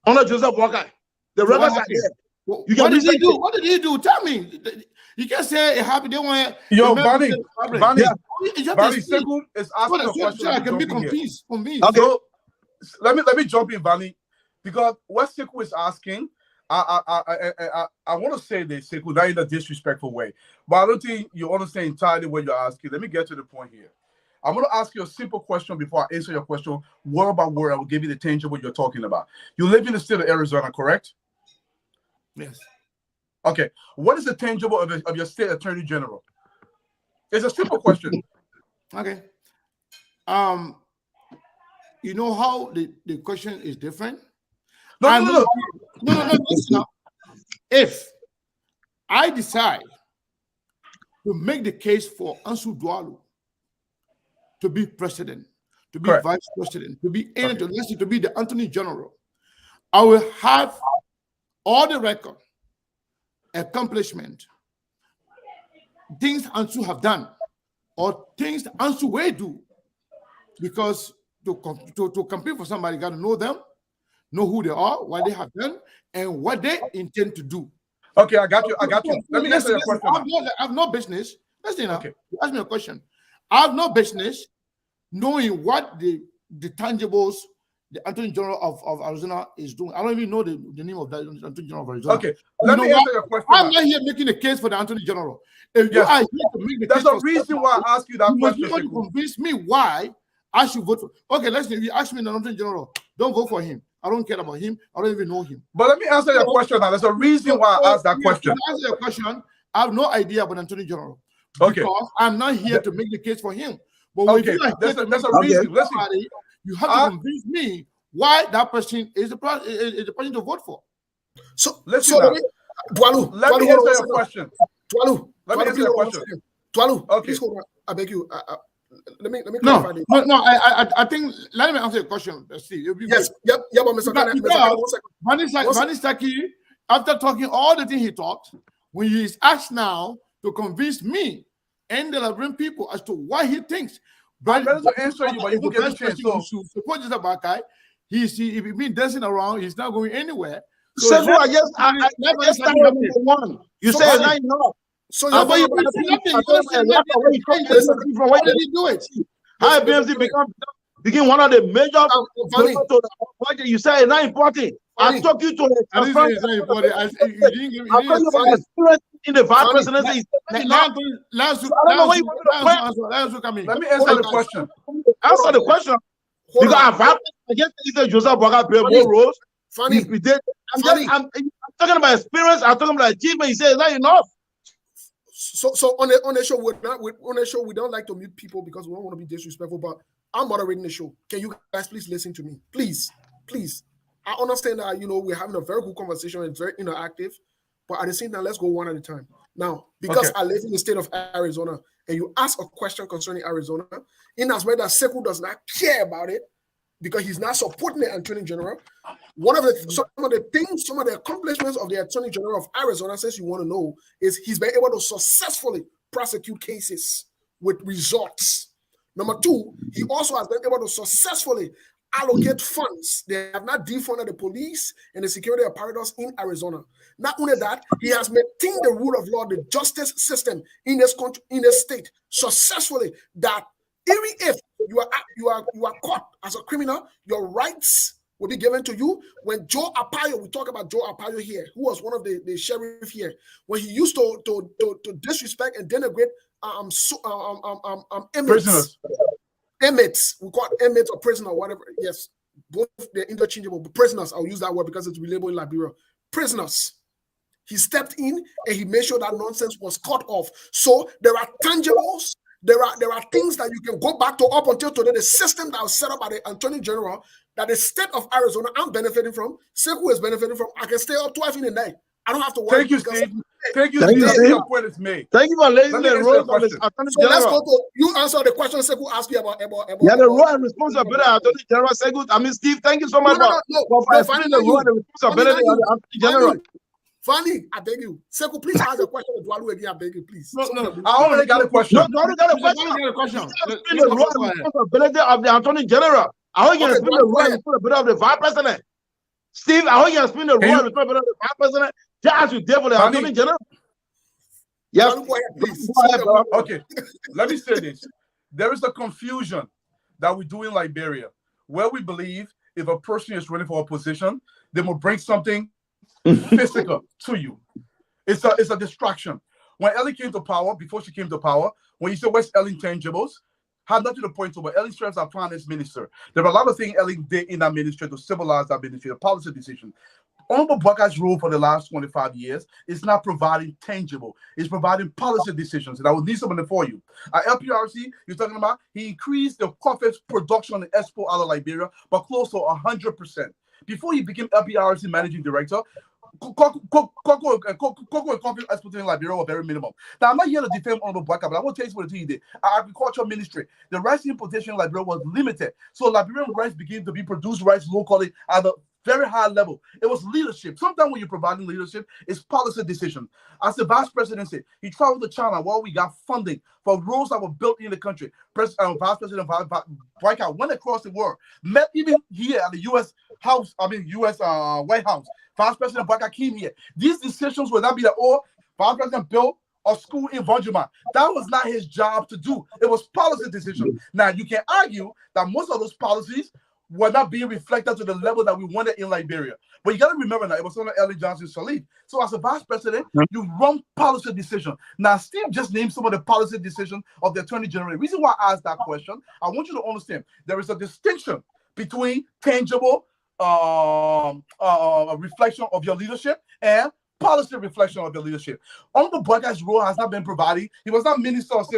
Honor Joseph Boakai. The records are there. What did he do? What did he do? Tell me. You can't say it happened. They want. Yo, Bonnie, Sekou is asking a question. So I can be confused. Okay. So, let me jump in, Bonnie, because what Sekou is asking, I want to say this, Sekou, not in a disrespectful way, but I don't think you understand entirely what you're asking. Let me get to the point here. I'm going to ask you a simple question before I answer your question. Word by word, I will give you the tangible you're talking about. You live in the state of Arizona, correct? Yes. Okay. What is the tangible of your state attorney general? It's a simple question. Okay. You know how the question is different? No. Listen up. If I decide to make the case for Ansu Dualu to be president, to be vice president, to be anything, to be the attorney general, I will have all the record, accomplishment, things Ansu have done, or things Ansu will do, because to compete for somebody, you got to know them, know who they are, what they have done, and what they intend to do. Okay, I got you. Let me answer your question. I have no business. Listen, okay. You ask me a question. I have no business knowing what the tangibles the Attorney General of Arizona is doing. I don't even know the name of the Attorney General of Arizona. Okay, let me answer your question. I'm not here making a case for the Attorney General. If you are here to make the case, that's the reason why I ask you that question. You want to convince me why I should vote for. Okay, listen. If you ask me the Attorney General, don't vote for him. I don't care about him. I don't even know him. But let me answer your question now. There's a reason why I asked that question. To answer your question, I have no idea about Attorney General. Okay. Because I'm not here to make the case for him. But okay, there's a reason. Listen, you have to convince me why that person is the person to vote for. So listen, Dualu, let me answer your question. Dualu, let me answer your question. Dualu, okay. Please hold on. I beg you. Let me clarify this. No. I think let me answer your question, Steve. Yes. Yep. But Mr. Vanistaki, after talking all the things he talked, when he is asked now to convince me and the Liberian people as to why he thinks. But I'm ready to answer you, but you will get a chance. So support Joseph Boakai. He's been dancing around. He's not going anywhere. So I guess one. You say it's not enough. So what did he do it? How BMC became one of the major. You say it's not important. I took you to it. I didn't say it's not important. I told you about experience in the vice presidency. Last week, let me answer the question. Answer the question. Because I guess Joseph Boakai played more roles. Funny. I'm talking about experience. I'm talking about achievement. He said it's not enough. So on the show, we don't like to mute people because we don't want to be disrespectful. But I'm moderating the show. Can you guys please listen to me, please? I understand that we're having a very good conversation. It's very interactive, but at the same time, let's go one at a time. Now, because I live in the state of Arizona, and you ask a question concerning Arizona, in as well that Sekou does not care about it, because he's not supporting the Attorney General. Some of the accomplishments of the Attorney General of Arizona, since you want to know, is he's been able to successfully prosecute cases with results. Number two, he also has been able to successfully allocate funds. They have not defunded the police and the security apparatus in Arizona. Not only that, he has maintained the rule of law, the justice system in this country, in this state, successfully. That even if you are caught as a criminal, your rights will be given to you. When Joe Arpaio, we talk about Joe Arpaio here, who was one of the sheriff here, when he used to disrespect and denigrate inmates, we call it inmates or prisoner, whatever. Yes, both they're interchangeable, but prisoners, I'll use that word because it's relatable in Liberia. Prisoners. He stepped in and he made sure that nonsense was cut off. So there are tangibles. There are things that you can go back to up until today. The system that was set up by the Attorney General that the state of Arizona I'm benefiting from, Sekou is benefiting from. I can stay up twice in the night. I don't have to worry. Thank you, Steve. Thank you, Steve. Your point is made. Thank you for laying the role of the Attorney So let's General. go to you answer the question Sekou asked you about Yeah, the role and responsibility of the Attorney General. Say good. I mean, Steve, thank you so much for explaining the role and responsibility of the Attorney General. Fanny, I beg you. Sekou, please ask a question to Dwalu again. I beg you, please. No. I already got a question. No, I got a question. Explain the role and responsibility of the Attorney General. I hope you can explain the role and responsibility of the Vice President. Steve, I hope you can explain the role and responsibility of the Vice President. Just as you did for the Attorney General. Yes. Go ahead, please. Go ahead, bro. Okay, let me say this. There is a confusion that we do in Liberia where we believe if a person is running for a position, they will bring something physical to you. It's a distraction. When Ellen came to power, before she came to power, when you say where's Ellen tangibles, had nothing to point to, but Ellen serves as finance minister. There were a lot of things Ellen did in that ministry to civilize that ministry, the policy decision. Honorable Buckeye's role for the last 25 years is not providing tangible, it's providing policy decisions. And I will need something for you. At LPRC, you're talking about, he increased the coffee production and export out of Liberia by close to 100%. Before he became LPRC managing director, cocoa and coffee exporting in Liberia were very minimal. Now, I'm not here to defend Honorable Buckeye, but I want to tell you what he did. Our agriculture ministry, the rice importation in Liberia was limited. So Liberian rice began to be produced rice locally at a very high level. It was leadership. Sometimes when you're providing leadership, it's policy decision. As the vice president said, he traveled to China while we got funding for roads that were built in the country. Vice President Buckeye went across the world, met even here at the U.S. White House. Vice President Buckeye came here. These decisions would not be that, Vice President built a school in Bonjuma. That was not his job to do. It was policy decision. Now, you can argue that most of those policies were not being reflected to the level that we wanted in Liberia. But you got to remember that it was under Ellen Johnson Sirleaf. So as a vice president, you run policy decision. Now, Steve just named some of the policy decisions of the Attorney General. The reason why I asked that question, I want you to understand there is a distinction between tangible reflection of your leadership and policy reflection of your leadership. Honorable Buckeye's role has not been provided. He was not minister of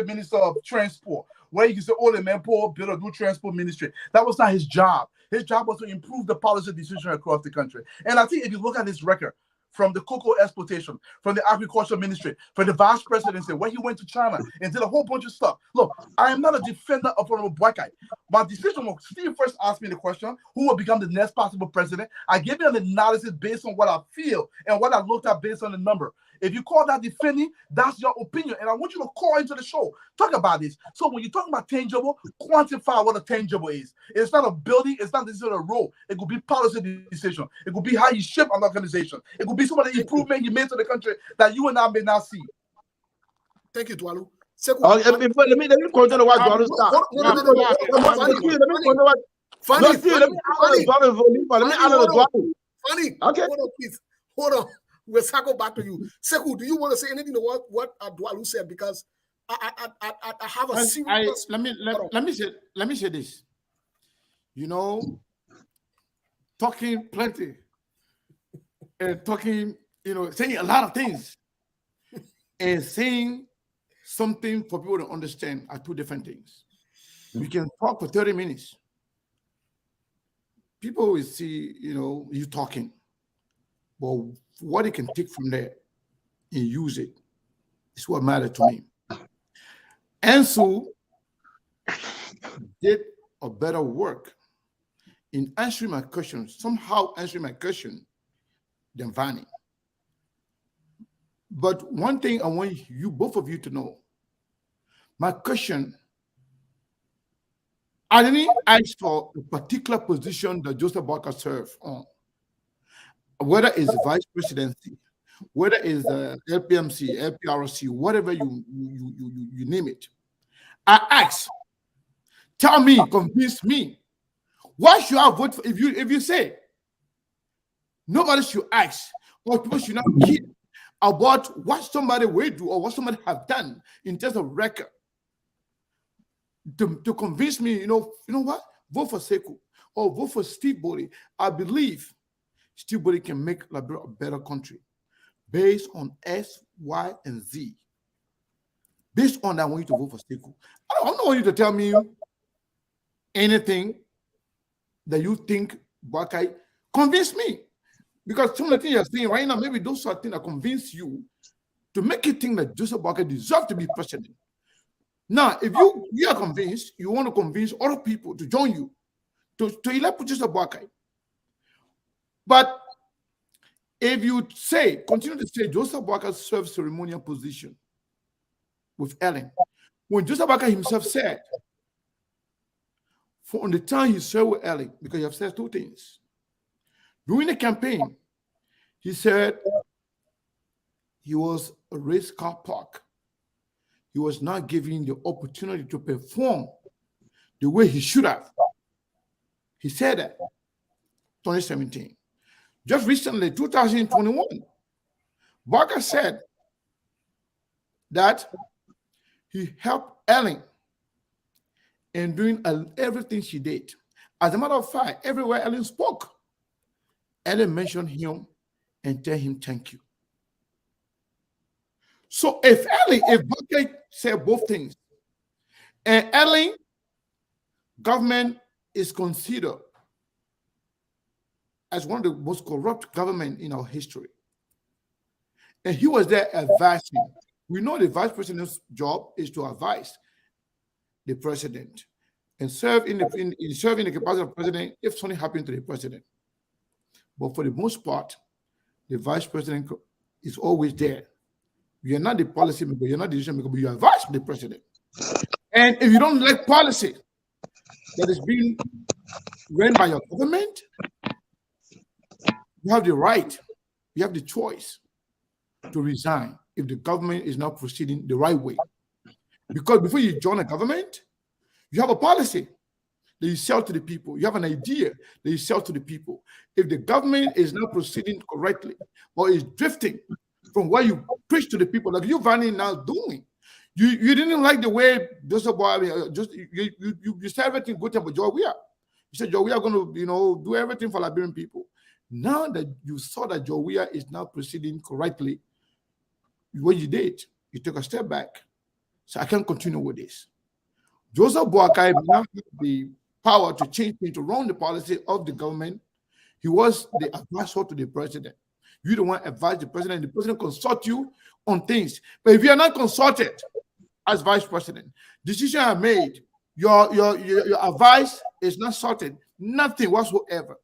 transport, where you can say, the man Paul build a new transport ministry. That was not his job. His job was to improve the policy decision across the country. And I think if you look at his record, from the cocoa exploitation, from the agriculture ministry, from the vice presidency, where he went to China and did a whole bunch of stuff. Look, I am not a defender of Honorable Buckeye. My decision was, Steve first asked me the question, who will become the next possible president? I gave you an analysis based on what I feel and what I looked at based on the number. If you call that defending, that's your opinion. And I want you to call into the show. Talk about this. So when you're talking about tangible, quantify what a tangible is. It's not a building. It's not this a role. It could be policy decision. It could be how you shape an organization. It could be some of the improvement you made to the country that you and I may not see. Thank you, Dwalu. Let me continue what Dwalu started. Funny. Okay. Hold on, please. Hold on. We'll circle back to you. Sekou, do you want to say anything to what Dwalu said? Because I have a serious. Let me say this. You know, talking plenty and talking, saying a lot of things and saying something for people to understand are two different things. We can talk for 30 minutes. People will see, you talking. But what you can take from there and use it is what matters to me. Ansu did a better work in answering my question, somehow answering my question, than Vanny. But one thing I want you, both of you, to know, my question, I didn't ask for a particular position that Joseph Barker served on, whether it's vice presidency, whether it's LPMC, LPRC, whatever you name it. I asked, tell me, convince me, why should I vote for? If you say nobody should ask, or people should not care about what somebody will do or what somebody have done in terms of record, to convince me, you know what? Vote for Sekou or vote for Steve Body. I believe Steve Body can make Liberia a better country based on S, Y, and Z. Based on that, I want you to vote for Sekou. I don't want you to tell me anything that you think Bakai. Convince me. Because some of the things you're saying right now, maybe those are things that convince you to make you think that Joseph Bakai deserves to be president. Now, if you are convinced, you want to convince other people to join you to elect Joseph Bakai. But if you continue to say Joseph Bakai serves ceremonial position with Ellen, when Joseph Bakai himself said, from the time he served with Ellen, because you have said two things. During the campaign, he said he was a race car park. He was not given the opportunity to perform the way he should have. He said that 2017. Just recently, 2021, Barker said that he helped Ellen in doing everything she did. As a matter of fact, everywhere Ellen spoke, Ellen mentioned him and tell him thank you. So if Barker said both things, and Ellen government is considered as one of the most corrupt government in our history, and he was there advising. We know the vice president's job is to advise the president and serve in the capacity of president if something happened to the president. But for the most part, the vice president is always there. You're not the policy maker, you're not the decision maker, but you advise the president. And if you don't like policy that is being run by your government, you have the right, you have the choice to resign if the government is not proceeding the right way. Because before you join a government, you have a policy that you sell to the people. You have an idea that you sell to the people. If the government is not proceeding correctly or is drifting from what you preach to the people, like you Vanny now doing, you didn't like the way Joseph Boy, you said everything good about Joe Weah. You said Joe Weah going to do everything for Liberian people. Now that you saw that Joe Weah is now proceeding correctly, what you did, you took a step back. So I can't continue with this. Joseph Boakai now has the power to change things, to run the policy of the government. He was the advisor to the president. You don't want to advise the president consult you on things. But if you are not consulted as vice president, decisions are made, your advice is not sorted, nothing whatsoever.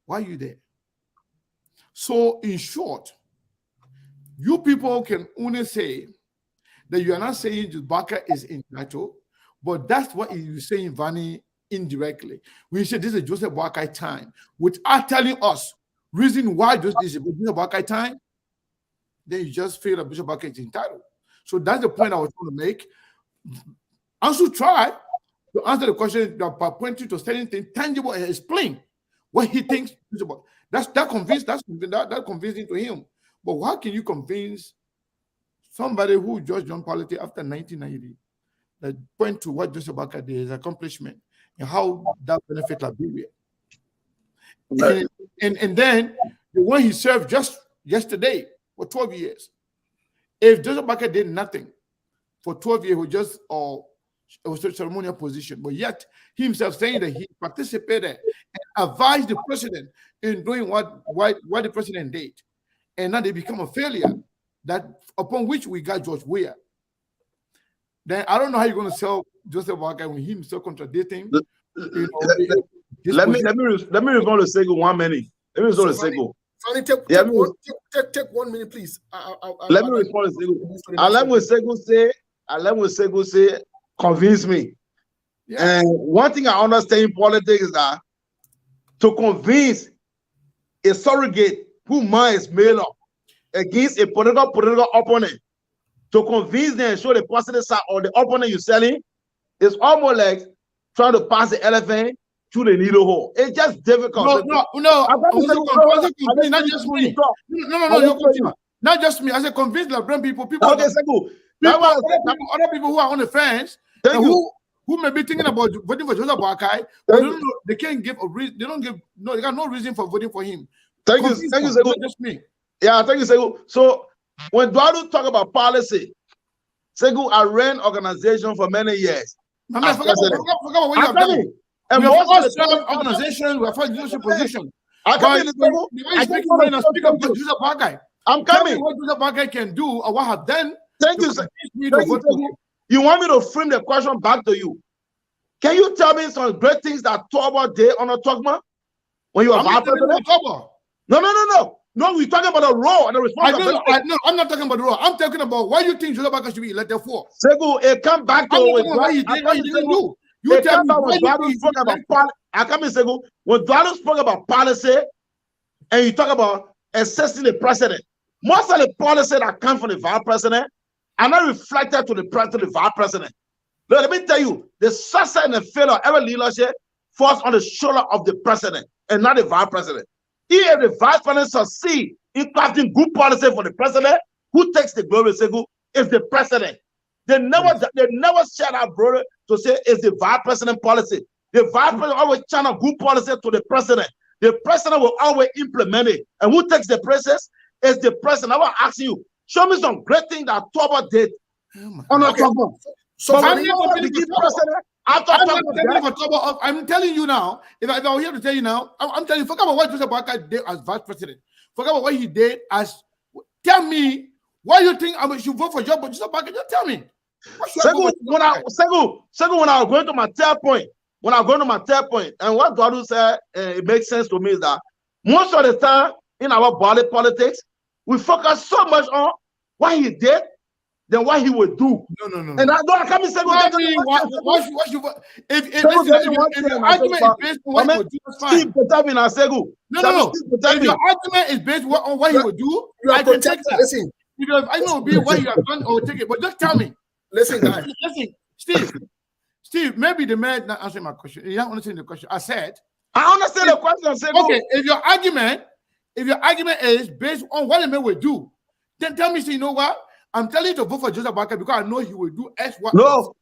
Why are you there? So in short, you people can only say that you are not saying Barker is entitled, but that's what you're saying, Vanny, indirectly. We say this is Joseph Barker time, without telling us reason why this is Joseph Barker time, then you just feel that Bishop Barker is entitled. So that's the point I was trying to make. Also try to answer the question by pointing to anything tangible and explain what he thinks is about. That's convincing to him. But how can you convince somebody who just joined politics after 1990 that point to what Joseph Barker did, his accomplishment, and how that benefits Liberia? Right. And then the one he served just yesterday for 12 years. If Joseph Barker did nothing for 12 years, it was a ceremonial position, but yet he himself saying that he participated and advised the president in doing what the president did. And now they become a failure, that upon which we got George Weah. Then I don't know how you're going to sell Joseph Barker when he himself contradicting Let me respond to Segu 1 minute. Let me respond to Segu. Fanny, take 1 minute, please. Let me respond to Segu. I let Segu say, convince me. Yeah. And one thing I understand in politics is that to convince a surrogate who mind is made up against a political opponent, to convince them and show the positive side or the opponent you're selling, it's almost like trying to pass the elephant through the needle hole. It's just difficult. No. Not just me. No. Not just me. I said convince the brain people. Okay, Segu. Other people who are on the fence, who may be thinking about voting for Joseph Boakai, they can't give a reason. They got no reason for voting for him. Thank you, Segu. Not just me. Yeah, thank you, Segu. So when Dualu talk about policy, Segu, I ran organization for many years. I forgot what you have done. And we most have of the organization, we have first leadership position. I'm coming. I'm coming. What Joseph Boakai can do or what have done. Thank you, sir. You want me to frame the question back to you? Can you tell me some great things that Toba did on a Togma when you were vice president? No, we're talking about the role and the responsibility. I'm not talking about the role. I'm talking about why you think Joseph Boakai should be elected for. Segu, it come back to what he didn't do. You tell me when Dualu spoke about policy. I come in, Segu, when Dualu spoke about policy, and you talk about assessing the president, most of the policy that come from the vice president are not reflected to the vice president. Now, let me tell you, the success and the failure of every leadership falls on the shoulder of the president and not the vice president. If the vice president succeed in crafting good policy for the president, who takes the glory, Segu, is the president. They never share that brother to say it's the vice president policy. The vice president always channel good policy to the president. The president will always implement it. And who takes the praises is the president. I was asking you, show me some great thing that Toba did on a Toba. So I'm telling you now, if I were here to tell you now, I'm telling you, forget about what Joseph Boakai did as vice president. Forget about what he did as, tell me, why you think I should vote for Joseph Boakai? Just tell me. Segu, when I was going to my third point, and what Dualu said, it makes sense to me is that most of the time in our body politics, we focus so much on what he did than what he would do. No. And I don't come and say, if your argument is based on what he would do, that's fine. If your argument is based on what he would do, I can take that. Listen, because I know what you have done, or take it. But just tell me. Listen, guys. Listen, Steve, maybe the man not answering my question. You don't understand the question. I understand the question. Okay, if your argument is based on what the man will do, then tell me, say, you know what? I'm telling you to vote for Joseph Boakai because I know he will do X, Y. No,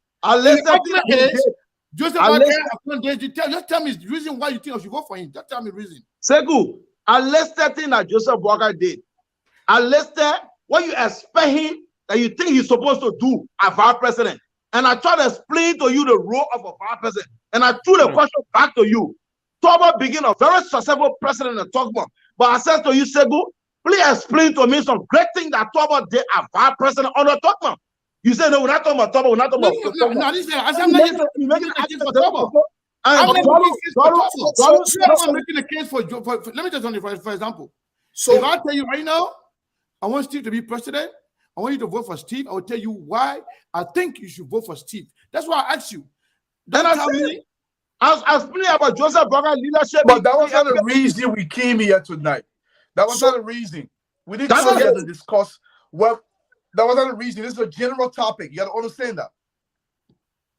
Joseph Boakai, just tell me the reason why you think I should vote for him. Just tell me the reason. Segu, I listed thing that Joseph Boakai did. I listed what you expect him that you think he's supposed to do as vice president. And I try to explain to you the role of a vice president. And I threw the question back to you. Toba began a very successful president in Togma. But I said to you, Segu, please explain to me some great thing that Toba did as vice president on the Togma. You said, no, we're not talking about Toba, we're not talking about Toba. No, I'm not making a case for Toba. I'm making a case for, let me just tell you, for example. So if I tell you right now, I want Steve to be president, I want you to vote for Steve. I will tell you why I think you should vote for Steve. That's why I asked you. Then I was explaining about Joseph Boakai leadership. But that was not the reason we came here tonight. That was not the reason. We didn't come here to discuss. Well, that was not the reason. This is a general topic. You got to understand that.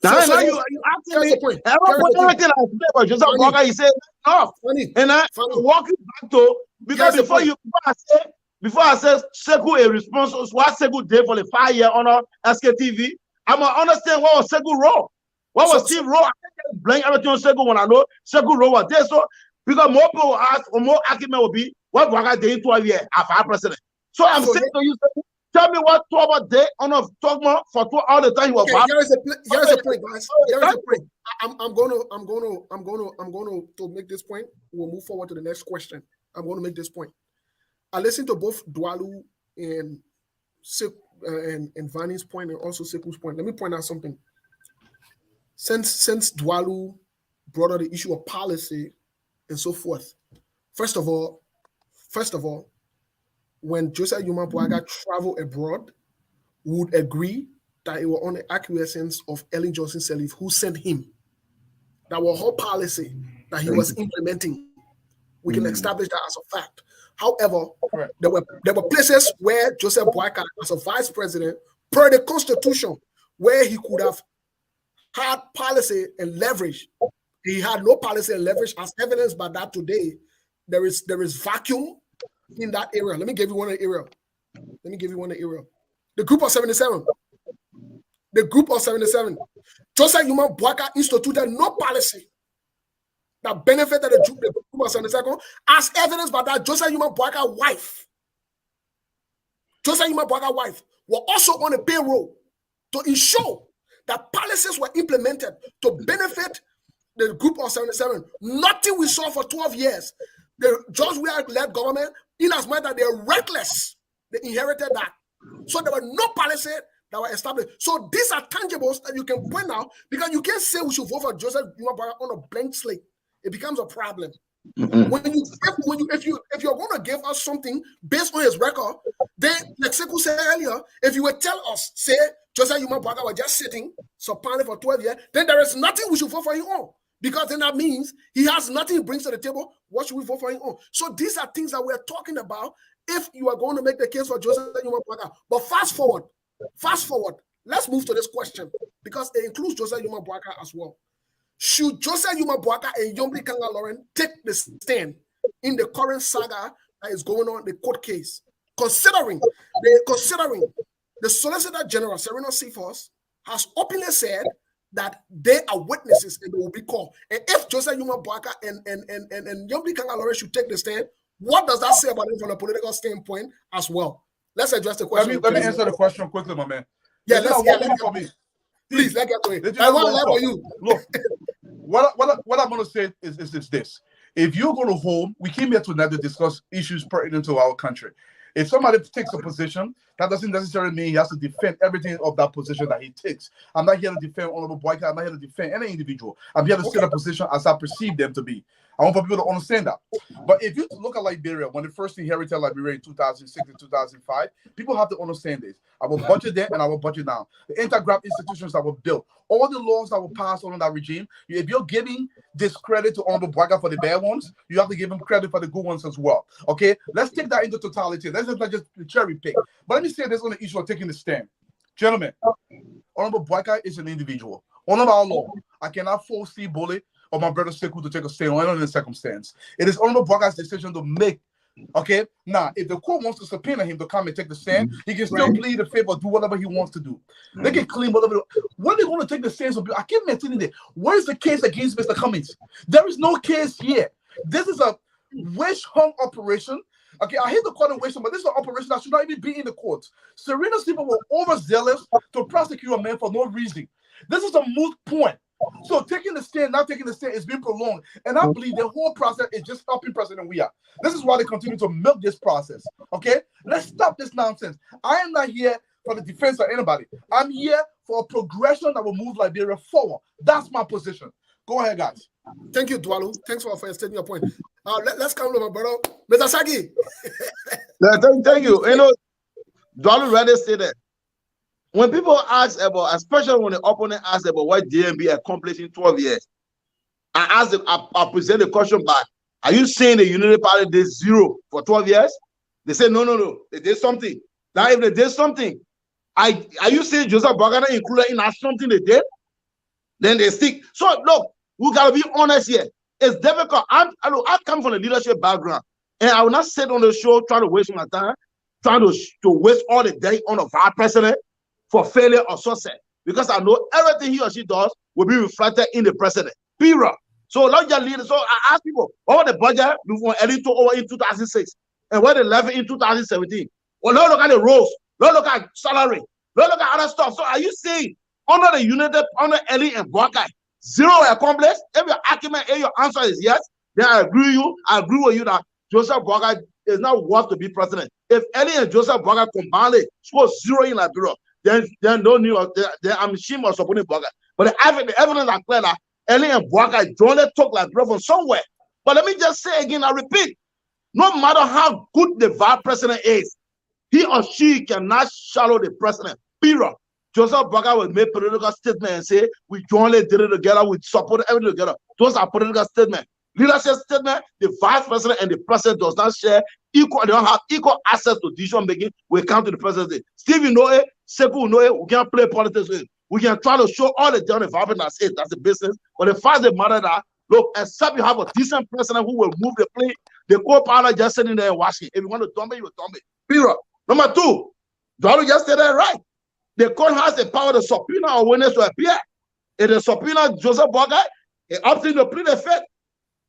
Now you asking me everything I explained about Joseph Boakai, he said no. And I walk you back to because before I said Sekou a response to what Sekou did for the 5-year honor SKTV, I'm gonna understand what was Sekou role. What was Steve role? I can't blame everything on Sekou when I know Sekou role was there. So because more people will ask or more argument will be what Boakai did in 12 years as our president. So I'm saying to you, tell me what Toba did on a Togma for all the time he was. Here's a point, guys. Here's a point. I'm going to make this point. We'll move forward to the next question. I'm going to make this point. I listened to both Dualu and Vani's point and also Seku's point. Let me point out something. Since Dualu brought up the issue of policy and so forth. First of all, when Joseph Yuma Boaga traveled abroad, would agree that it was on the acquiescence of Ellen Johnson Sirleaf, who sent him. That was her policy that he was implementing. We can establish that as a fact. However, there were places where Joseph Boakai, as a vice president, per the Constitution, where he could have had policy and leverage. He had no policy and leverage, as evidenced by that today. There is vacuum in that area. Let me give you one area. The group of 77. Joseph Yuma Boakai instituted no policy that benefited the group of 77, as evidenced by that Joseph Yuma Boakai wife. Joseph Yuma Boakai wife were also on a payroll to ensure that policies were implemented to benefit the group of 77. Nothing we saw for 12 years. The George Weah-led government, in as much that they're reckless, they inherited that. So there were no policy that were established. So these are tangibles that you can point out, because you can't say we should vote for Joseph Yuma Boakai on a blank slate. It becomes a problem. If you're going to give us something based on his record, then, like Sekou said earlier, if you would tell us, say Joseph Yuma Boakai was just sitting supposedly for 12 years, then there is nothing we should vote for him on, because then that means he has nothing he brings to the table. What should we vote for him on? So these are things that we're talking about if you are going to make the case for Joseph Yuma Boakai. But fast forward, let's move to this question, because it includes Joseph Yuma Boakai as well. Should Joseph Yuma Boakai and Yomri Kanga Lauren take the stand in the current saga that is going on, the court case, considering the Solicitor General, Serena Seaforth, has openly said that they are witnesses and they will be called. And if Joseph Yuma Boakai and Yomri Kanga Lauren should take the stand, what does that say about him from a political standpoint as well? Let's address the question. Let me answer the question quickly, my man. Yeah, please, let's get to it. I want to for you. Look, what I'm going to say is this. If you're going to hold, we came here tonight to discuss issues pertinent to our country. If somebody takes a position, that doesn't necessarily mean he has to defend everything of that position that he takes. I'm not here to defend Honorable Boakai. I'm not here to defend any individual. I'm here to set a position as I perceive them to be. I want for people to understand that. But if you look at Liberia, when they first inherited Liberia in 2006 and 2005, people have to understand this. Our budget then and our budget now. The inter-grant institutions that were built, all the laws that were passed under that regime, if you're giving this credit to Honorable Boakai for the bad ones, you have to give him credit for the good ones as well. Okay? Let's take that into totality. Let's not just cherry pick. But let me say this on the issue of taking the stand. Gentlemen, Honorable Boakai is an individual. Under our law, I cannot force Steve Bullet or my brother Sekou to take a stand on any circumstance. It is Honorable Boakai's decision to make. Okay? Now, if the court wants to subpoena him to come and take the stand, he can still plead the fifth or do whatever he wants to do. They can claim whatever. When they want to take the stand, I keep mentioning it. Where is the case against Mr. Cummings? There is no case here. This is a witch hunt operation. Okay, I hate to call it witch hunt, but this is an operation that should not even be in the courts. Serena's people were overzealous to prosecute a man for no reason. This is a moot point. So taking the stand, not taking the stand, is being prolonged. And I believe the whole process is just helping President Weah. This is why they continue to milk this process. Okay? Let's stop this nonsense. I am not here for the defense of anybody. I'm here for a progression that will move Liberia forward. That's my position. Go ahead, guys. Thank you, Dwalu. Thanks for stating your point. Let's come to my brother, Mr. Sagi. Thank you. You know, Dwalu rather say that. When people ask about, especially when the opponent asks about what DMB accomplished in 12 years, I present the question back. Are you saying the Unity Party did zero for 12 years? They say, no. They did something. Now, if they did something, are you saying Joseph Boakai included in that something they did? Then they stick. So, look, we got to be honest here. It's difficult. I come from a leadership background, and I will not sit on the show trying to waste my time, trying to waste all the day on a vice president for failure or success, because I know everything he or she does will be reflected in the president. Period. So not just leaders. So I ask people, what was the budget before Eddie took over in 2006, and what they left in 2017? Well, now look at the roles, now look at salary, now look at other stuff. So are you saying under the unity, under Eddie and Boakai, zero accomplished? If your argument, if your answer is yes, then I agree with you that Joseph Boakai is not worth to be president. If Eddie and Joseph Boakai combined score zero in Liberia, then no need. Then I'm ashamed of supporting Boakai. But the evidence are clear that Ellen and Boakai jointly took Liberia from somewhere. But let me just say again, I repeat, no matter how good the vice president is, he or she cannot shadow the president. Period. Joseph Boakai will make political statement and say, we jointly did it together, we supported everything together. Those are political statements. Leadership statement, the vice president and the president does not share equal, they don't have equal access to decision making when it comes to the presidency. Steve, you know it, Sekou, know it, we can't play politics with it. We can try to show all the different environment, that's it, that's the business. But the fact of the matter that, look, except you have a decent president who will move the plane, the co-pilot just sitting there and watching. If you want to dump it, you will dump it. Period. Number two, Dwalo just said that right. The court has the power to subpoena or witness to appear. If the subpoena Joseph Boakai, it opts in to plead the fifth.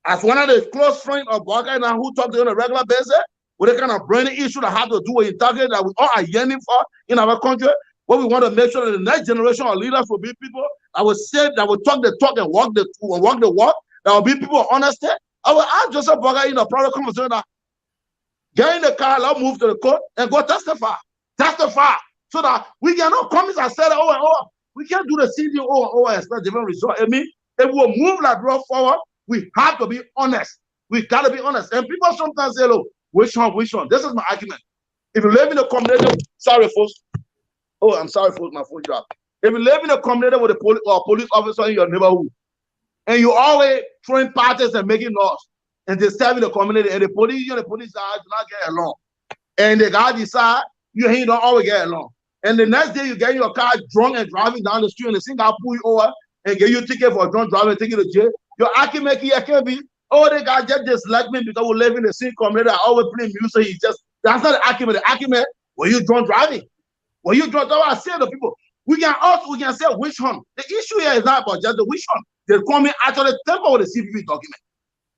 As one of the close friends of Boakai now who talk to him on a regular basis, with the kind of brainy issue that have to do with integrity that we all are yearning for in our country, what we want to make sure that the next generation of leaders will be people that will say, that will talk the talk and walk the walk, that will be people of honesty. I will ask Joseph Boakai in a private conversation that get in the car, let's move to the court and go testify. Testify. So that we cannot come and say, we can't do the same thing and expect different result. I mean, if we move like road forward, we have to be honest. We got to be honest. And people sometimes say, look, which one? This is my argument. If you live in a community, sorry, folks. Oh, I'm sorry, folks, my phone dropped. If you live in a community with a police officer in your neighborhood, and you always throwing parties and making noise, and disturbing the community, and the police side do not get along, and the guy decide you and he don't always get along. And the next day you get in your car drunk and driving down the street and the same guy pull you over and give you a ticket for drunk driving and take you to jail. Your argument here can't be, oh, the guy just dislike me because we live in the same community. I always play music. That's not the argument. The argument, were you drunk driving? Were you drunk driving? I say to people, we can say which one. The issue here is not about just the which one. They come in actually temper with the CPP document.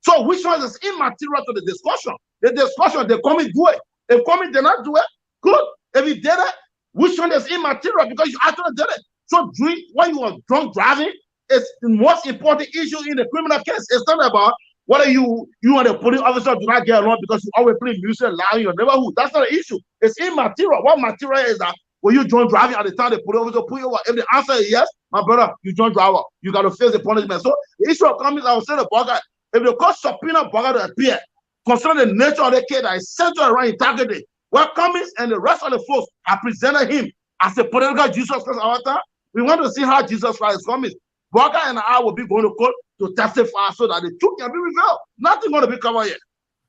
So which one is immaterial to the discussion? The discussion, they come in do it. If come in, they not do it, good. If you did it, which one is immaterial because you actually did it. So when you are drunk driving, it's the most important issue in the criminal case. It's not about whether you and the police officer do not get along because you always play music loud in your neighborhood. That's not the issue. It's immaterial. What material is that when you drunk driving at the time the police officer pull you over? If the answer is yes, my brother, you drunk driver, you got to face the punishment. So the issue of coming, I will say the Boakai, if the court subpoena Boakai to appear concerning the nature of the case that is centered around integrity, well, Cummings and the rest of the folks have presented him as a political Jesus Christ avatar. We want to see how Jesus Christ is coming. Boakai and I will be going to court to testify so that the truth can be revealed. Nothing going to be covered yet.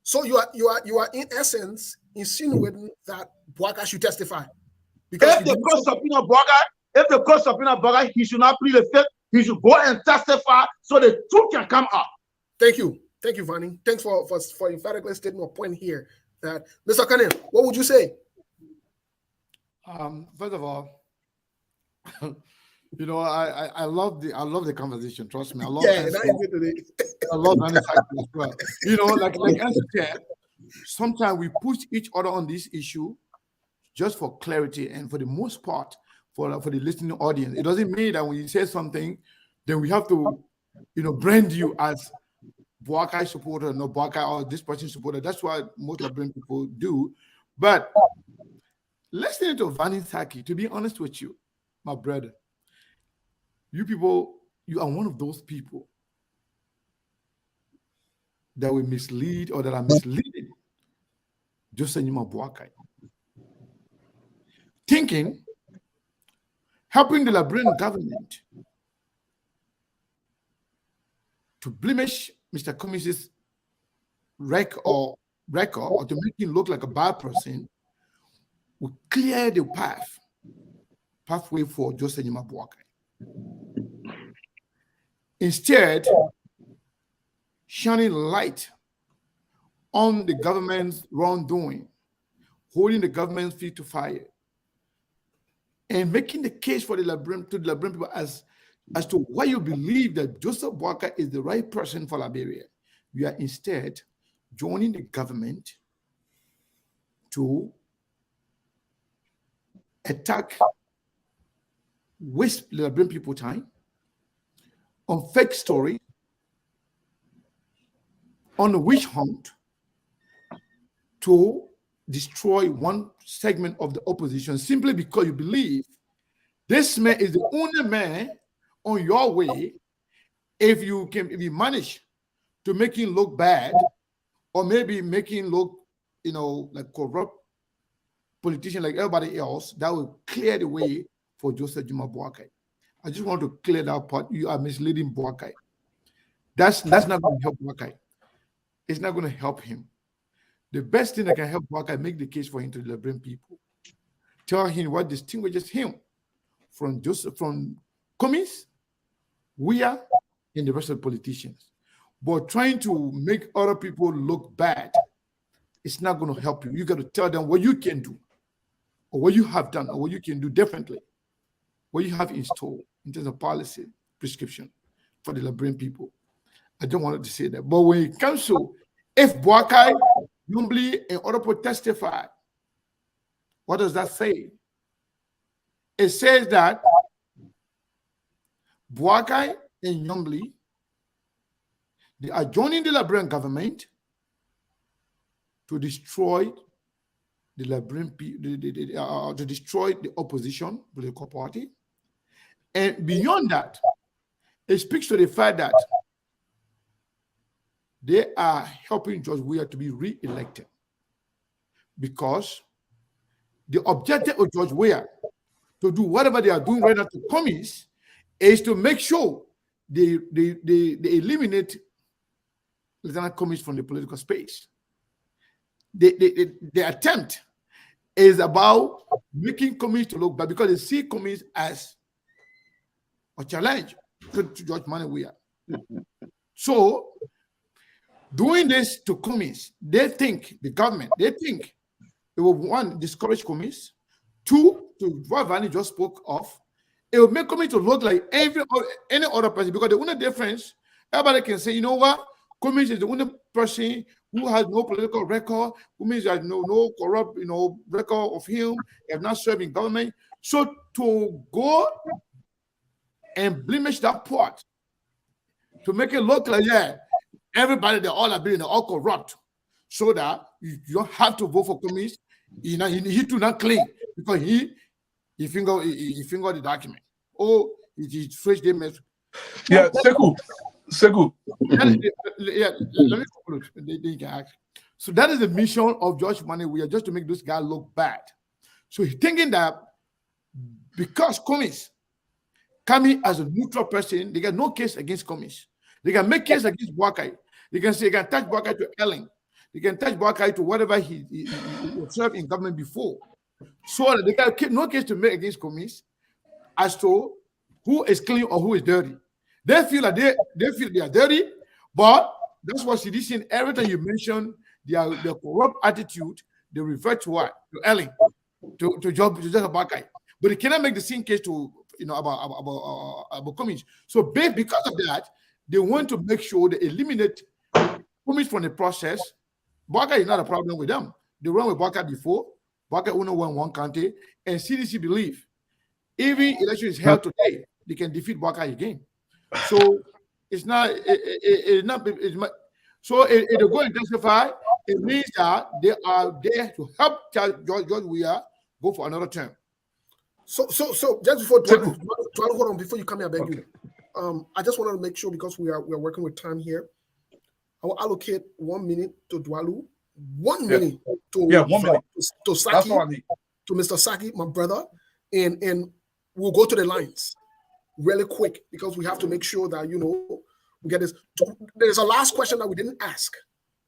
So you are in essence insinuating that Boakai should testify. Because if the court subpoena Boakai, he should not plead the fifth. He should go and testify so the truth can come out. Thank you, Vanny. Thanks for emphatically stating a point here. That Mr. Kanem, what would you say? First of all, you know, I love the conversation. Trust me, I love. Yeah, I love as well. You know, like Answer said, sometimes we push each other on this issue just for clarity and for the most part for the listening audience. It doesn't mean that when you say something, then we have to, brand you as Boakai supporter, no Boakai or this person supporter. That's what most Liberian people do. But listening to Vanny Saki, to be honest with you, my brother, you people, you are one of those people that will mislead or that are misleading Joseph Boakai. Thinking, helping the Liberian government to blemish Mr. Cummings' record or to make him look like a bad person will clear the pathway for Joseph Boakai. Instead, shining light on the government's wrongdoing, holding the government's feet to fire, and making the case for the Liberian people as to why you believe that Joseph Boakai is the right person for Liberia. We are instead joining the government to attack, waste the Liberian people time on fake story, on a witch hunt to destroy one segment of the opposition simply because you believe this man is the only man on your way if you manage to make him look bad, or maybe make him look, like corrupt politician like everybody else, that will clear the way for Joseph Juma Boakai. I just want to clear that part. You are misleading Boakai. That's not going to help Boakai. It's not going to help him. The best thing that can help Boakai, make the case for him to liberate people. Tell him what distinguishes him from Cummings, Weah, and the rest of the politicians. But trying to make other people look bad, it's not going to help you. You got to tell them what you can do, or what you have done, or what you can do differently, what you have installed in terms of policy, prescription for the Liberian people. I don't want to say that. But when it comes to if Boakai, Numbly, and other people testify, what does that say? It says that Boakai and Numbly, they are joining the Liberian government to destroy the Liberian people, to destroy the opposition political party. And beyond that, it speaks to the fact that they are helping George Weah to be re-elected, because the objective of George Weah to do whatever they are doing right now to Cummings is to make sure they eliminate Lieutenant Cummings from the political space. The attempt is about making Cummings to look bad, because they see Cummings as a challenge to George Weah. So, doing this to Cummings, the government think it will, one, discourage Cummings. Two, to what Vanny just spoke of, it will make Cummings to look like any other person, because the only difference, everybody can say, you know what, Cummings is the only person who has no political record. Cummings has no corrupt, record of him, have not served in government. So to go and blemish that part, to make it look like, yeah, everybody, they all are being all corrupt, so that you don't have to vote for Cummings. He do not claim, because he fingered the document. Oh, he switched them. Yeah, Sekou. Let me conclude. So that is the mission of George Weah, just to make this guy look bad. So he's thinking that because Cummings coming as a neutral person, they got no case against Cummings. They can make case against Boakai. They can say they can touch Boakai to Ellen. They can touch Boakai to whatever he served in government before. So that they can keep no case to make against Cummings as to who is clean or who is dirty. They feel that they are dirty, but that's what Sidician, every time you mention their corrupt attitude, they revert to what? To Ellen, to Joseph Boakai. But they cannot make the same case to about Cummings. So because of that, they want to make sure they eliminate Cummings from the process. Boakai is not a problem with them. They run with Boakai before. Boakai only won one county, and CDC believe even election is held today, they can defeat Boakai again. So it's not. So if they go and testify, it means that they are there to help George Weah go for another term. So just before hold on, before you come here, I beg you. I just wanted to make sure, because we are working with time here, I will allocate 1 minute to Dwalu, 1 minute to Saki, to Mr. Saki, my brother, and we'll go to the lines really quick, because we have to make sure that we get this. There's a last question that we didn't ask.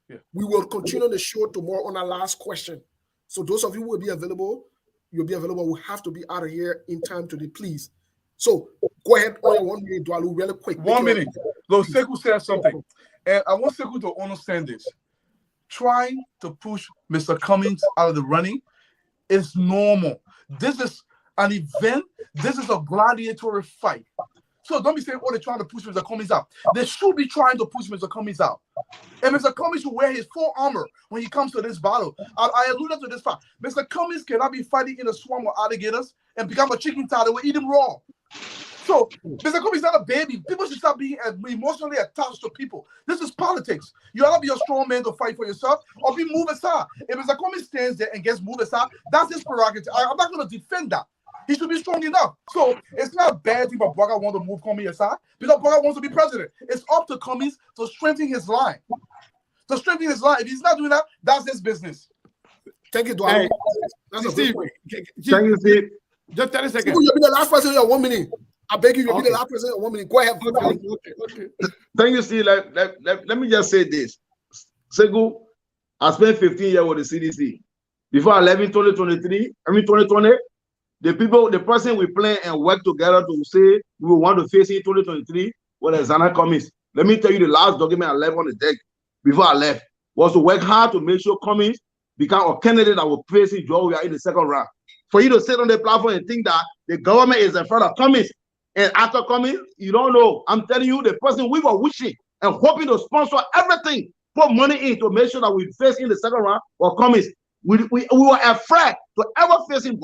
Yeah. We will continue the show tomorrow on our last question. So those of you who will be available, you'll be available. We have to be out of here in time today, please. So go ahead, 1 minute, Dwalu, really quick. 1 minute. So Sekou said something, and I want Sekou to understand this. Trying to push Mr. Cummings out of the running is normal. This is an event. This is a gladiatorial fight. So don't be saying, oh, they're trying to push Mr. Cummings out. They should be trying to push Mr. Cummings out. And Mr. Cummings should wear his full armor when he comes to this battle. I alluded to this fact. Mr. Cummings cannot be fighting in a swarm of alligators and become a chicken tower. They will eat him raw. So Mr. Cummings is not a baby. People should stop being emotionally attached to people. This is politics. You ought to be a strong man to fight for yourself, or be moved aside. If Mr. Cummings stands there and gets moved aside, that's his prerogative. I'm not going to defend that. He should be strong enough. So it's not a bad thing for Bogart want to move Comey aside because Bogart wants to be president. It's up to Cummings to strengthen his line. If he's not doing that, that's his business. Thank you, Dwayne. Hey, That's a Steve, good point. Thank you, Steve. just 30 seconds. You'll be the last person in 1 minute. I beg you'll be the last person in 1 minute. Go ahead. Okay. Thank you, Steve. Let me just say this. Segu, I spent 15 years with the CDC. Before I left in 2020, the person we plan and work together to say we want to face in 2023 was Alexander Cummings. Let me tell you, the last document I left on the deck before I left was to work hard to make sure Cummings become a candidate that will face Georgia in the second round. For you to sit on the platform and think that the government is in front of Cummings, and after Cummings, you don't know. I'm telling you, the person we were wishing and hoping to sponsor everything, put money in to make sure that we face in the second round was Cummings. We were afraid to ever face him.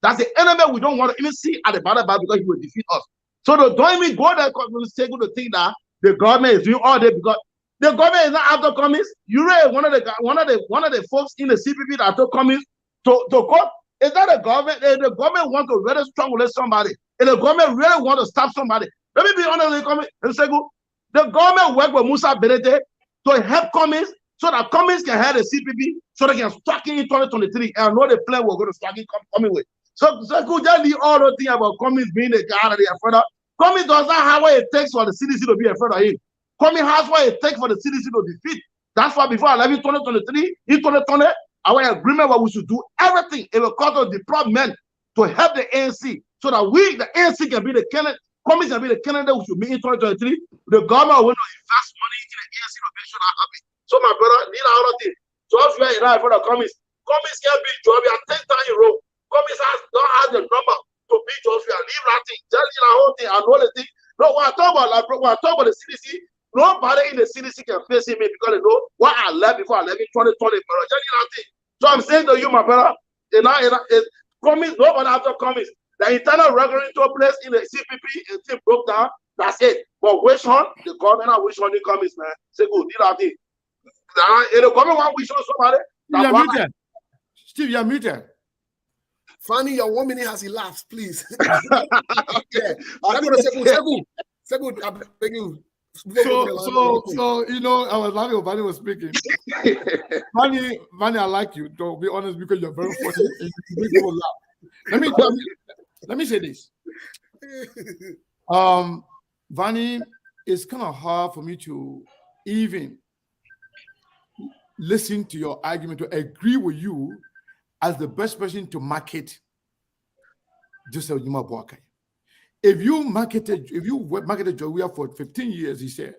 That's the enemy we don't want to even see at the battle because he will defeat us. So don't even go there to think that the government is doing all that because the government is not after Cummings. You read one of the folks in the CPP that told Cummings to go. Is that the government? The government want to really strangulate somebody, and the government really want to stop somebody. Let me be honest with the government. The government worked with Musa Benete to help Cummings so that Cummings can have the CPP so they can strike in 2023. And I know the plan we're going to strike in coming with. So could just leave all the thing about Cummings being the guy that they are further. Cummings does not have what it takes for the CDC to be in front of him. Cummings has what it takes for the CDC to defeat. That's why before I left in 2023, in 2020, our agreement was we should do everything in the court of deployment to help the ANC so that the ANC can be the candidate, Cummings can be the candidate we should meet in 2023. The government will not invest money into the ANC to make sure that happens. So my brother, need all of this. Georgia is right for the Cummings. Cummings can't beat Georgia 10 times in a row. Cummings don't have the number to beat Georgia. Leave that thing. Just leave that whole thing. I know the thing. No, when I talk about the CDC, nobody in the CDC can face me because they know what I left before I left in 2020. Brother. Just leave that thing. So I'm saying to you, my brother, Cummings, nobody after Cummings. The internal recording took place in the CPP and thing broke down. That's it. But which one? The government and which one the Cummings, man. Say good, leave that thing. And the government want which one somebody. You're muted. Steve, you're muted. Fanny, your 1 minute has elapsed, please. Yeah. I'm going to say good. I beg you. So you know, I was laughing when Vanny was speaking. Vanny, I like you, to be honest, because you're very funny and you make people laugh. Let me say this. Vanny, it's kind of hard for me to even listen to your argument, to agree with you as the best person to market Joseph Juma Boakai. If you marketed Jowia for 15 years, he said.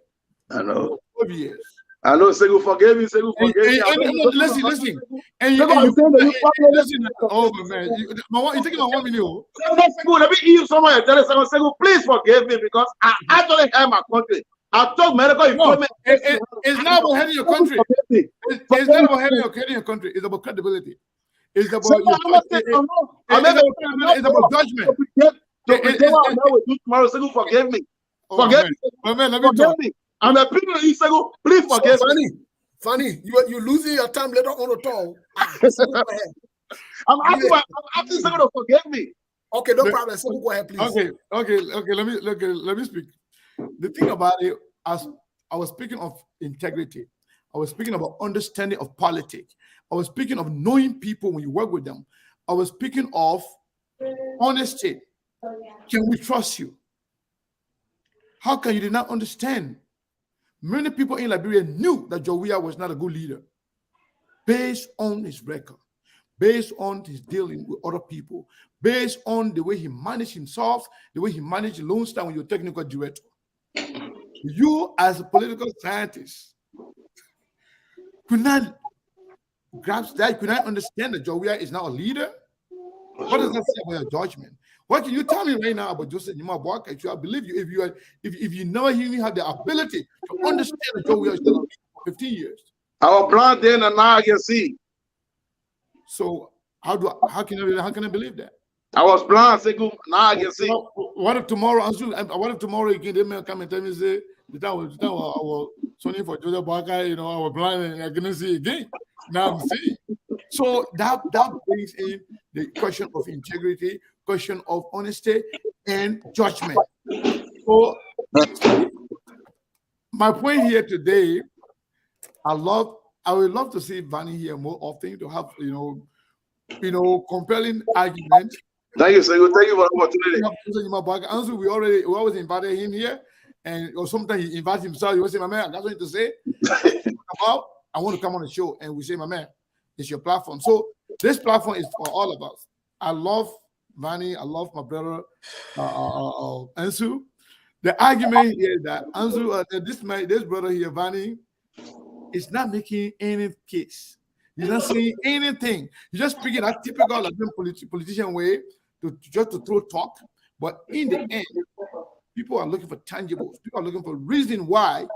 I know. 12 years. I know, Segu, forgive me. Listen. Oh, man. You're taking my 1 minute. Segu, let me hear someone and tell us, Segu, please forgive me because I actually have my country. I took medical equipment. It's not about heading your country. It's not about heading your country. It's about credibility. It's about judgment. Tomorrow, Segu, forgive me. Forgive me. I'm appealing to you, Segu. Please forgive me. Funny, you're losing your time later on the talk. I'm asking Segu to forgive me. Okay, no problem. Segu, go ahead, please. Okay. Let me speak. The thing about it, as I was speaking of integrity, I was speaking about understanding of politics. I was speaking of knowing people when you work with them. I was speaking of honesty. Can we trust you? How can you not understand? Many people in Liberia knew that Jowia was not a good leader based on his record, based on his dealing with other people, based on the way he managed himself, the way he managed Lone Star when you're technical director. You, as a political scientist, could not grasp that, could not understand that Jowia is not a leader. What does that say about your judgment? What can you tell me right now about Joseph Nima Boakai? I believe you if you never even have the ability to understand that Jowia is not a leader for 15 years. Our plan then and now I can see. So how can I believe that? I was blind, Segu. Now I can see. What if tomorrow again they may come and tell me say the time I was Sony for Joseph Boakai, I was blind and I couldn't see again. Now I'm seeing. So that brings in the question of integrity, question of honesty and judgment. So my point here today, I would love to see Vanny here more often to have compelling argument. Thank you, sir. Thank you for the opportunity. We always invited him here, and or sometimes he invites himself. He will say, "My man, I got something to say. I want to come on the show," and we say, "My man, it's your platform." So this platform is for all of us. I love Vanny. I love my brother Ansu. The argument here is that Ansu, this brother here, Vanny, is not making any case. He's not saying anything. He's just speaking that typical politician way to throw talk. But in the end, people are looking for tangibles. People are looking for reason why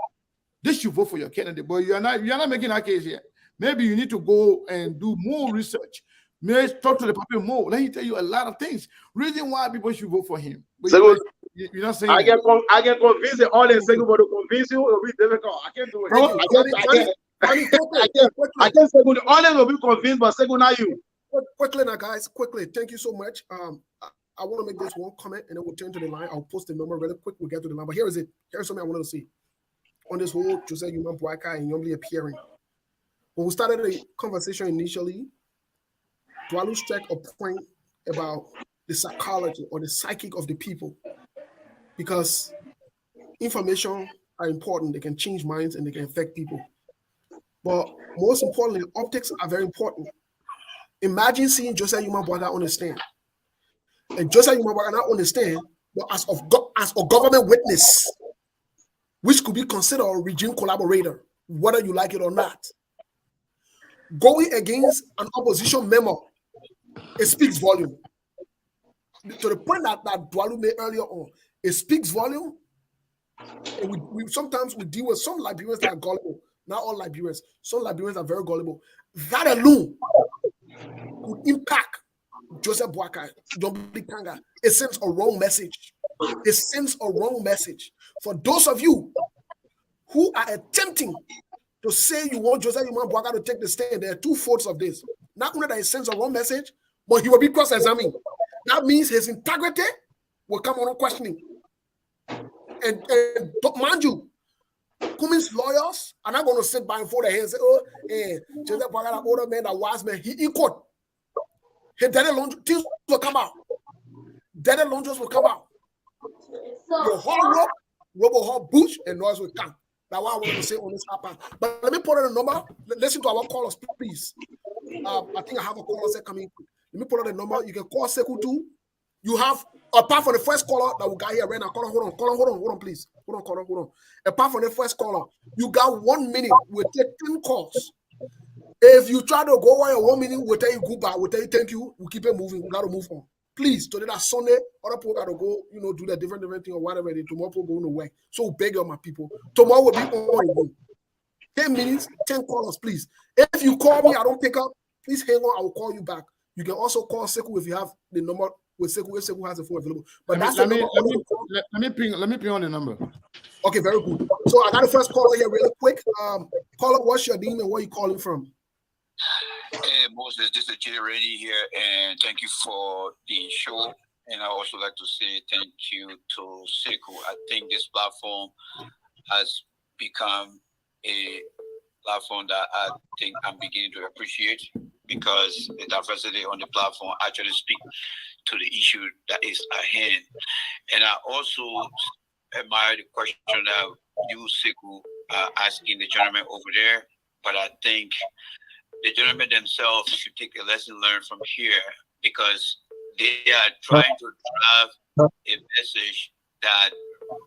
they should vote for your candidate. But you're not making that case here. Maybe you need to go and do more research. Maybe talk to the people more. Let me tell you a lot of things. Reason why people should vote for him. But you're not saying I can convince the audience, but to convince you will be difficult. I can't do it. I can't say the audience will be convinced, but second not you. Quickly now, guys. Quickly. Thank you so much. I want to make this one comment and then we'll turn to the line. I'll post the number really quick. We'll get to the line. But here's something I wanted to see on this whole Jose Human Boyka and Yombly appearing. When we started the conversation initially, Dwalu struck a point about the psychology or the psychic of the people, because information are important. They can change minds and they can affect people. But most importantly, optics are very important. Imagine seeing Jose Human Boyka on the stand. And Jose Human Boyka not on the stand, but as a government witness, which could be considered a regime collaborator, whether you like it or not. Going against an opposition member, it speaks volume. To the point that Dwalu made earlier on, it speaks volume. And we sometimes deal with some Liberians that are gullible. Not all Liberians. Some Liberians are very gullible. That alone could impact Joseph Boyka, Jombli Kanga. It sends a wrong message. It sends a wrong message. For those of you who are attempting to say you want Joseph Human Boyka to take the stand, there are two faults of this. Not only that it sends a wrong message, but he will be cross-examined. That means his integrity will come under questioning. And mind you, Cummins lawyers are not going to sit by and fold their hands and say, Joseph Boyka, that older man, that wise man, he in court. His daddy laundry, things will come out. Daddy laundries will come out. Your whole robo bush and noise will come. That's what I want to say on this happen. But let me put on the number. Listen to our callers, please. I think I have a caller coming. Let me put on the number. You can call Sekou too. You have, apart from the first caller that we got here right now, hold on, please. Hold on. Apart from the first caller, you got 1 minute. We'll take 10 calls. If you try to go away 1 minute, we'll tell you goodbye. We'll tell you thank you. We'll keep it moving. We got to move on. Please, today that's Sunday. Other people got to go, do the different thing or whatever. Tomorrow people going to work. So beg you, my people. Tomorrow will be on again. 10 minutes, 10 callers, please. If you call me, I don't pick up. Please hang on. I will call you back. You can also call Sekou if you have the number with Sekou. If Sekou has the phone available. But let me ping on the number. Okay, very good. So I got the first caller here really quick. Caller, what's your name and where you calling from? Hey Moses, this is Jay Reddy here, and thank you for the show. And I also like to say thank you to Sekou. I think this platform has become a platform that I think I'm beginning to appreciate, because the diversity on the platform actually speak to the issue that is at hand. And I also admire the question that you, Sekou, are asking the gentleman over there. But I think the gentlemen themselves should take a lesson learned from here, because they are trying to drive a message that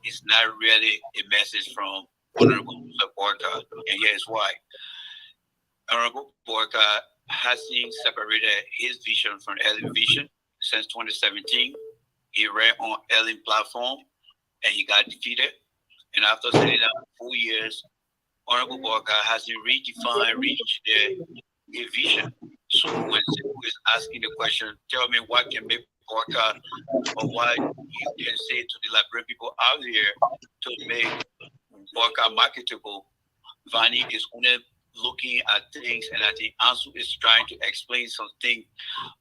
is not really a message from Honorable Boyka. And here's why. Honorable Boyka hasn't separated his vision from Ellen vision since 2017. He ran on Ellen platform and he got defeated. And after sitting down for 4 years, Honorable Boyka hasn't reached a vision. So when Sekou is asking the question, tell me what can make Boyka, or what you can say to the Liberian people out here to make Boyka marketable, Vanny is only looking at things, and I think Ansu is trying to explain something.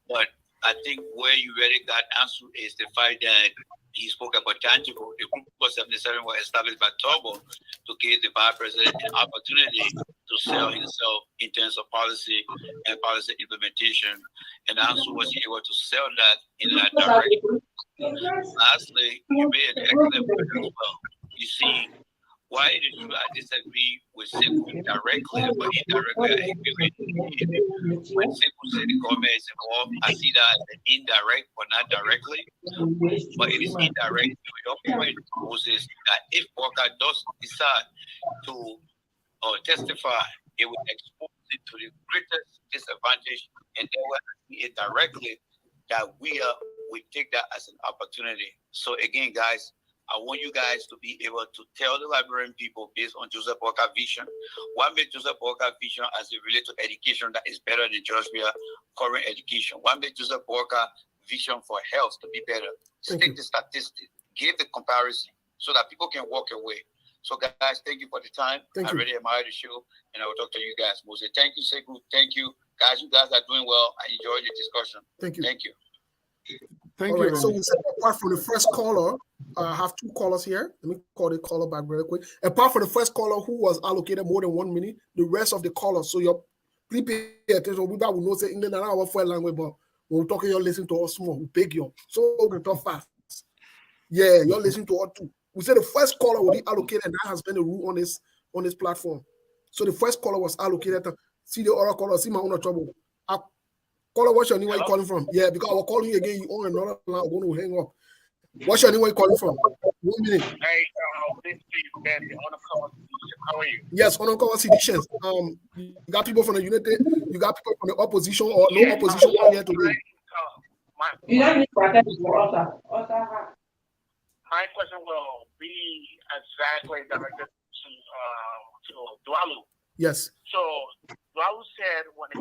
But I think where you really got answered is the fact that he spoke about tangible. The group of 77 was established by Togo to give the vice president an opportunity to sell himself in terms of policy and policy implementation. And also was he able to sell that in that direction. Lastly, you made an excellent point as well. You see, why it is true I disagree with Sekou directly, but indirectly I agree with him. When Sekou said the government is involved, I see that as an indirect, but not directly. But it is indirect. Your point, Moses, that if Walker does decide to testify, it will expose it to the greatest disadvantage, and then when I see it directly, that we take that as an opportunity. So again, guys, I want you guys to be able to tell the Liberian people based on Joseph Walker's vision, what made Joseph Walker's vision as it relates to education that is better than Georgia's current education? What made Joseph Walker's vision for health to be better? State the statistics, give the comparison so that people can walk away. So guys, thank you for the time. I really admire the show, and I will talk to you guys. Moses, thank you, Sekou. Thank you. Guys, you guys are doing well. I enjoyed your discussion. Thank you. Thank you. Thank All you. right, so we said apart from the first caller, I have two callers here. Let me call the caller back very quick. Apart from the first caller who was allocated more than 1 minute, the rest of the callers, so you're please pay attention. We will not say English and our foreign language, but when we're talking, you're listening to us small. We beg you. So we talk fast. Yeah, you're listening to us too. We said the first caller will be allocated, and that has been the rule on this platform. So the first caller was allocated. See the other caller, see my own trouble. Caller, what's your name? Where you calling from? Yeah, because I will call you again. You on another line. I'm going to hang up. What's your name? Where you calling from? 1 minute. Hey, this is Ben. How are you? Yes, on call Seditious. You got people from the United. You got people from the opposition or no opposition on here today. My question will be exactly directed to Dualu. Yes. So Dualu said when it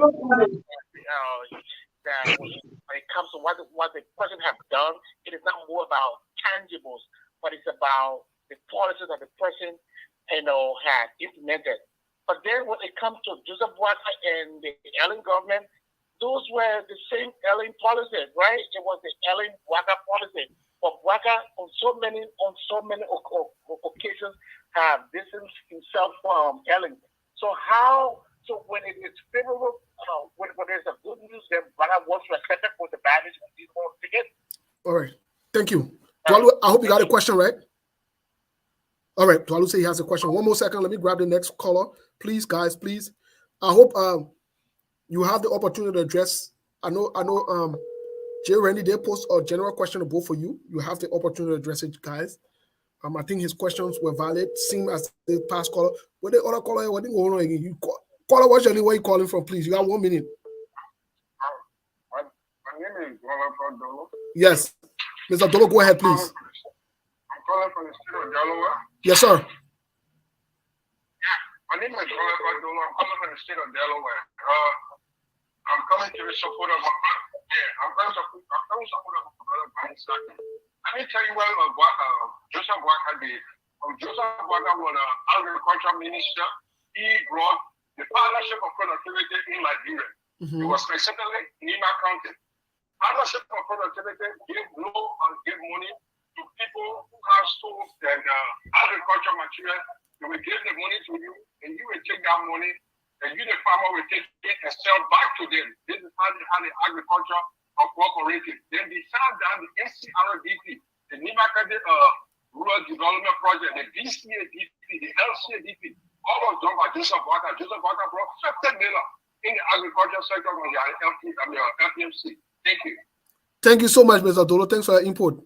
comes to what the person have done, it is not more about tangibles, but it's about the policies that the person had implemented. But then when it comes to Joseph Walker and the Ellen government, those were the same Ellen policies, right? It was the Ellen Walker policy. But Walker on so many occasions have distanced himself from Ellen. So when it is favorable, when there's a good news, then Walker wants to accept it for the bad news and he's going to get. All right. Thank you. Tualu, I hope you got a question, right? All right. Tualu say he has a question. One more second. Let me grab the next caller. Please, guys, please. I hope you have the opportunity to address. I know Jay Randy, they post a general question to both for you. You have the opportunity to address it, guys. I think his questions were valid, same as the past caller. But the other caller, what didn't go on again? You caller, what's your name? Where you calling from, please? You got 1 minute. My name is Dolo. Yes. Mr. Dolo, go ahead, please. I'm calling from the state of Delaware. Yes, sir. Yeah, my name is Dolo. I'm calling from the state of Delaware. I'm coming to the support of my I'm coming to support of my brother Brian Sackett. Let me tell you what Joseph Walker did. Joseph Walker was an agriculture minister. He brought the partnership of productivity in Liberia. Mm-hmm. It was specifically in Nima County. Partnership of productivity give loan and give money to people who have stores and agriculture material. They will give the money to you, and you will take that money, and you, the farmer, will take it and sell back to them. This is how they have the agriculture of cooperative. Then besides that, the NCRDP, the Nima County Rural Development Project, the DCADP, the LCADP, all was done by Joseph Walker. Joseph Walker brought $50 million in the agriculture sector on the FPMC. Thank you. Thank you so much, Mr. Dolo. Thanks for your input.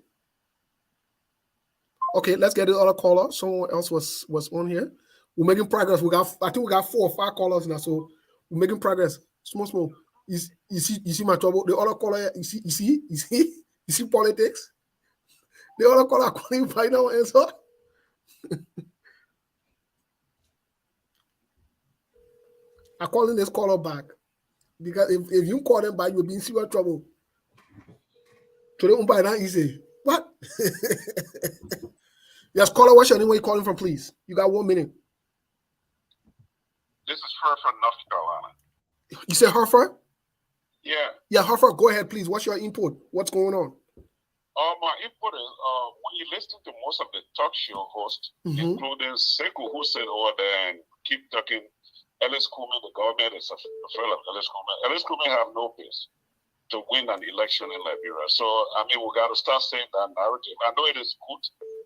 Okay, let's get the other caller. Someone else was on here. We're making progress. I think we got 4 or 5 callers now, so we're making progress. Small. You see my trouble. The other caller, you see politics. The other caller calling right now answer. I'm calling this caller back because if you call them back, you'll be in serious trouble. Today, not easy. What? Yes, caller. What's your name? Where you calling from, please? You got 1 minute. This is her from North Carolina. You said Hereford? Yeah, Harford, go ahead, please. What's your input? What's going on? My input is when you listen to most of the talk show hosts, including Sekou, who said over there and keep talking, Ellis Kuman, the government is afraid of Ellis Kuman. Ellis Kuman have no base to win an election in Liberia. So, I mean, we got to start saying that narrative. I know it is good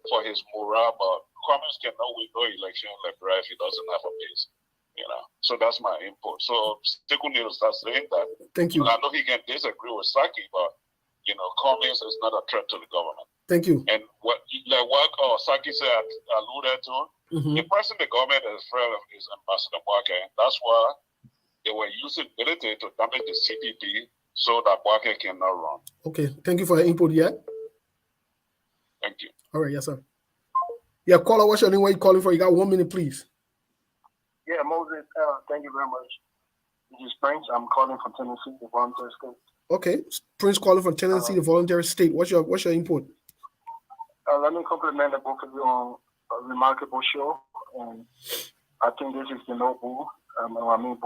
for his morale, but Cummings cannot win no election in Liberia if he doesn't have a base. You know, so that's my input. So, Sekou needs to start saying that. Thank you. I know he can disagree with Saki, but you know, Cummings is not a threat to the government. Thank you. And what Saki said, alluded to, the person the government is afraid of is Ambassador Boake. That's why they were using military to damage the CPP so that Boake cannot run. Okay, thank you for your input, yeah? Thank you. All right, yes, sir. Yeah, caller, what's your name? Where you calling for? You got 1 minute, please. Yeah, Moses, thank you very much. This is Prince. I'm calling from Tennessee, the volunteer state. Okay, Prince calling from Tennessee, the voluntary state. What's your input? Let me compliment the both of you on a remarkable show, and I think this is the no boo. I mean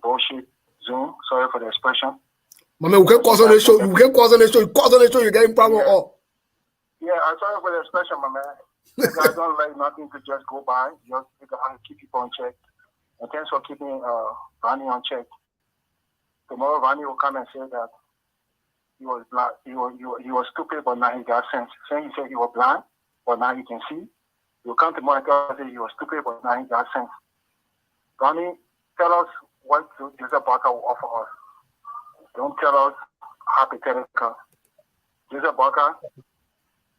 bullshit Zoom. Sorry for the expression. My man, we can cause on the show. You can cause on the show. You cause on the show. You're getting problem up. Yeah, I'm sorry for the expression, my man. You guys don't let nothing to just go by. You just figure how to keep people on check. And thanks for keeping Ronnie on check. Tomorrow, Ronnie will come and say that he was blind. He was stupid, but now he got sense. Saying he said he was blind, but now he can see. He will come tomorrow and say he was stupid, but now he got sense. Ronnie, tell us what Joseph Barker will offer us. Don't tell us hypothetical. Joseph Barker,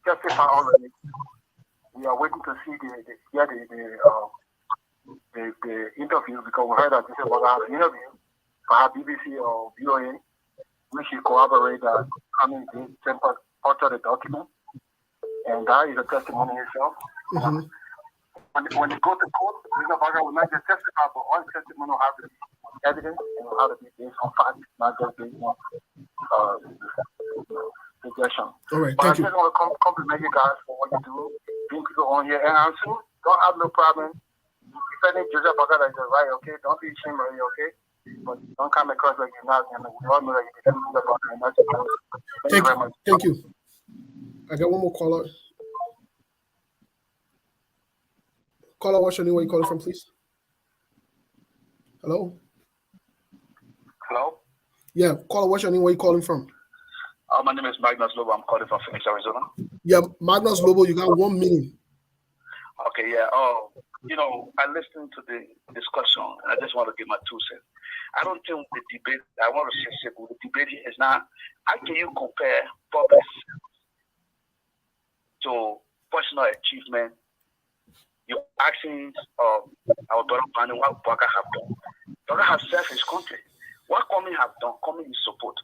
testify already. We are waiting to see the interview because we heard that Joseph Barker has an interview for BBC or VOA, which he corroborate that coming to alter the document, and that is a testimony itself. When they go to court, Joseph Barker will not just testify, but all testimony will have to be evidence and will have to be based on facts, not just based on suggestion. All right, but thank I just want to compliment you guys for what you do, bring people on here, and I'm sure don't have no problem defending Joseph Barker that you're right, okay? Don't be ashamed of it, okay? But don't come across like you're not, and we all know that you're defending Joseph Barker, and that's your Thank you very much. Thank you. I got one more caller. Caller, what's your name? Where you calling from, please? Hello? Hello? Yeah, caller, what's your name? Where you calling from? My name is Magnus Lobo. I'm calling from Phoenix, Arizona. Yeah, Magnus Lobo, you got 1 minute. Okay, yeah. You know, I listened to the discussion, and I just want to give my 2 cents. I don't think the debate, I want to say simple, the debate here is now, how can you compare public to personal achievement? You're asking our brother Bani what Baka have done. Baka have served his country. What Kwame have done, Kwame is support.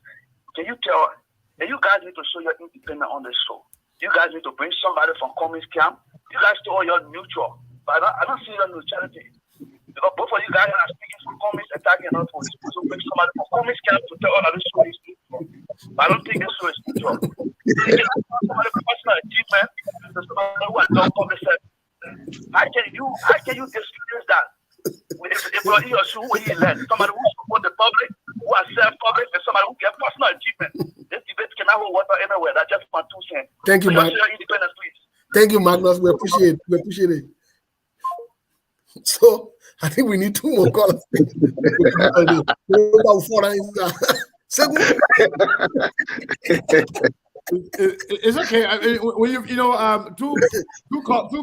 Can you tell, and you guys need to show your independence on this show. You guys need to bring somebody from Kwame's camp. You guys do all your neutral. But I don't see your neutrality. Because both of you guys are speaking from Kwame's attacking us. So bring somebody from Kwame's camp to tell all of this show is neutral. But I don't think this show is neutral. You can ask somebody for personal achievement to somebody who has done public service. How can you discuss that? If he or she who he elect, somebody who support the public, who has served public, and somebody who get personal achievement. This debate cannot hold water anywhere. That's just my 2 cents. Thank you, Magnus. Thank you, Magnus. We appreciate it. So I think we need 2 more callers. It's okay. I mean, when two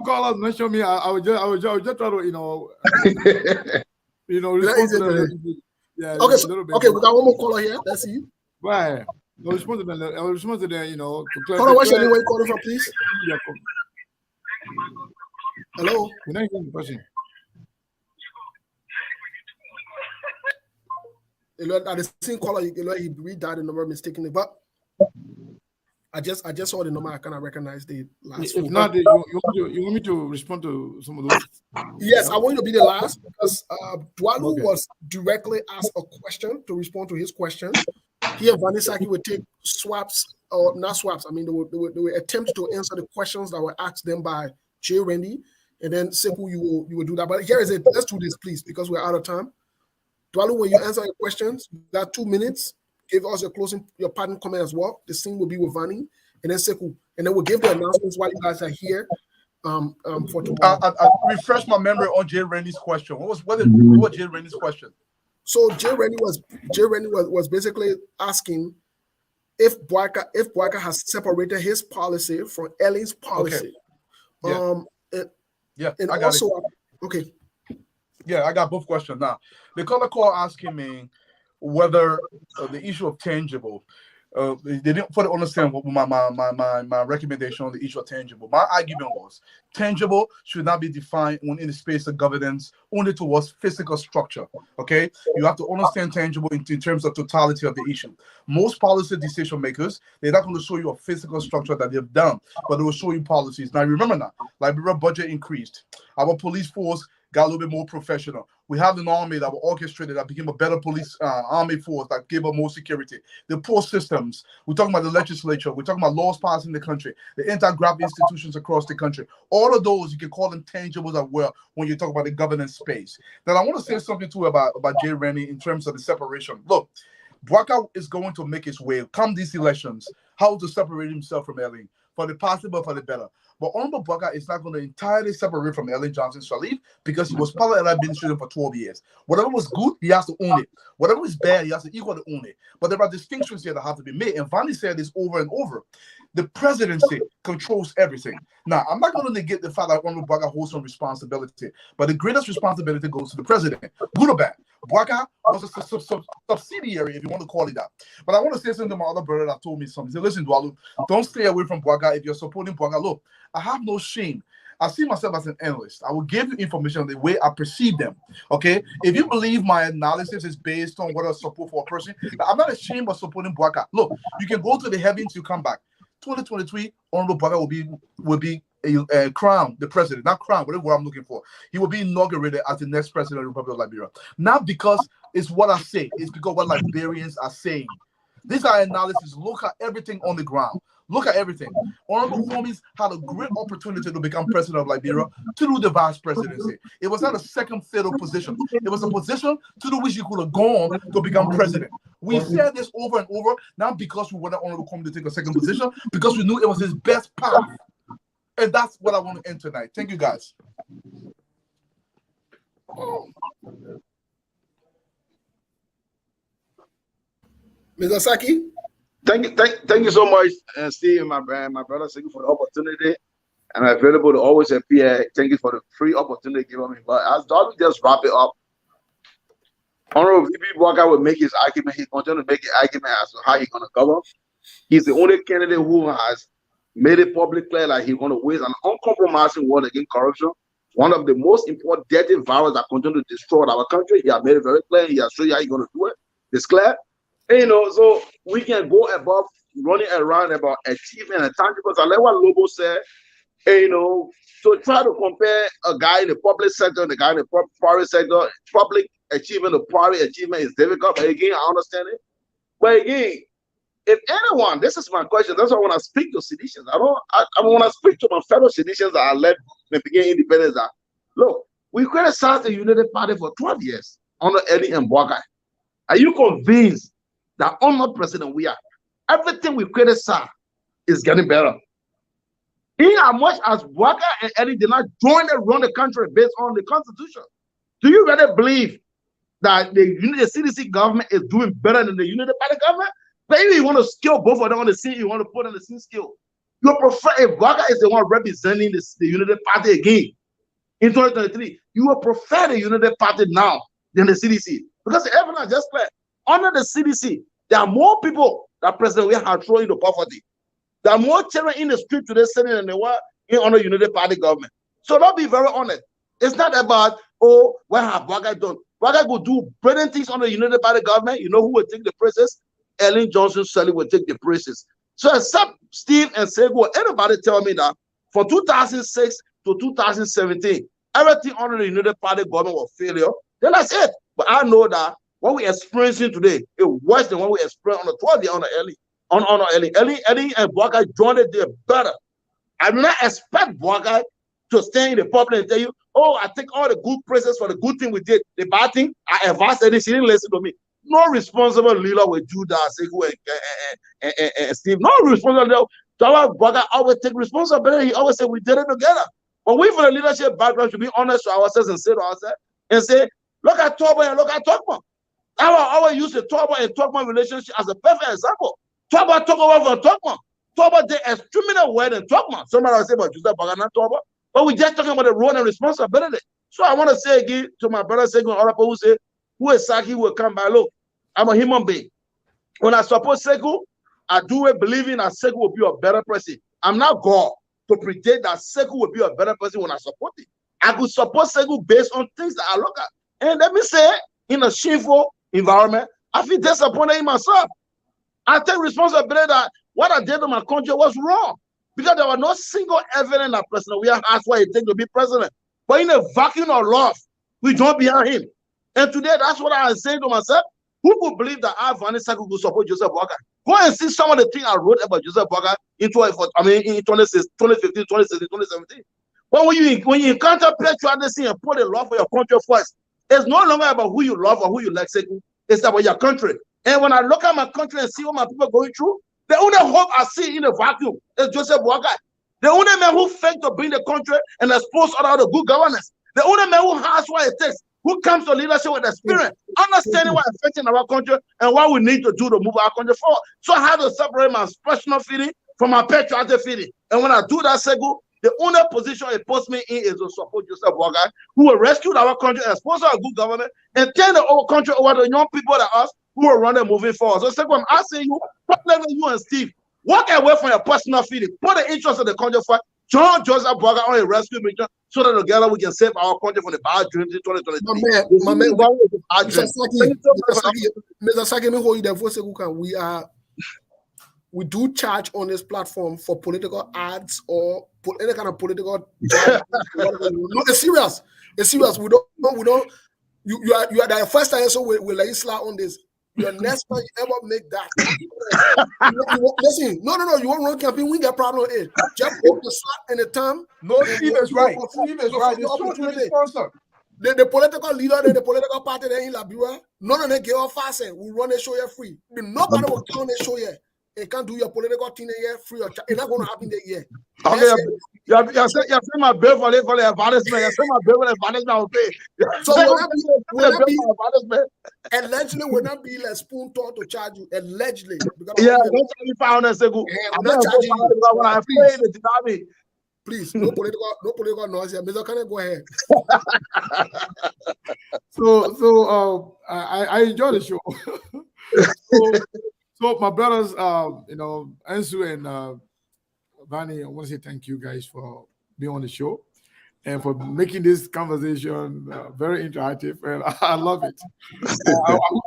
callers mention me, I would just try to respond to them. Yeah. Okay. We got 1 more caller here. Let's see. Right. I'll respond to them. Caller, what's your name? Where you calling from, please? Hello. You're not hearing the question. At the same caller, he read that the number mistakenly, but I just saw the number. I cannot recognize the last. If not, you want me to respond to some of those? Yes, I want you to be the last because Dwalu was directly asked a question to respond to his question. He and Vanisaki would take swaps or not swaps. I mean, they would attempt to answer the questions that were asked them by Jay Randy, and then Sekou, you will do that. But here is it. Let's do this, please, because we're out of time. Dwalu, when you answer your questions, you got 2 minutes. give us your parting comment as well. The scene will be with Vanny and then Sekou, and then we'll give the announcements while you guys are here. For tomorrow. I refresh my memory on Jay Rennie's question. What was Jay Rennie's question? So Jay Rennie was basically asking if Boyka has separated his policy from Ellen's policy. Okay. Yeah. And I got also, it. Okay. Yeah, I got both questions now. The caller call asking me whether the issue of tangible. They didn't fully understand what my recommendation on the issue of tangible. My argument was tangible should not be defined in the space of governance only towards physical structure. Okay, you have to understand tangible in terms of totality of the issue. Most policy decision makers, they're not going to show you a physical structure that they've done, but they will show you policies. Now remember now, Liberia budget increased. Our police force got a little bit more professional. We have an army that were orchestrated, that became a better police army force that gave us more security. The poor systems. We're talking about the legislature. We're talking about laws passed in the country. The anti-graft institutions across the country. All of those, you can call them tangibles as well when you talk about the governance space. Then I want to say something too about Jay Rennie in terms of the separation. Look, Bwaka is going to make his way, come these elections, how to separate himself from Ellen, for the possible, for the better. But Honorable Bwaka is not going to entirely separate from Ellen Johnson Sirleaf because he was part of that administration for 12 years. Whatever was good, he has to own it. Whatever is bad, he has to equal to own it. But there are distinctions here that have to be made. And Vanny said this over and over. The presidency controls everything. Now, I'm not going to negate the fact that Honorable Bwaka holds some responsibility, but the greatest responsibility goes to the president, good or bad. Bwaka was a subsidiary, if you want to call it that. But I want to say something to my other brother that told me something. He said, listen, Dwalu, don't stay away from Bwaka if you're supporting Bwaka. Look, I have no shame. I see myself as an analyst. I will give you information the way I perceive them. Okay? If you believe my analysis is based on what I support for a person, I'm not ashamed of supporting Bwaka. Look, you can go to the heavens, you come back. 2023, Honorable Bwaka will be crowned the president, not crowned, whatever word I'm looking for. He will be inaugurated as the next president of the Republic of Liberia. Not because it's what I say, it's because what Liberians are saying. These are analysis. Look at everything on the ground. Look at everything. Honorable Homies had a great opportunity to become president of Liberia through the vice presidency. It was not a second fiddle position. It was a position through which he could have gone to become president. We said this over and over, not because we wanted Honorable Comey to take a second position, because we knew it was his best path. And that's what I want to end tonight. Thank you, guys. Mr. Saki? Thank you so much, Steve and my brother. Thank you for the opportunity. I'm available to always appear. Thank you for the free opportunity given me. But as Darwin just wrap it up, Honorable VP Bwaka will make his argument. He continue to make his argument as to how he's going to govern. He's the only candidate who has made it public clear that he's going to wage an uncompromising war against corruption. One of the most important dirty viruses that continue to destroy our country. He has made it very clear. He has shown you how he's going to do it. It's clear. And, so we can go above running around about achievement and tangibles. I like what Lobo said. And, so try to compare a guy in the public sector and the guy in the private sector. Public achievement or private achievement is difficult. But again, I understand it. But again, if anyone, this is my question. That's why when I speak to seditious, I when I speak to my fellow seditious that I led the beginning independence, look, we criticized the United Party for 12 years under Eddie and Bwaka. Are you convinced that under President we are, everything we criticize is getting better? In as much as Bwaka and Eddie did not join and run the country based on the Constitution, do you really believe that the CDC government is doing better than the United Party government? Maybe you want to skill both of them on the scene, you want to put on the same skill. You prefer, if Bwaka is the one representing the United Party again in 2023, you will prefer the United Party now than the CDC. Because the evidence just clear. Under the CDC, there are more people that President William has thrown into poverty. There are more children in the street today sitting than they were under United Party government. So let's be very honest. It's not about, what have Bwaka done? Bwaka will do brilliant things under the United Party government. You know who will take the praises? Ellen Johnson Sirleaf will take the praises. So except Steve and Sekou, anybody tell me that from 2006 to 2017, everything under the United Party government was failure, then that's it. But I know that what we're experiencing today is worse than what we experienced on the 12th year on Ellie. On Ellie and Bwaka joined it there better. I do not expect Bwaka to stand in the public and tell you, I take all the good praises for the good thing we did. The bad thing, I advised Eddie, she didn't listen to me. No responsible leader will do that. Sekou and Steve. No responsible leader. Our brother always take responsibility. He always say we did it together. But we from the leadership background should be honest to ourselves and say to ourselves and say, look at Toba and look at Tokma. I will always use the Toba and Tokma relationship as a perfect example. Toba took over from Tokma. Toba did extremely well in Tokma. Somebody will say about Joseph Bagana Toba. But we're just talking about the role and responsibility. So I want to say again to my brother Sekou and other people who say, who is Saki will come by. Look, I'm a human being. When I support Sekou, I do it believing that Sekou will be a better person. I'm not God to predict that Sekou will be a better person when I support it. I could support Sekou based on things that I look at. And let me say, in a shameful environment, I feel disappointed in myself. I take responsibility that what I did to my country was wrong. Because there was no single evidence that President Weah asked what it takes to be president. But in a vacuum of love, we join behind him. And today, that's what I am saying to myself. Who could believe that I, Vanessa, could support Joseph Boakai? Go and see some of the things I wrote about Joseph Boakai in 2015, 2016, 2017. But when you encounter patriotism and put the love for your country first, it's no longer about who you love or who you like, Sekou. It's about your country. And when I look at my country and see what my people are going through, the only hope I see in the vacuum is Joseph Boakai. The only man who failed to bring the country and expose all the good governance. The only man who has what it takes, who comes to leadership with experience, understanding what is affecting our country and what we need to do to move our country forward. So I have to separate my personal feeling from my patriotic feeling. And when I do that, Sekou, the only position it puts me in is to support Joseph Boakai, who will rescue our country and sponsor a good government and turn the whole country over to young people like us who will run it moving forward. So Sekou, I'm asking you, you and Steve, walk away from your personal feeling. Put the interest of the country first. Join Joseph Boakai on a rescue mission so that together we can save our country from the bad dreams in 2023. My man, Mr. Saki, let me hold you there for a second. We do charge on this platform for political ads or any kind of political. No, it's serious. It's serious. We don't. You are the first time, so we'll let you slide on this. Your next time you ever make that. Listen, no. You won't run campaign. We get problem with it. Just put the slot in the term. No, Steve is right. Steve is right. The political leader, the political party there in Liberia, none of them get off fast. We run the show here free. Nobody will come on the show here. You can't do your political thing here free. It's not going to happen there yet. Okay, you say my bill for the advertisement. You say my bill for the advertisement. I'll pay. So allegedly will not be like spoon talk to charge you. Allegedly. Yeah, don't tell me 500 Sekou. I'm not charging you. When I pay it, you know me. Please, no political noise here. Mr. Kane, go ahead. So I enjoy the show. So my brothers, Ansu and Vani, I want to say thank you guys for being on the show and for making this conversation very interactive, and I love it.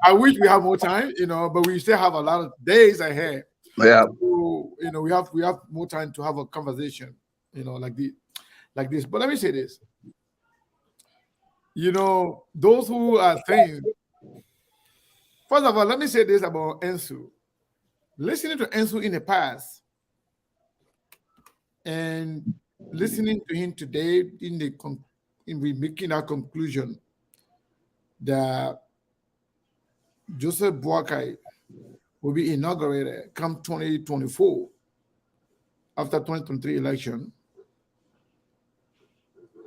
I wish we have more time, but we still have a lot of days ahead. Yeah. So, we have more time to have a conversation, like this. But let me say this. Those who are saying, first of all, let me say this about Ansu. Listening to Ansu in the past and listening to him today in making that conclusion that Joseph Boakai will be inaugurated come 2024 after 2023 election,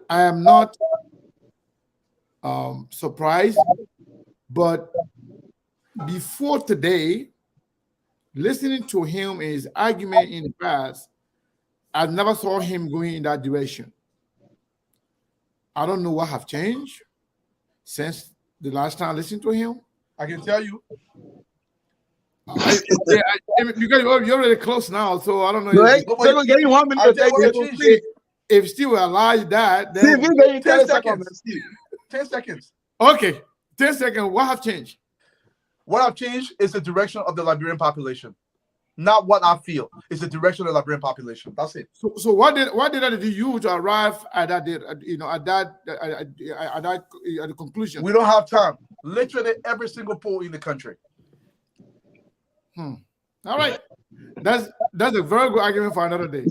I am not surprised, but before today, listening to him and his argument in the past, I never saw him going in that direction. I don't know what have changed since the last time I listened to him. I can tell you. Because you're really close now, so I don't know. If Steve will allow that, then 10 seconds. 10 seconds. Okay, 10 seconds. What have changed? What have changed is the direction of the Liberian population, not what I feel. It's the direction of the Liberian population. That's it. So what did that do you to arrive at that? At the conclusion? We don't have time. Literally every single poll in the country. All right, that's a very good argument for another day.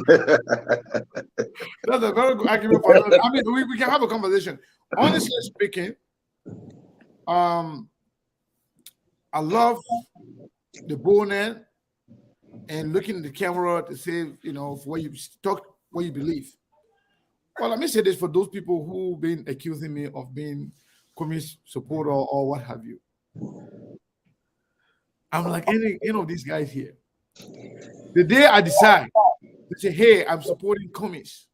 That's a very good argument for another day. I mean, we can have a conversation. Honestly speaking, I love the boldness and looking at the camera to say, for what you talk, what you believe. Well, let me say this for those people who've been accusing me of being communist supporter or what have you. I'm like any of these guys here. The day I decide to say, hey, I'm supporting communists,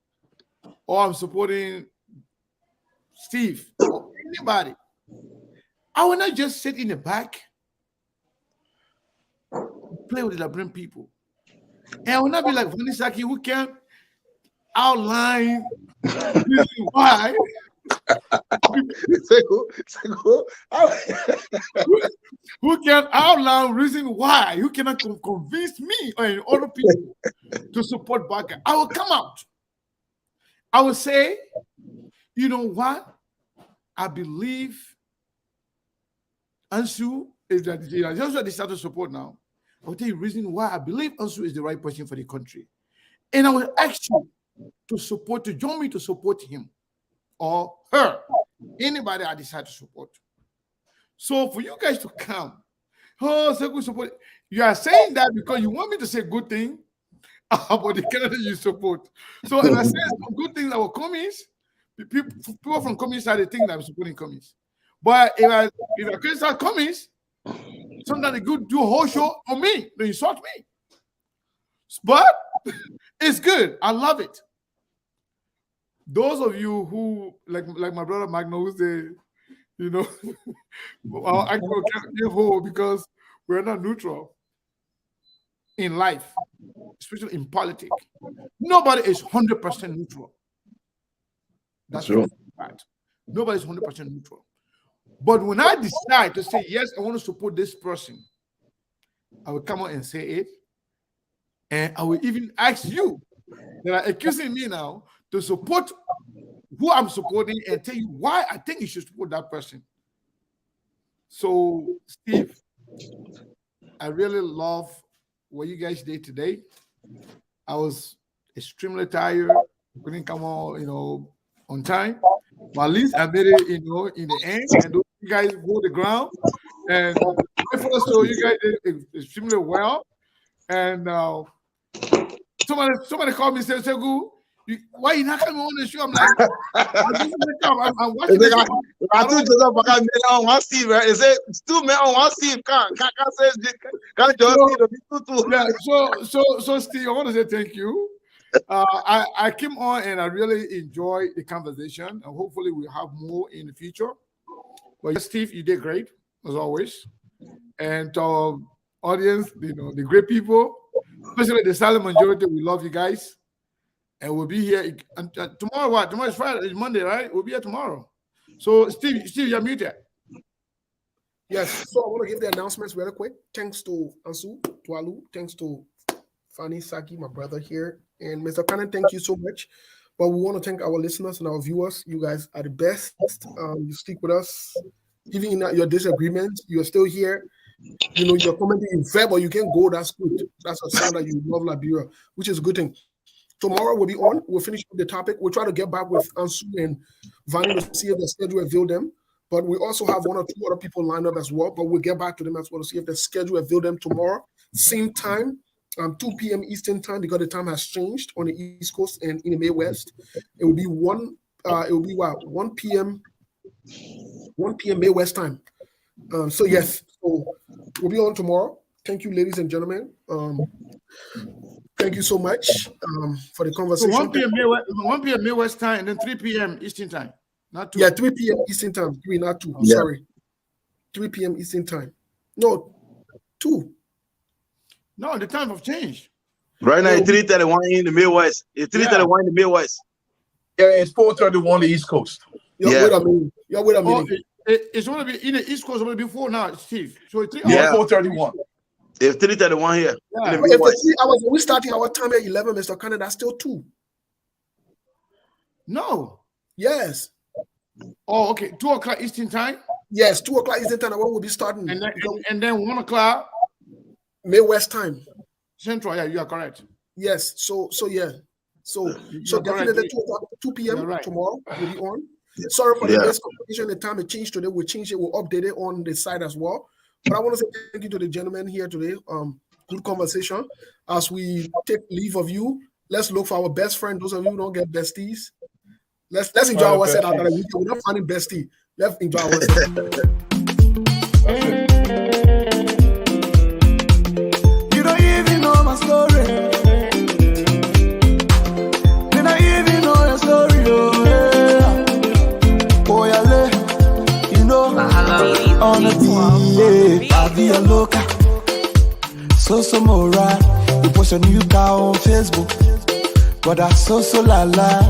or I'm supporting Steve, or anybody, I will not just sit in the back, play with the Liberian people. And I will not be like Vanisaki, who can't outline why. Who can outline reason why? Who cannot convince me or other people to support Baka? I will come out. I will say, you know what? I believe Ansu is that just what they start to support now. I will tell you the reason why I believe Ansu is the right person for the country. And I will ask you to join me to support him or her. Anybody I decide to support. So for you guys to come, so good support. You are saying that because you want me to say good thing about the candidate you support. So if I say some good things about communists, people from communist side they think that I'm supporting communists. But if I criticize communists, sometimes they could do a whole show on me. They insult me. But it's good. I love it. Those of you who like my brother Magno, who say, I can't give hope because we're not neutral in life, especially in politics. Nobody is 100% neutral. That's true. Nobody is 100% neutral. But when I decide to say, yes, I want to support this person, I will come out and say it. And I will even ask you that are accusing me now to support who I'm supporting and tell you why I think you should support that person. So, Steve, I really love what you guys did today. I was extremely tired. Couldn't come on, on time. But at least I made it, in the end. And those you guys hold the ground. And so you guys did extremely well. And somebody called me and said, Segu, why you not coming on the show? I'm like, I'm watching the show. I told Joseph Baka men on one Steve, right? They say 2 men on one Steve. Can't just see. Yeah, so Steve, I want to say thank you. I came on and I really enjoyed the conversation, and hopefully we'll have more in the future. But yes, Steve, you did great as always. And audience, the great people, especially the silent majority, we love you guys. And we'll be here tomorrow. What? Tomorrow is Friday. It's Monday, right? We'll be here tomorrow. So, Steve, you're muted. Yes. So I want to give the announcements really quick. Thanks to Ansu, Tualu. Thanks to Fani Saki, my brother here. And Mr. Cannon, thank you so much. But we want to thank our listeners and our viewers. You guys are the best. You stick with us. Even in your disagreements, you're still here. You're commenting in verbal. You can go. That's good. That's a sign that you love Liberia, which is a good thing. Tomorrow we'll be on. We'll finish up the topic. We'll try to get back with Ansu and Vani to see if the schedule avail them. But we also have 1 or 2 other people lined up as well. But we'll get back to them as well to see if the schedule avail them tomorrow. Same time, 2 p.m. Eastern time, because the time has changed on the East Coast and in the Midwest. It will be 1 p.m. 1 p.m. Midwest time. So yes, so we'll be on tomorrow. Thank you, ladies and gentlemen. Thank you so much for the conversation. So 1 p.m. Midwest time and then 3 p.m. Eastern time. Not 2. Yeah, 3 p.m. Eastern time. 3, not 2. Yeah. Sorry. 3 p.m. Eastern time. No, 2. No, the time have changed. Right now, it's 3:31 in the Midwest. It's 3:31 in the Midwest. Yeah, it's 4:31 the East Coast. Wait a minute. Wait a minute. It's going to be in the East Coast. It's going to be 4 now, Steve. So it's 3 hours. Yeah, 4:31. It's 3:31 here. Yeah. In the If Midwest. the 3 hours, we starting our time at 11, Mr. Cannon, that's still 2. No. Yes. Oh, okay. 2 o'clock Eastern time. Yes, 2 o'clock Eastern time. We'll be starting. And then 1 o'clock Midwest time. Central. Yeah, you are correct. Yes. So yeah. So You're definitely correct. 2 p.m. Right. tomorrow we'll be on. Sorry for the miscommunication. The time it changed today. We'll change it. We'll update it on the site as well. But I want to say thank you to the gentlemen here today. Good conversation. As we take leave of you, let's look for our best friend. Those of you who don't get besties, let's enjoy ourselves after the weekend. We're not finding bestie. Let's enjoy ourselves. You don't even know my story. You don't even know your story. Oh yeah, you know on the be a loca. So moral. You post a new car on Facebook. But that's so la la.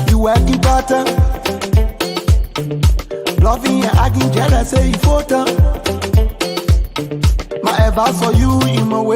You working part-time. Loving and acting jealous, say you photo. My advice for you in my way.